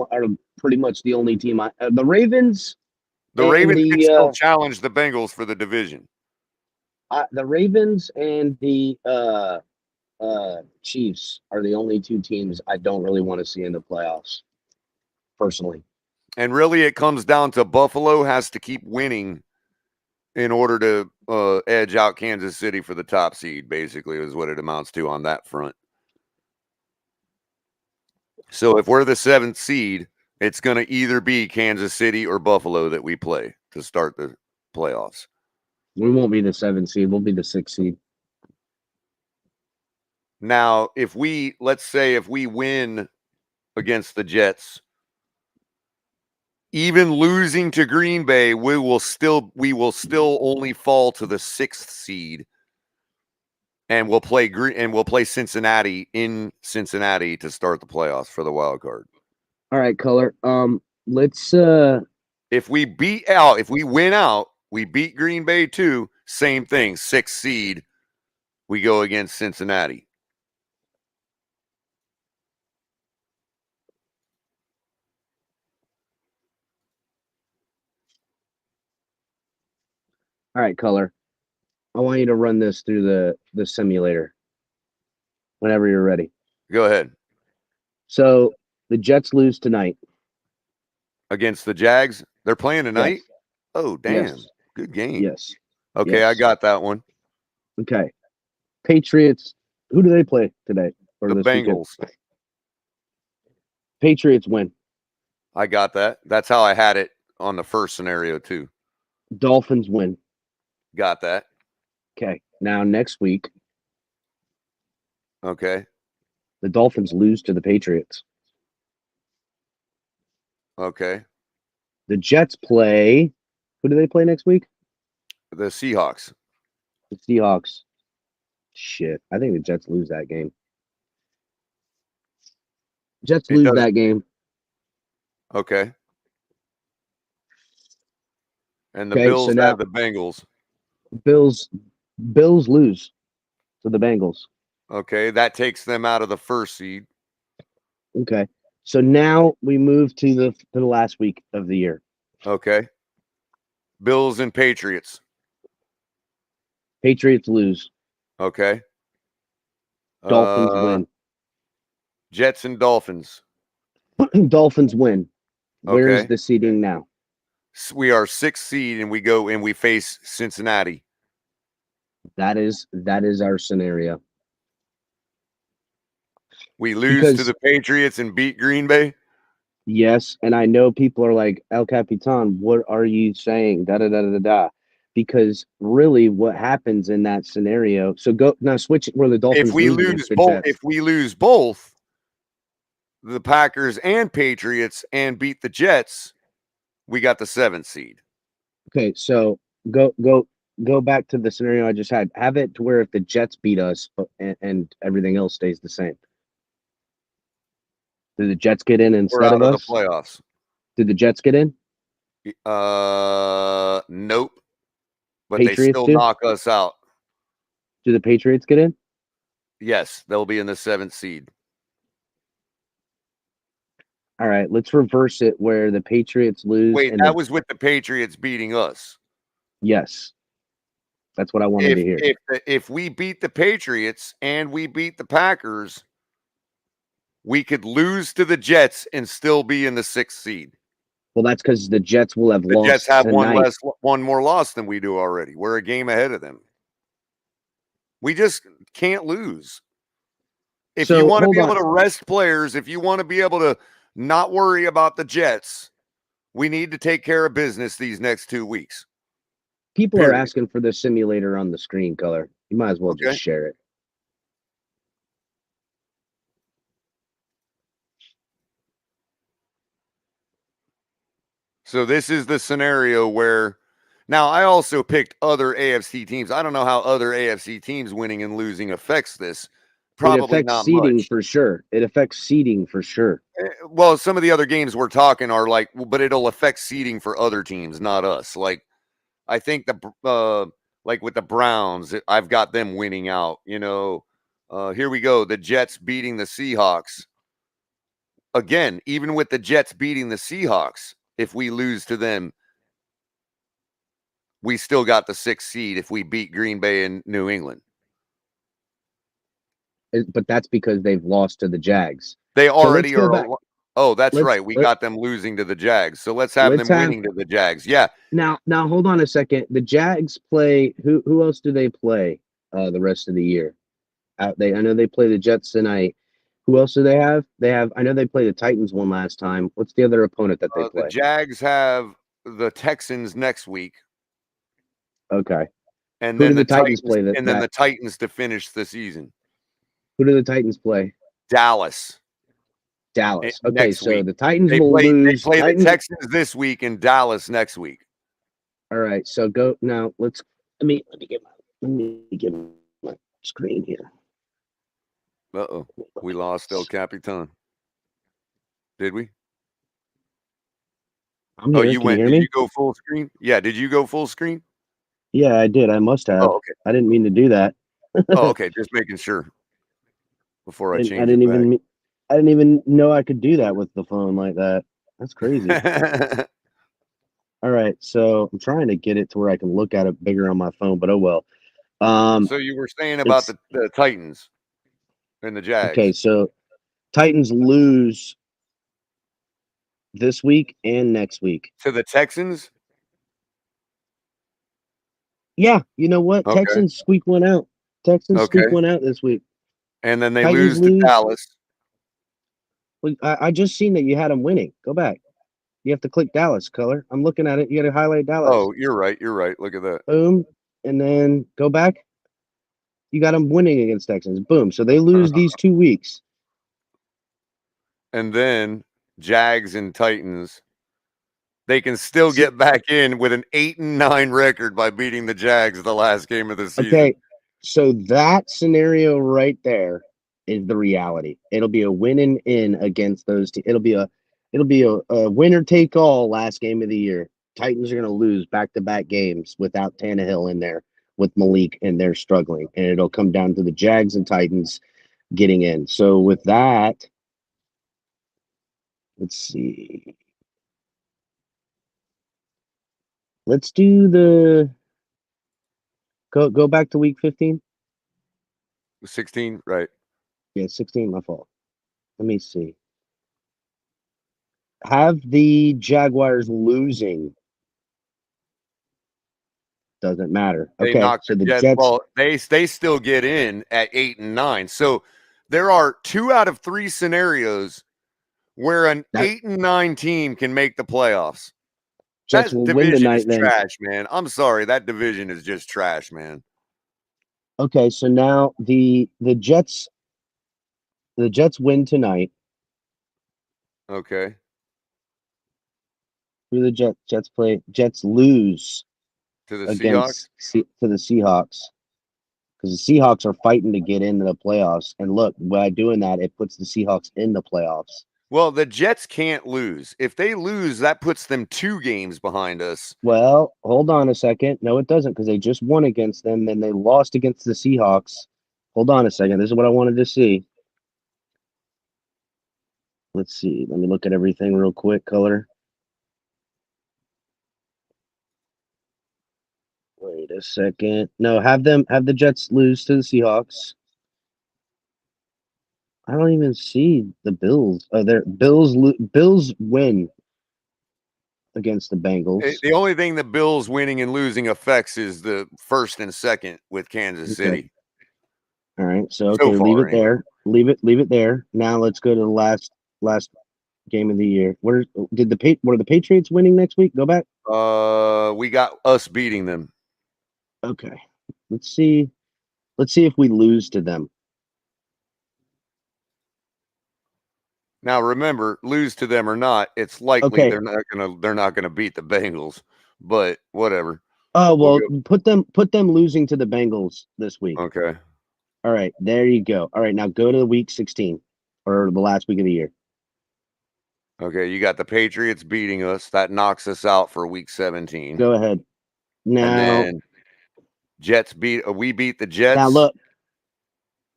Speaker 2: pretty much the only team. The Ravens.
Speaker 1: The Ravens can still challenge the Bengals for the division.
Speaker 2: The Ravens and the Chiefs are the only two teams I don't really want to see in the playoffs, personally.
Speaker 1: And really, it comes down to Buffalo has to keep winning in order to edge out Kansas City for the top seed, basically, is what it amounts to on that front. So if we're the 7th seed, it's going to either be Kansas City or Buffalo that we play to start the playoffs.
Speaker 2: We won't be the 7th seed. We'll be the 6th seed.
Speaker 1: Now, let's say if we win against the Jets, even losing to Green Bay, we will still only fall to the 6th seed, and we'll play Cincinnati in Cincinnati to start the playoffs for the wild card.
Speaker 2: All right, Color. Let's
Speaker 1: if we win out, we beat Green Bay too. Same thing, 6th seed. We go against Cincinnati.
Speaker 2: All right, Color. I want you to run this through the simulator whenever you're ready.
Speaker 1: Go ahead.
Speaker 2: So the Jets lose tonight
Speaker 1: against the Jags. They're playing tonight.
Speaker 2: Yes.
Speaker 1: Oh, damn!
Speaker 2: Yes.
Speaker 1: Good game.
Speaker 2: Yes.
Speaker 1: Okay,
Speaker 2: Yes.
Speaker 1: I got that one.
Speaker 2: Okay. Patriots. Who do they play today?
Speaker 1: Or the Bengals.
Speaker 2: Weekend? Patriots win.
Speaker 1: I got that. That's how I had it on the first scenario too.
Speaker 2: Dolphins win.
Speaker 1: Got that.
Speaker 2: Okay. Now next week.
Speaker 1: Okay.
Speaker 2: The Dolphins lose to the Patriots.
Speaker 1: Okay.
Speaker 2: The Jets play. Who do they play next week?
Speaker 1: The Seahawks.
Speaker 2: The Seahawks. Shit. I think the Jets lose that game. Jets lose that game.
Speaker 1: Okay. And the Bills have the Bengals.
Speaker 2: Bills lose to the Bengals.
Speaker 1: Okay, that takes them out of the 1st seed.
Speaker 2: Okay. So now we move to the last week of the year.
Speaker 1: Okay. Bills and Patriots.
Speaker 2: Patriots lose.
Speaker 1: Okay.
Speaker 2: Dolphins win.
Speaker 1: Jets and Dolphins.
Speaker 2: Dolphins win. Where's
Speaker 1: Okay.
Speaker 2: the seeding now?
Speaker 1: We are 6th seed and we go and we face Cincinnati.
Speaker 2: That is our scenario.
Speaker 1: We lose to the Patriots and beat Green Bay?
Speaker 2: Yes, and I know people are like, El Capitan, what are you saying? Da da da da da. Because really, what happens in that scenario? So go now, switch where the Dolphins.
Speaker 1: If we lose both, the Packers and Patriots, and beat the Jets, we got the 7th seed.
Speaker 2: Okay, so go back to the scenario I just had. Have it to where if the Jets beat us and everything else stays the same. Did the Jets get in instead
Speaker 1: of us?
Speaker 2: The
Speaker 1: playoffs.
Speaker 2: Did the Jets get in?
Speaker 1: Nope. But
Speaker 2: Patriots
Speaker 1: they still knock us out.
Speaker 2: Do the Patriots get in?
Speaker 1: Yes, they'll be in the 7th seed.
Speaker 2: All right, let's reverse it where the Patriots lose
Speaker 1: Wait,
Speaker 2: and
Speaker 1: that
Speaker 2: the
Speaker 1: was with the Patriots beating us.
Speaker 2: yes. That's what I wanted to hear.
Speaker 1: If we beat the Patriots and we beat the Packers, we could lose to the Jets and still be in the 6th seed.
Speaker 2: Well, that's because the Jets will have
Speaker 1: The Jets
Speaker 2: lost
Speaker 1: have
Speaker 2: tonight.
Speaker 1: one more loss than we do already. We're a game ahead of them. We just can't lose. If you
Speaker 2: So
Speaker 1: want to
Speaker 2: hold
Speaker 1: be
Speaker 2: on.
Speaker 1: able to rest players, if you want to be able to not worry about the Jets, we need to take care of business these next 2 weeks.
Speaker 2: People are
Speaker 1: Period.
Speaker 2: asking for the simulator on the screen, Color. You might as well
Speaker 1: Okay.
Speaker 2: just share it.
Speaker 1: So this is the scenario where now I also picked other AFC teams. I don't know how other AFC teams winning and losing affects this.
Speaker 2: It
Speaker 1: Probably
Speaker 2: affects
Speaker 1: not
Speaker 2: seeding
Speaker 1: much.
Speaker 2: for sure. It affects seeding for sure.
Speaker 1: Well, some of the other games we're talking are like, but it'll affect seeding for other teams, not us. Like I think like with the Browns, I've got them winning out. Here we go. The Jets beating the Seahawks. Again, even with the Jets beating the Seahawks, if we lose to them, we still got the 6th seed if we beat Green Bay and New England.
Speaker 2: But that's because they've lost to the Jags.
Speaker 1: They
Speaker 2: So let's
Speaker 1: already
Speaker 2: go
Speaker 1: are.
Speaker 2: back.
Speaker 1: Oh, that's
Speaker 2: Let's
Speaker 1: right. We
Speaker 2: let,
Speaker 1: got them losing to the Jags. So let's have
Speaker 2: let's
Speaker 1: them
Speaker 2: have
Speaker 1: winning to the Jags. Yeah.
Speaker 2: now hold on a second. The Jags play who else do they play the rest of the year? I know they play the Jets tonight. Who else do they have? I know they played the Titans one last time. What's the other opponent that they
Speaker 1: The
Speaker 2: play?
Speaker 1: Jags have the Texans next week.
Speaker 2: Okay.
Speaker 1: And
Speaker 2: Who
Speaker 1: then
Speaker 2: do
Speaker 1: the
Speaker 2: the Titans
Speaker 1: Titans
Speaker 2: play
Speaker 1: and then the Titans to finish the season.
Speaker 2: who do the Titans play?
Speaker 1: Dallas
Speaker 2: Dallas. Okay,
Speaker 1: next
Speaker 2: so
Speaker 1: week.
Speaker 2: the Titans
Speaker 1: They
Speaker 2: will
Speaker 1: play they
Speaker 2: lose.
Speaker 1: play the
Speaker 2: Titans.
Speaker 1: Texans this week and Dallas next week.
Speaker 2: All right, so go now. Let me get my screen here.
Speaker 1: Uh-oh. We lost El Capitan. Did we?
Speaker 2: I'm
Speaker 1: Oh,
Speaker 2: here.
Speaker 1: you
Speaker 2: Can you
Speaker 1: went.
Speaker 2: hear
Speaker 1: Did you
Speaker 2: me?
Speaker 1: go full screen? Yeah, did you go full screen?
Speaker 2: Yeah, I did. I must have.
Speaker 1: Oh, okay.
Speaker 2: I didn't mean to do that.
Speaker 1: Oh, okay. Just making sure before I
Speaker 2: I
Speaker 1: change it
Speaker 2: didn't
Speaker 1: back.
Speaker 2: even. I didn't even know I could do that with the phone like that. That's crazy. All right, so I'm trying to get it to where I can look at it bigger on my phone, but oh well.
Speaker 1: So you were saying about
Speaker 2: It's
Speaker 1: the Titans and the
Speaker 2: okay.
Speaker 1: Jags
Speaker 2: So Titans lose this week and next week.
Speaker 1: to the Texans?
Speaker 2: Yeah, you know what?
Speaker 1: Okay.
Speaker 2: Texans squeak one out. Texans squeak
Speaker 1: Okay.
Speaker 2: one out this week.
Speaker 1: And then they
Speaker 2: Titans
Speaker 1: lose to
Speaker 2: lose.
Speaker 1: Dallas.
Speaker 2: I just seen that you had them winning. Go back. You have to click Dallas color. I'm looking at it. You got to highlight Dallas.
Speaker 1: Oh, you're right. You're right. Look at that.
Speaker 2: Boom, and then go back. You got them winning against Texans. Boom. So they lose these 2 weeks.
Speaker 1: And then Jags and Titans. They can still
Speaker 2: See,
Speaker 1: get back in with an 8-9 record by beating the Jags the last game of the season.
Speaker 2: okay, so that scenario right there is the reality. It'll be a win and in against those. It'll be a winner take all last game of the year. Titans are going to lose back to back games without Tannehill in there with Malik, and they're struggling, and it'll come down to the Jags and Titans getting in. So with that, let's see. Let's do the go back to week 15.
Speaker 1: 16, right.
Speaker 2: Yeah, 16, my fault. Let me see. Have the Jaguars losing doesn't matter.
Speaker 1: They
Speaker 2: Okay,
Speaker 1: knocked
Speaker 2: so
Speaker 1: the
Speaker 2: the
Speaker 1: Jets.
Speaker 2: Jets.
Speaker 1: Well, they still get in at 8-9. So there are 2 out of 3 scenarios where an
Speaker 2: That
Speaker 1: 8-9 team can make the playoffs.
Speaker 2: Jets
Speaker 1: That
Speaker 2: will win
Speaker 1: division is
Speaker 2: tonight. Then
Speaker 1: trash, man. I'm sorry. That division is just trash, man.
Speaker 2: okay, so now the Jets win tonight.
Speaker 1: Okay.
Speaker 2: Who the Jets play? Jets lose
Speaker 1: To the Seahawks.
Speaker 2: to the Seahawks because the Seahawks are fighting to get into the playoffs. And look, by doing that, it puts the Seahawks in the playoffs.
Speaker 1: Well, the Jets can't lose. If they lose, that puts them 2 games behind us.
Speaker 2: Well, hold on a second. No, it doesn't because they just won against them. Then they lost against the Seahawks. Hold on a second. This is what I wanted to see. Let's see. Let me look at everything real quick. Color. Wait a second. No, have the Jets lose to the Seahawks. I don't even see the Bills. Oh, there. Bills win against the Bengals.
Speaker 1: The only thing the Bills winning and losing affects is the first and second with Kansas City.
Speaker 2: All right. So
Speaker 1: So
Speaker 2: okay, leave
Speaker 1: far,
Speaker 2: it there. Leave it there. Now let's go to the last game of the year. Were the Patriots winning next week? Go back.
Speaker 1: We got us beating them.
Speaker 2: Okay. Let's see. Let's see if we lose to them.
Speaker 1: Now remember, lose to them or not, it's likely
Speaker 2: Okay.
Speaker 1: they're not gonna beat the Bengals, but whatever.
Speaker 2: Oh well,
Speaker 1: We'll
Speaker 2: put them losing to the Bengals this week.
Speaker 1: Okay.
Speaker 2: All right, there you go. All right, now go to week 16 or the last week of the year.
Speaker 1: Okay, you got the Patriots beating us. That knocks us out for week 17.
Speaker 2: Go ahead. Now,
Speaker 1: And then Jets we beat the Jets.
Speaker 2: Now look,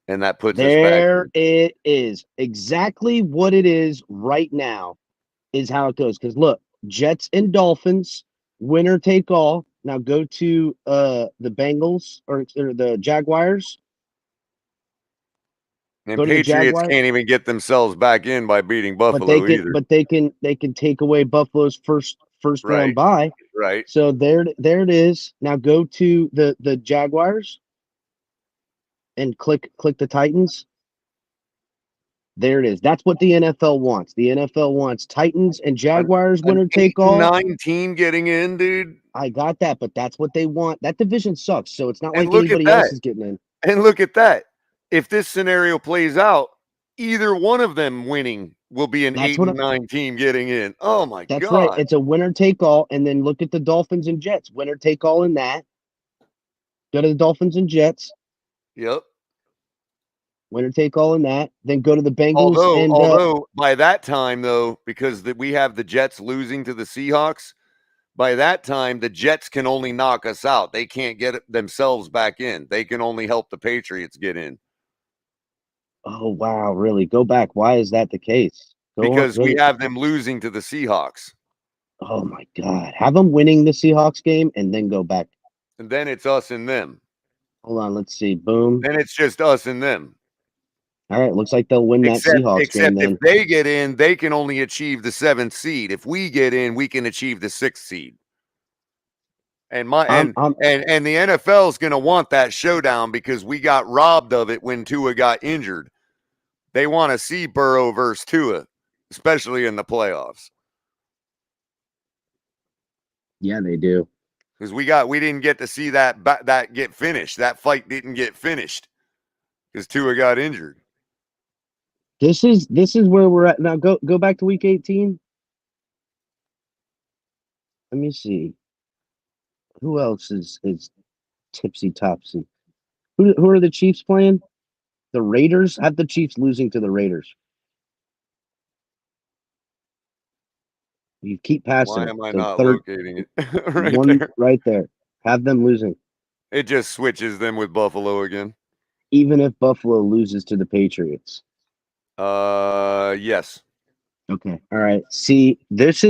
Speaker 1: and that puts us back.
Speaker 2: There it is. Exactly what it is right now is how it goes. Because look, Jets and Dolphins, winner take all. Now go to the Bengals or the Jaguars.
Speaker 1: And
Speaker 2: Go to the
Speaker 1: Patriots
Speaker 2: Jaguars.
Speaker 1: can't even get themselves back in by beating Buffalo either.
Speaker 2: But they can take away Buffalo's first round bye.
Speaker 1: Right.
Speaker 2: So there it is. Now go to the Jaguars and click the Titans. There it is. That's what the NFL wants. The NFL wants Titans and Jaguars winner take all.
Speaker 1: 9 team getting in, dude.
Speaker 2: I got that, but that's what they want. That division sucks, so it's not
Speaker 1: And
Speaker 2: like
Speaker 1: look at
Speaker 2: anybody
Speaker 1: that.
Speaker 2: else is getting in.
Speaker 1: And look at that. If this scenario plays out, either one of them winning will be an 8 and 9 team getting in. Oh my God.
Speaker 2: That's right. It's a winner take all. And then look at the Dolphins and Jets. Winner take all in that. Go to the Dolphins and Jets.
Speaker 1: Yep.
Speaker 2: Winner take all in that. Then go to the Bengals.
Speaker 1: Although by that time, though, because we have the Jets losing to the Seahawks, by that time, the Jets can only knock us out. They can't get themselves back in. They can only help the Patriots get in.
Speaker 2: Oh, wow. Really? Go back. Why is that the case?
Speaker 1: Because we have them losing to the Seahawks.
Speaker 2: Oh, my God. Have them winning the Seahawks game and then go back.
Speaker 1: And then it's us and them.
Speaker 2: Hold on. Let's see. Boom.
Speaker 1: Then it's just us and them.
Speaker 2: All right. Looks like they'll win that Seahawks game then.
Speaker 1: Except if they get in, they can only achieve the 7th seed. If we get in, we can achieve the 6th seed. And the NFL is going to want that showdown because we got robbed of it when Tua got injured. They want to see Burrow versus Tua, especially in the playoffs.
Speaker 2: Yeah, they do.
Speaker 1: Because we didn't get to see that get finished. That fight didn't get finished because Tua got injured.
Speaker 2: This is where we're at now. Go back to week 18. Let me see. Who else is tipsy topsy? Who are the Chiefs playing? The Raiders. Have the Chiefs losing to the Raiders. You keep passing.
Speaker 1: Why am I not locating it?
Speaker 2: Right there. Have them losing.
Speaker 1: It just switches them with Buffalo again.
Speaker 2: Even if Buffalo loses to the Patriots.
Speaker 1: Yes.
Speaker 2: Okay. All right. See, this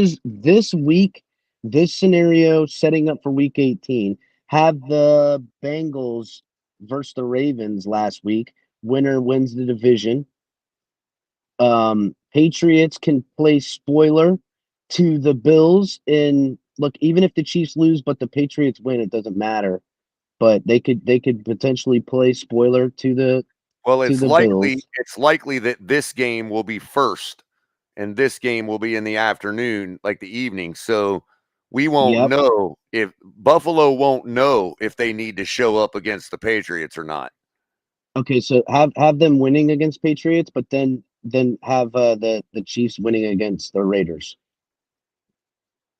Speaker 2: week, this scenario setting up for week 18. Have the Bengals versus the Ravens last week. Winner wins the division. Patriots can play spoiler to the Bills. And look, even if the Chiefs lose, but the Patriots win, it doesn't matter. But they could potentially play spoiler to the Bills.
Speaker 1: It's likely that this game will be first, and this game will be in the afternoon, like the evening. So we won't know if Buffalo won't know if they need to show up against the Patriots or not.
Speaker 2: Okay, so have them winning against Patriots, but then have the Chiefs winning against the Raiders.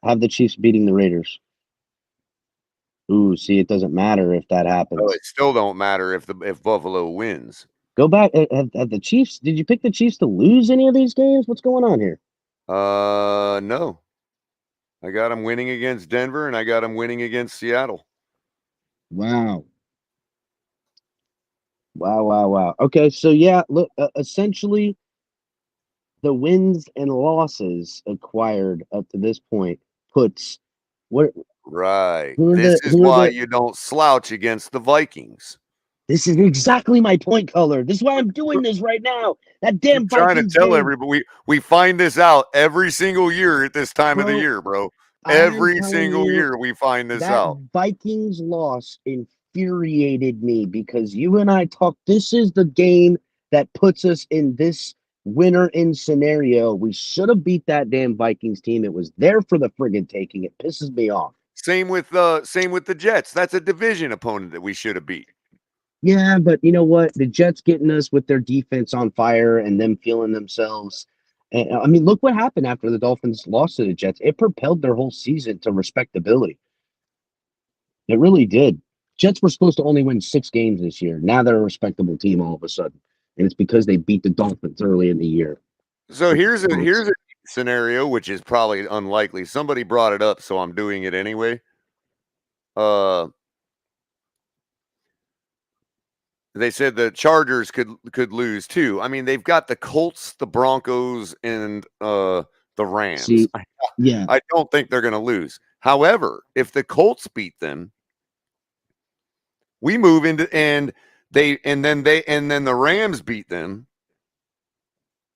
Speaker 2: Have the Chiefs beating the Raiders. Ooh, see, it doesn't matter if that happens.
Speaker 1: Oh, it still don't matter if Buffalo wins.
Speaker 2: Go back. Have the Chiefs? Did you pick the Chiefs to lose any of these games? What's going on here?
Speaker 1: No. I got them winning against Denver, and I got them winning against Seattle.
Speaker 2: Wow. Wow. Okay, so yeah, look, essentially, the wins and losses acquired up to this point puts what
Speaker 1: Right.
Speaker 2: who are
Speaker 1: This
Speaker 2: the
Speaker 1: is
Speaker 2: who are
Speaker 1: why
Speaker 2: the
Speaker 1: you don't slouch against the Vikings.
Speaker 2: this is exactly my point, Color. This is why I'm doing this right now. That damn
Speaker 1: Keep trying to
Speaker 2: Vikings
Speaker 1: tell
Speaker 2: game.
Speaker 1: everybody. We find this out every single year at this time of the
Speaker 2: Bro,
Speaker 1: year, bro.
Speaker 2: I'm
Speaker 1: Every
Speaker 2: telling
Speaker 1: single
Speaker 2: you,
Speaker 1: year we find this
Speaker 2: that
Speaker 1: out.
Speaker 2: Vikings loss infuriated me because you and I talked. This is the game that puts us in this winner in scenario. We should have beat that damn Vikings team. It was there for the friggin' taking. It pisses me off.
Speaker 1: Same with the Jets. That's a division opponent that we should have beat.
Speaker 2: Yeah, but you know what? The Jets getting us with their defense on fire and them feeling themselves. And I mean, look what happened after the Dolphins lost to the Jets. It propelled their whole season to respectability. It really did. Jets were supposed to only win 6 games this year. Now they're a respectable team all of a sudden. And it's because they beat the Dolphins early in the year.
Speaker 1: So here's a scenario which is probably unlikely. Somebody brought it up, so I'm doing it anyway. They said the Chargers could lose too. I mean, they've got the Colts, the Broncos, and the Rams.
Speaker 2: See, yeah.
Speaker 1: I don't think they're going to lose. However, if the Colts beat them, we move into and then the Rams beat them.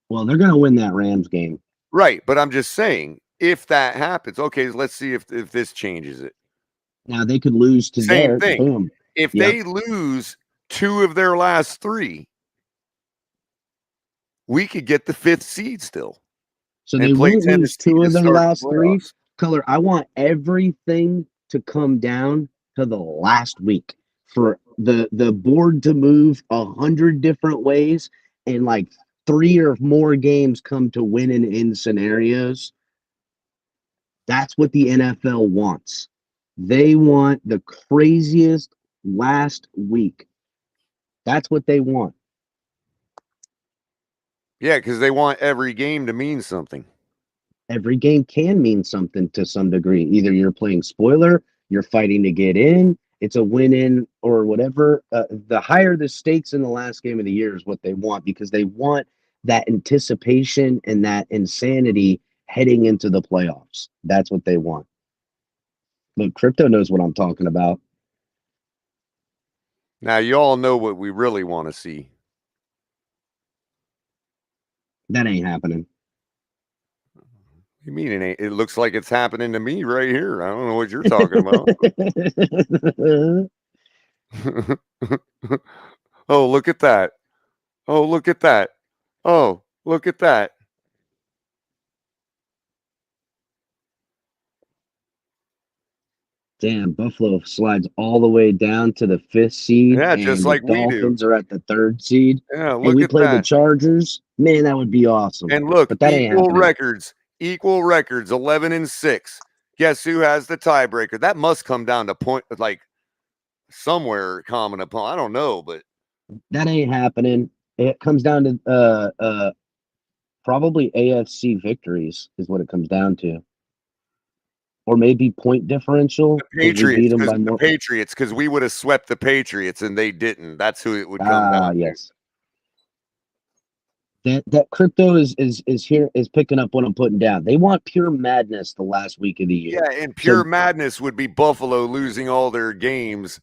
Speaker 2: Well, they're going to win that Rams game.
Speaker 1: Right, but I'm just saying if that happens, okay, let's see if this changes it.
Speaker 2: Now they could lose to
Speaker 1: Same
Speaker 2: their
Speaker 1: thing.
Speaker 2: boom.
Speaker 1: If they lose 2 of their last 3, we could get the 5th seed still.
Speaker 2: So they won't lose 2 of their last 3.
Speaker 1: Playoffs.
Speaker 2: Color, I want everything to come down to the last week for the board to move 100 different ways and like 3 or more games come to win and in scenarios. That's what the NFL wants. They want the craziest last week. That's what they want.
Speaker 1: Yeah, because they want every game to mean something.
Speaker 2: Every game can mean something to some degree. Either you're playing spoiler, you're fighting to get in, it's a win in, or whatever. The higher the stakes in the last game of the year is what they want because they want that anticipation and that insanity heading into the playoffs. That's what they want. Look, crypto knows what I'm talking about.
Speaker 1: Now, you all know what we really want to see.
Speaker 2: That ain't happening.
Speaker 1: You mean it ain't? It looks like it's happening to me right here. I don't know what you're talking about. Oh, look at that. Oh, look at that. Oh, look at that.
Speaker 2: Damn, Buffalo slides all the way down to the 5th seed,
Speaker 1: Yeah,
Speaker 2: and
Speaker 1: just
Speaker 2: the
Speaker 1: like we do.
Speaker 2: Dolphins are at the 3rd seed.
Speaker 1: Yeah,
Speaker 2: And
Speaker 1: look
Speaker 2: we
Speaker 1: at
Speaker 2: play the
Speaker 1: that.
Speaker 2: Chargers. Man, that would be awesome.
Speaker 1: And look,
Speaker 2: But that ain't happening.
Speaker 1: equal records, 11-6. Guess who has the tiebreaker? That must come down to point, like somewhere common upon. I don't know, but
Speaker 2: That ain't happening. It comes down to probably AFC victories is what it comes down to, or maybe point differential.
Speaker 1: the
Speaker 2: We beat them by more.
Speaker 1: Patriots, because we would have swept the Patriots and they didn't. That's who it would come down
Speaker 2: Yes. That crypto is here is picking up what I'm putting down. They want pure madness the last week of the year.
Speaker 1: Yeah, and pure madness would be Buffalo losing all their games.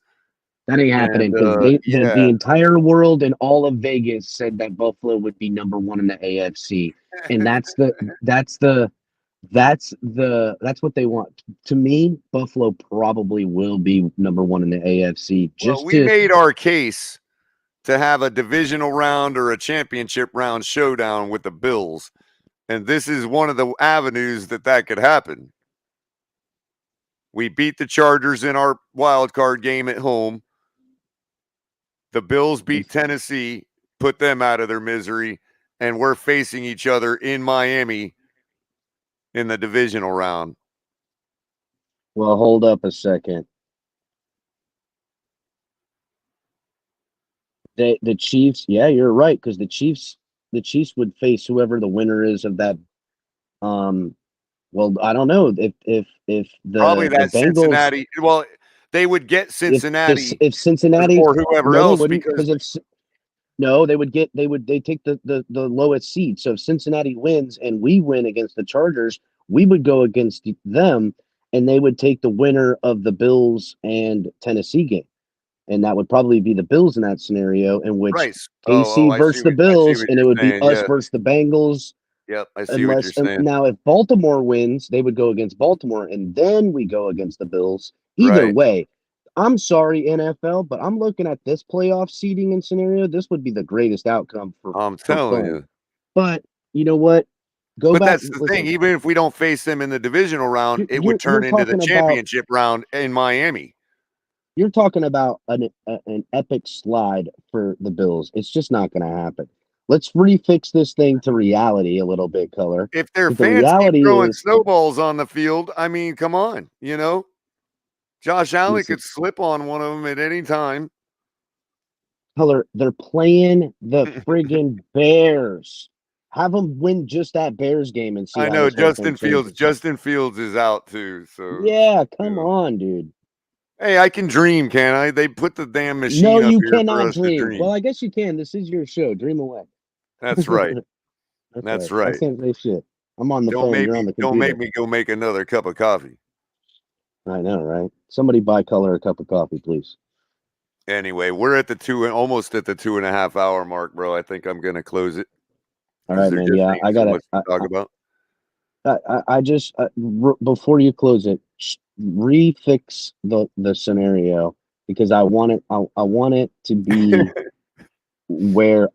Speaker 2: That ain't happening because the entire world and all of Vegas said that Buffalo would be number 1 in the AFC, and that's what they want. To me, Buffalo probably will be number 1 in the AFC.
Speaker 1: We made our case to have a divisional round or a championship round showdown with the Bills, and this is one of the avenues that could happen. We beat the Chargers in our wild card game at home. The Bills beat Tennessee, put them out of their misery, and we're facing each other in Miami in the divisional round.
Speaker 2: Well, hold up a second. The Chiefs, yeah, you're right, because the Chiefs would face whoever the winner is of that. Well, I don't know if the
Speaker 1: probably that
Speaker 2: the Bengals,
Speaker 1: Cincinnati. Well, they would get Cincinnati
Speaker 2: if Cincinnati
Speaker 1: or whoever else
Speaker 2: because No, they take the lowest seed. So if Cincinnati wins and we win against the Chargers, we would go against them, and they would take the winner of the Bills and Tennessee game. And that would probably be the Bills in that scenario, in which
Speaker 1: Right. Oh,
Speaker 2: KC versus the
Speaker 1: I see
Speaker 2: Bills,
Speaker 1: what
Speaker 2: and it
Speaker 1: you're
Speaker 2: would be
Speaker 1: saying.
Speaker 2: us
Speaker 1: Yeah.
Speaker 2: versus the Bengals.
Speaker 1: Yep. I see what you're
Speaker 2: Unless
Speaker 1: saying.
Speaker 2: now, if Baltimore wins, they would go against Baltimore, and then we go against the Bills. Either
Speaker 1: Right.
Speaker 2: way, I'm sorry, NFL, but I'm looking at this playoff seeding and scenario. This would be the greatest outcome
Speaker 1: I'm
Speaker 2: for
Speaker 1: telling
Speaker 2: fun.
Speaker 1: you.
Speaker 2: But you know what? Go
Speaker 1: But
Speaker 2: back.
Speaker 1: that's the thing.
Speaker 2: Listen,
Speaker 1: Even if we don't face them in the divisional round, it would
Speaker 2: you're
Speaker 1: turn into the
Speaker 2: talking about
Speaker 1: championship round in Miami.
Speaker 2: an epic slide for the Bills. It's just not going to happen. Let's refix this thing to reality a little bit, Color.
Speaker 1: If their
Speaker 2: Because the
Speaker 1: fans keep
Speaker 2: reality
Speaker 1: throwing
Speaker 2: is,
Speaker 1: snowballs on the field, I mean, come on, Josh Allen
Speaker 2: listen,
Speaker 1: could slip on one of them at any time.
Speaker 2: Color, they're playing the friggin' Bears. Have them win just that Bears game and see
Speaker 1: I
Speaker 2: how
Speaker 1: know
Speaker 2: this whole thing changes.
Speaker 1: Justin Fields is out too, so
Speaker 2: Yeah,
Speaker 1: you
Speaker 2: come
Speaker 1: know.
Speaker 2: on, dude.
Speaker 1: Hey, I can dream, can I? They put the damn
Speaker 2: No,
Speaker 1: machine up
Speaker 2: you
Speaker 1: here for
Speaker 2: cannot
Speaker 1: us to
Speaker 2: dream. Well,
Speaker 1: dream.
Speaker 2: I guess you can. This is your show. Dream away.
Speaker 1: That's right.
Speaker 2: That's
Speaker 1: That's
Speaker 2: right. I
Speaker 1: right.
Speaker 2: can't say shit. I'm on the phone. You're on the
Speaker 1: Don't make
Speaker 2: computer.
Speaker 1: me go make another cup of coffee.
Speaker 2: I know, right? Somebody buy Color a cup of coffee, please.
Speaker 1: Anyway, we're at almost at the 2.5 hour mark, bro. I think I'm gonna close it
Speaker 2: All
Speaker 1: because
Speaker 2: right,
Speaker 1: there
Speaker 2: man.
Speaker 1: just
Speaker 2: Yeah,
Speaker 1: ain't
Speaker 2: I
Speaker 1: so
Speaker 2: gotta.
Speaker 1: much to talk about.
Speaker 2: I just before you close it, refix the scenario because I want it. I want it to be where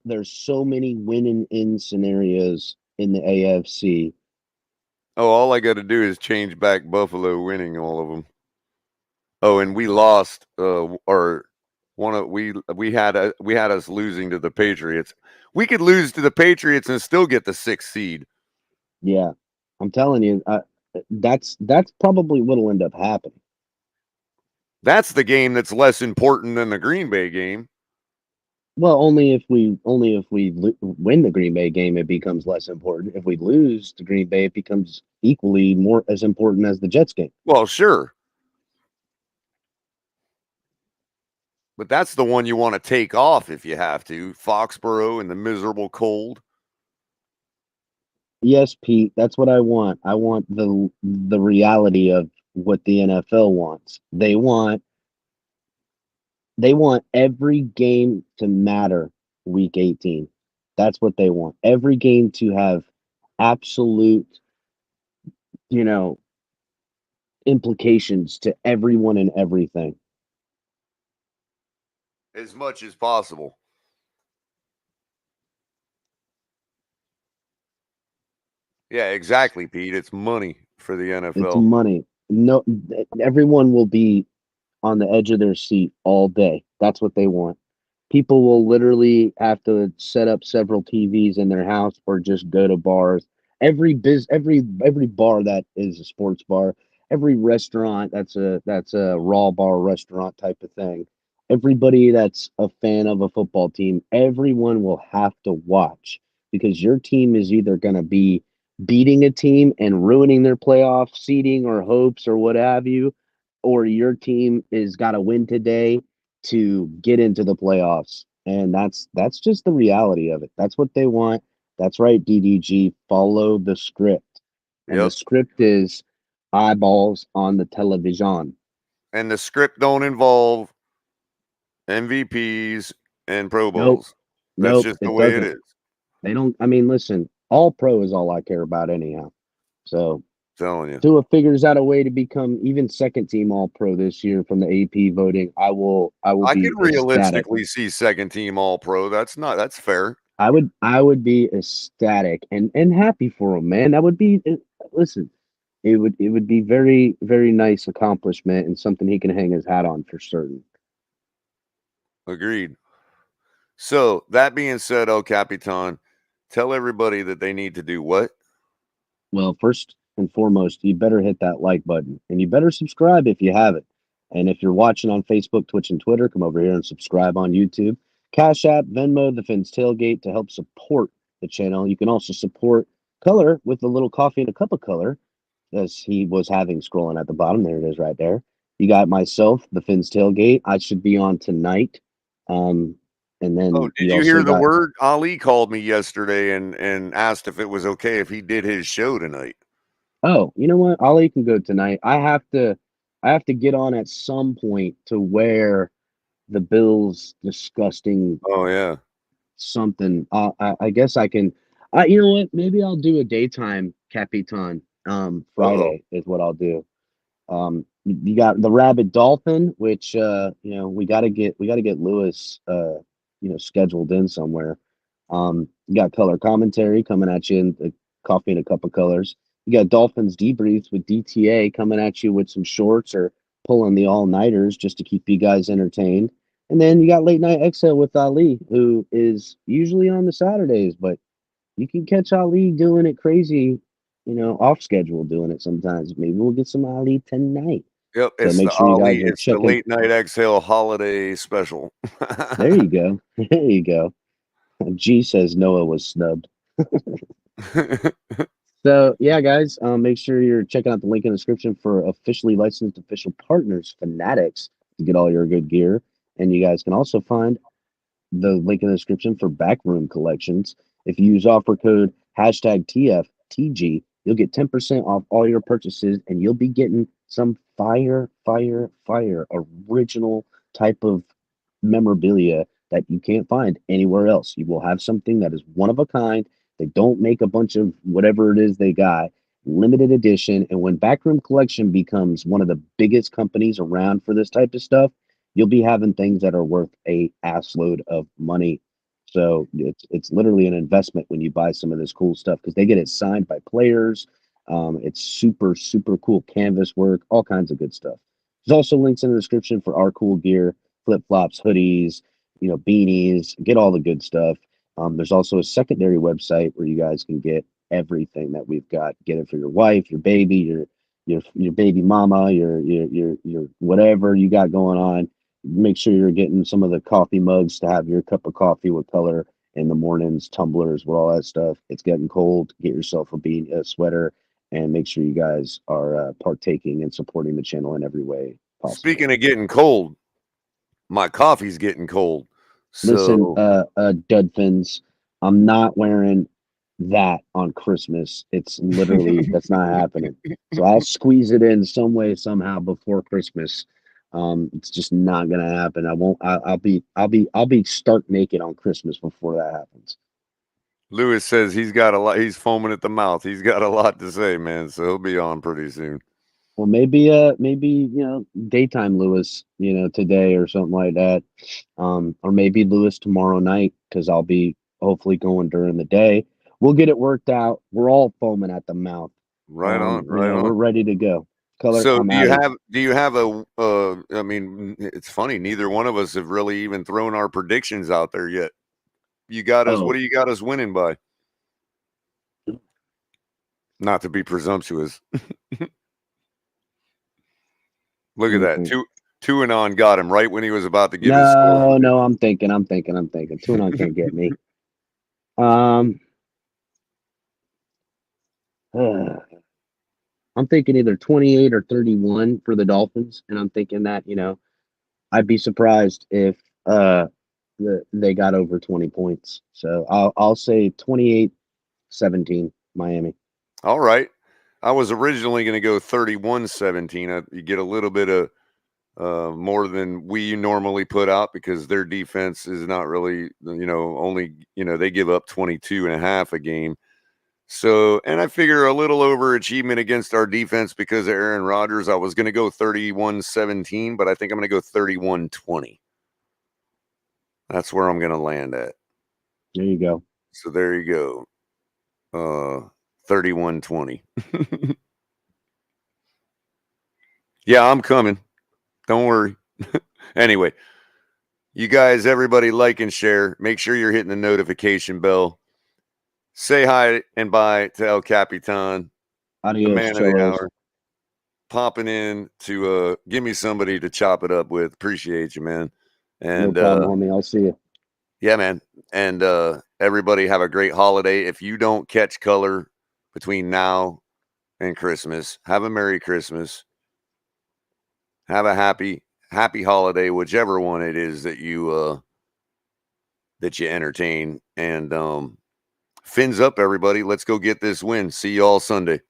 Speaker 2: there's so many winning in scenarios in the AFC.
Speaker 1: Oh, all I got to do is change back Buffalo winning all of them. Oh, and we lost, or one of we had us losing to the Patriots. We could lose to the Patriots and still get the 6th seed.
Speaker 2: Yeah, I'm telling you, that's probably what'll end up happening.
Speaker 1: That's the game that's less important than the Green Bay game.
Speaker 2: Well, only if we win the Green Bay game, it becomes less important. If we lose to Green Bay, it becomes equally more as important as the Jets game.
Speaker 1: Well, sure. But that's the one you want to take off if you have to. Foxborough in the miserable cold.
Speaker 2: Yes, Pete, that's what I want. I want the reality of what the NFL wants. They want every game to matter week 18. That's what they want. Every game to have absolute, you know, implications to everyone and everything.
Speaker 1: As much as possible. Yeah, exactly, Pete. It's money for the
Speaker 2: It's
Speaker 1: NFL.
Speaker 2: money. No, everyone will be on the edge of their seat all day. That's what they want. People will literally have to set up several TVs in their house or just go to bars. Every bar that is a sports bar, every restaurant that's a raw bar restaurant type of thing. Everybody that's a fan of a football team, everyone will have to watch because your team is either going to be beating a team and ruining their playoff seeding or hopes or what have you, or your team is got to win today to get into the playoffs. And that's just the reality of it. That's what they want. That's right, DDG. Follow the script. And the
Speaker 1: Yep.
Speaker 2: script is eyeballs on the television.
Speaker 1: And the script don't involve MVPs and Pro
Speaker 2: Nope.
Speaker 1: Bowls. That's
Speaker 2: Nope.
Speaker 1: just the
Speaker 2: It
Speaker 1: way it
Speaker 2: doesn't.
Speaker 1: is.
Speaker 2: They don't. I mean, listen, all pro is all I care about anyhow. So
Speaker 1: Telling you.
Speaker 2: Tua figures out a way to become even second team all pro this year from the AP voting. I will
Speaker 1: I could
Speaker 2: be ecstatic.
Speaker 1: realistically see second team all pro. That's fair.
Speaker 2: I would be ecstatic and happy for him, man. That would be listen. It would be very very nice accomplishment and something he can hang his hat on for certain.
Speaker 1: Agreed. So that being said, El Capitan, tell everybody that they need to do what?
Speaker 2: Well, first and foremost, you better hit that like button and you better subscribe if you haven't. And if you're watching on Facebook, Twitch, and Twitter, come over here and subscribe on YouTube. Cash App, Venmo, the Fins Tailgate to help support the channel. You can also support Color with a little coffee and a cup of Color, as he was having scrolling at the bottom. There it is right there. You got myself, the Fins Tailgate. I should be on tonight. Um, And
Speaker 1: Oh,
Speaker 2: then
Speaker 1: did
Speaker 2: you
Speaker 1: you
Speaker 2: also
Speaker 1: hear the
Speaker 2: got,
Speaker 1: word? Ali called me yesterday and asked if it was okay if he did his show tonight.
Speaker 2: oh, you know what? Ollie can go tonight. I have to get on at some point to wear the Bills disgusting
Speaker 1: Oh yeah.
Speaker 2: something. I guess I can. You know what? Maybe I'll do a daytime Capitan.
Speaker 1: Uh-oh.
Speaker 2: Friday is what I'll do. You got the Rabid Dolphin, which we got to get Lewis scheduled in somewhere. You got color commentary coming at you in coffee and a cup of colors. You got Dolphins debriefs with DTA coming at you with some shorts or pulling the all nighters just to keep you guys entertained. And then you got late night exhale with Ali, who is usually on the Saturdays, but you can catch Ali doing it crazy, off schedule doing it sometimes. Maybe we'll get some Ali tonight.
Speaker 1: Yep,
Speaker 2: So make sure you guys are
Speaker 1: It's the
Speaker 2: checking.
Speaker 1: late night exhale holiday special.
Speaker 2: There you go. There you go. G says Noah was snubbed. So yeah, guys, make sure you're checking out the link in the description for officially licensed official partners, Fanatics, to get all your good gear. And you guys can also find the link in the description for backroom collections. If you use offer code hashtag TFTG, you'll get 10% off all your purchases and you'll be getting some fire original type of memorabilia that you can't find anywhere else. You will have something that is one of a kind. They don't make a bunch of whatever it is they got, limited edition. And when Backroom Collection becomes one of the biggest companies around for this type of stuff, you'll be having things that are worth a ass load of money. So it's literally an investment when you buy some of this cool stuff because they get it signed by players. It's super cool canvas work, all kinds of good stuff. There's also links in the description for our cool gear, flip flops, hoodies, beanies, get all the good stuff. There's also a secondary website where you guys can get everything that we've got. Get it for your wife, your baby, your baby mama, your whatever you got going on. Make sure you're getting some of the coffee mugs to have your cup of coffee with color in the mornings, tumblers with all that stuff. It's getting cold. Get yourself a sweater, and make sure you guys are partaking and supporting the channel in every way possible.
Speaker 1: Speaking of getting cold, my coffee's getting cold.
Speaker 2: Listen,
Speaker 1: So
Speaker 2: Dudfins, I'm not wearing that on Christmas. It's literally that's not happening. So I'll squeeze it in some way somehow before Christmas. It's just not gonna happen. I won't. I'll be stark naked on Christmas before that happens.
Speaker 1: Lewis says he's got a lot. He's foaming at the mouth. He's got a lot to say, man. So he'll be on pretty soon.
Speaker 2: Well, maybe daytime Lewis, today or something like that, or maybe Lewis tomorrow night because I'll be hopefully going during the day. We'll get it worked out. We're all foaming at the mouth.
Speaker 1: Right on, right
Speaker 2: We're
Speaker 1: on.
Speaker 2: ready to go. Color,
Speaker 1: So
Speaker 2: I'm out of here.
Speaker 1: do you have a I mean, it's funny, neither one of us have really even thrown our predictions out there yet. You got us, what
Speaker 2: Oh,
Speaker 1: do you got us winning by? Not to be presumptuous. Look at that.
Speaker 2: mm-mm.
Speaker 1: Two and on got him right when he was about to give his score
Speaker 2: No,
Speaker 1: prediction.
Speaker 2: I'm thinking. Tuna can't get me. Um, I'm thinking either 28 or 31 for the Dolphins, and I'm thinking that I'd be surprised if they got over 20 points. So I'll say 28-17 Miami.
Speaker 1: All right. I was originally going to go 31-17. You get a little bit of more than we normally put out because their defense is not really, only, they give up 22 and a half a game. So, and I figure a little overachievement against our defense because of Aaron Rodgers. I was going to go 31-17, but I think I'm going to go 31-20. That's where I'm going to land at.
Speaker 2: There you go.
Speaker 1: So there you go. 31-20. Yeah, I'm coming. Don't worry. Anyway, you guys, everybody like and share. Make sure you're hitting the notification bell. Say hi and bye to El Capitan, the
Speaker 2: Adios,
Speaker 1: man of the
Speaker 2: Cholos.
Speaker 1: hour. Popping in to give me somebody to chop it up with. Appreciate you, man.
Speaker 2: No
Speaker 1: And
Speaker 2: problem, homie. I'll see you.
Speaker 1: yeah, man. And everybody have a great holiday. If you don't catch color between now and Christmas, have a Merry Christmas. Have a happy holiday, whichever one it is that you that you entertain. And fins up, everybody. Let's go get this win. See you all Sunday.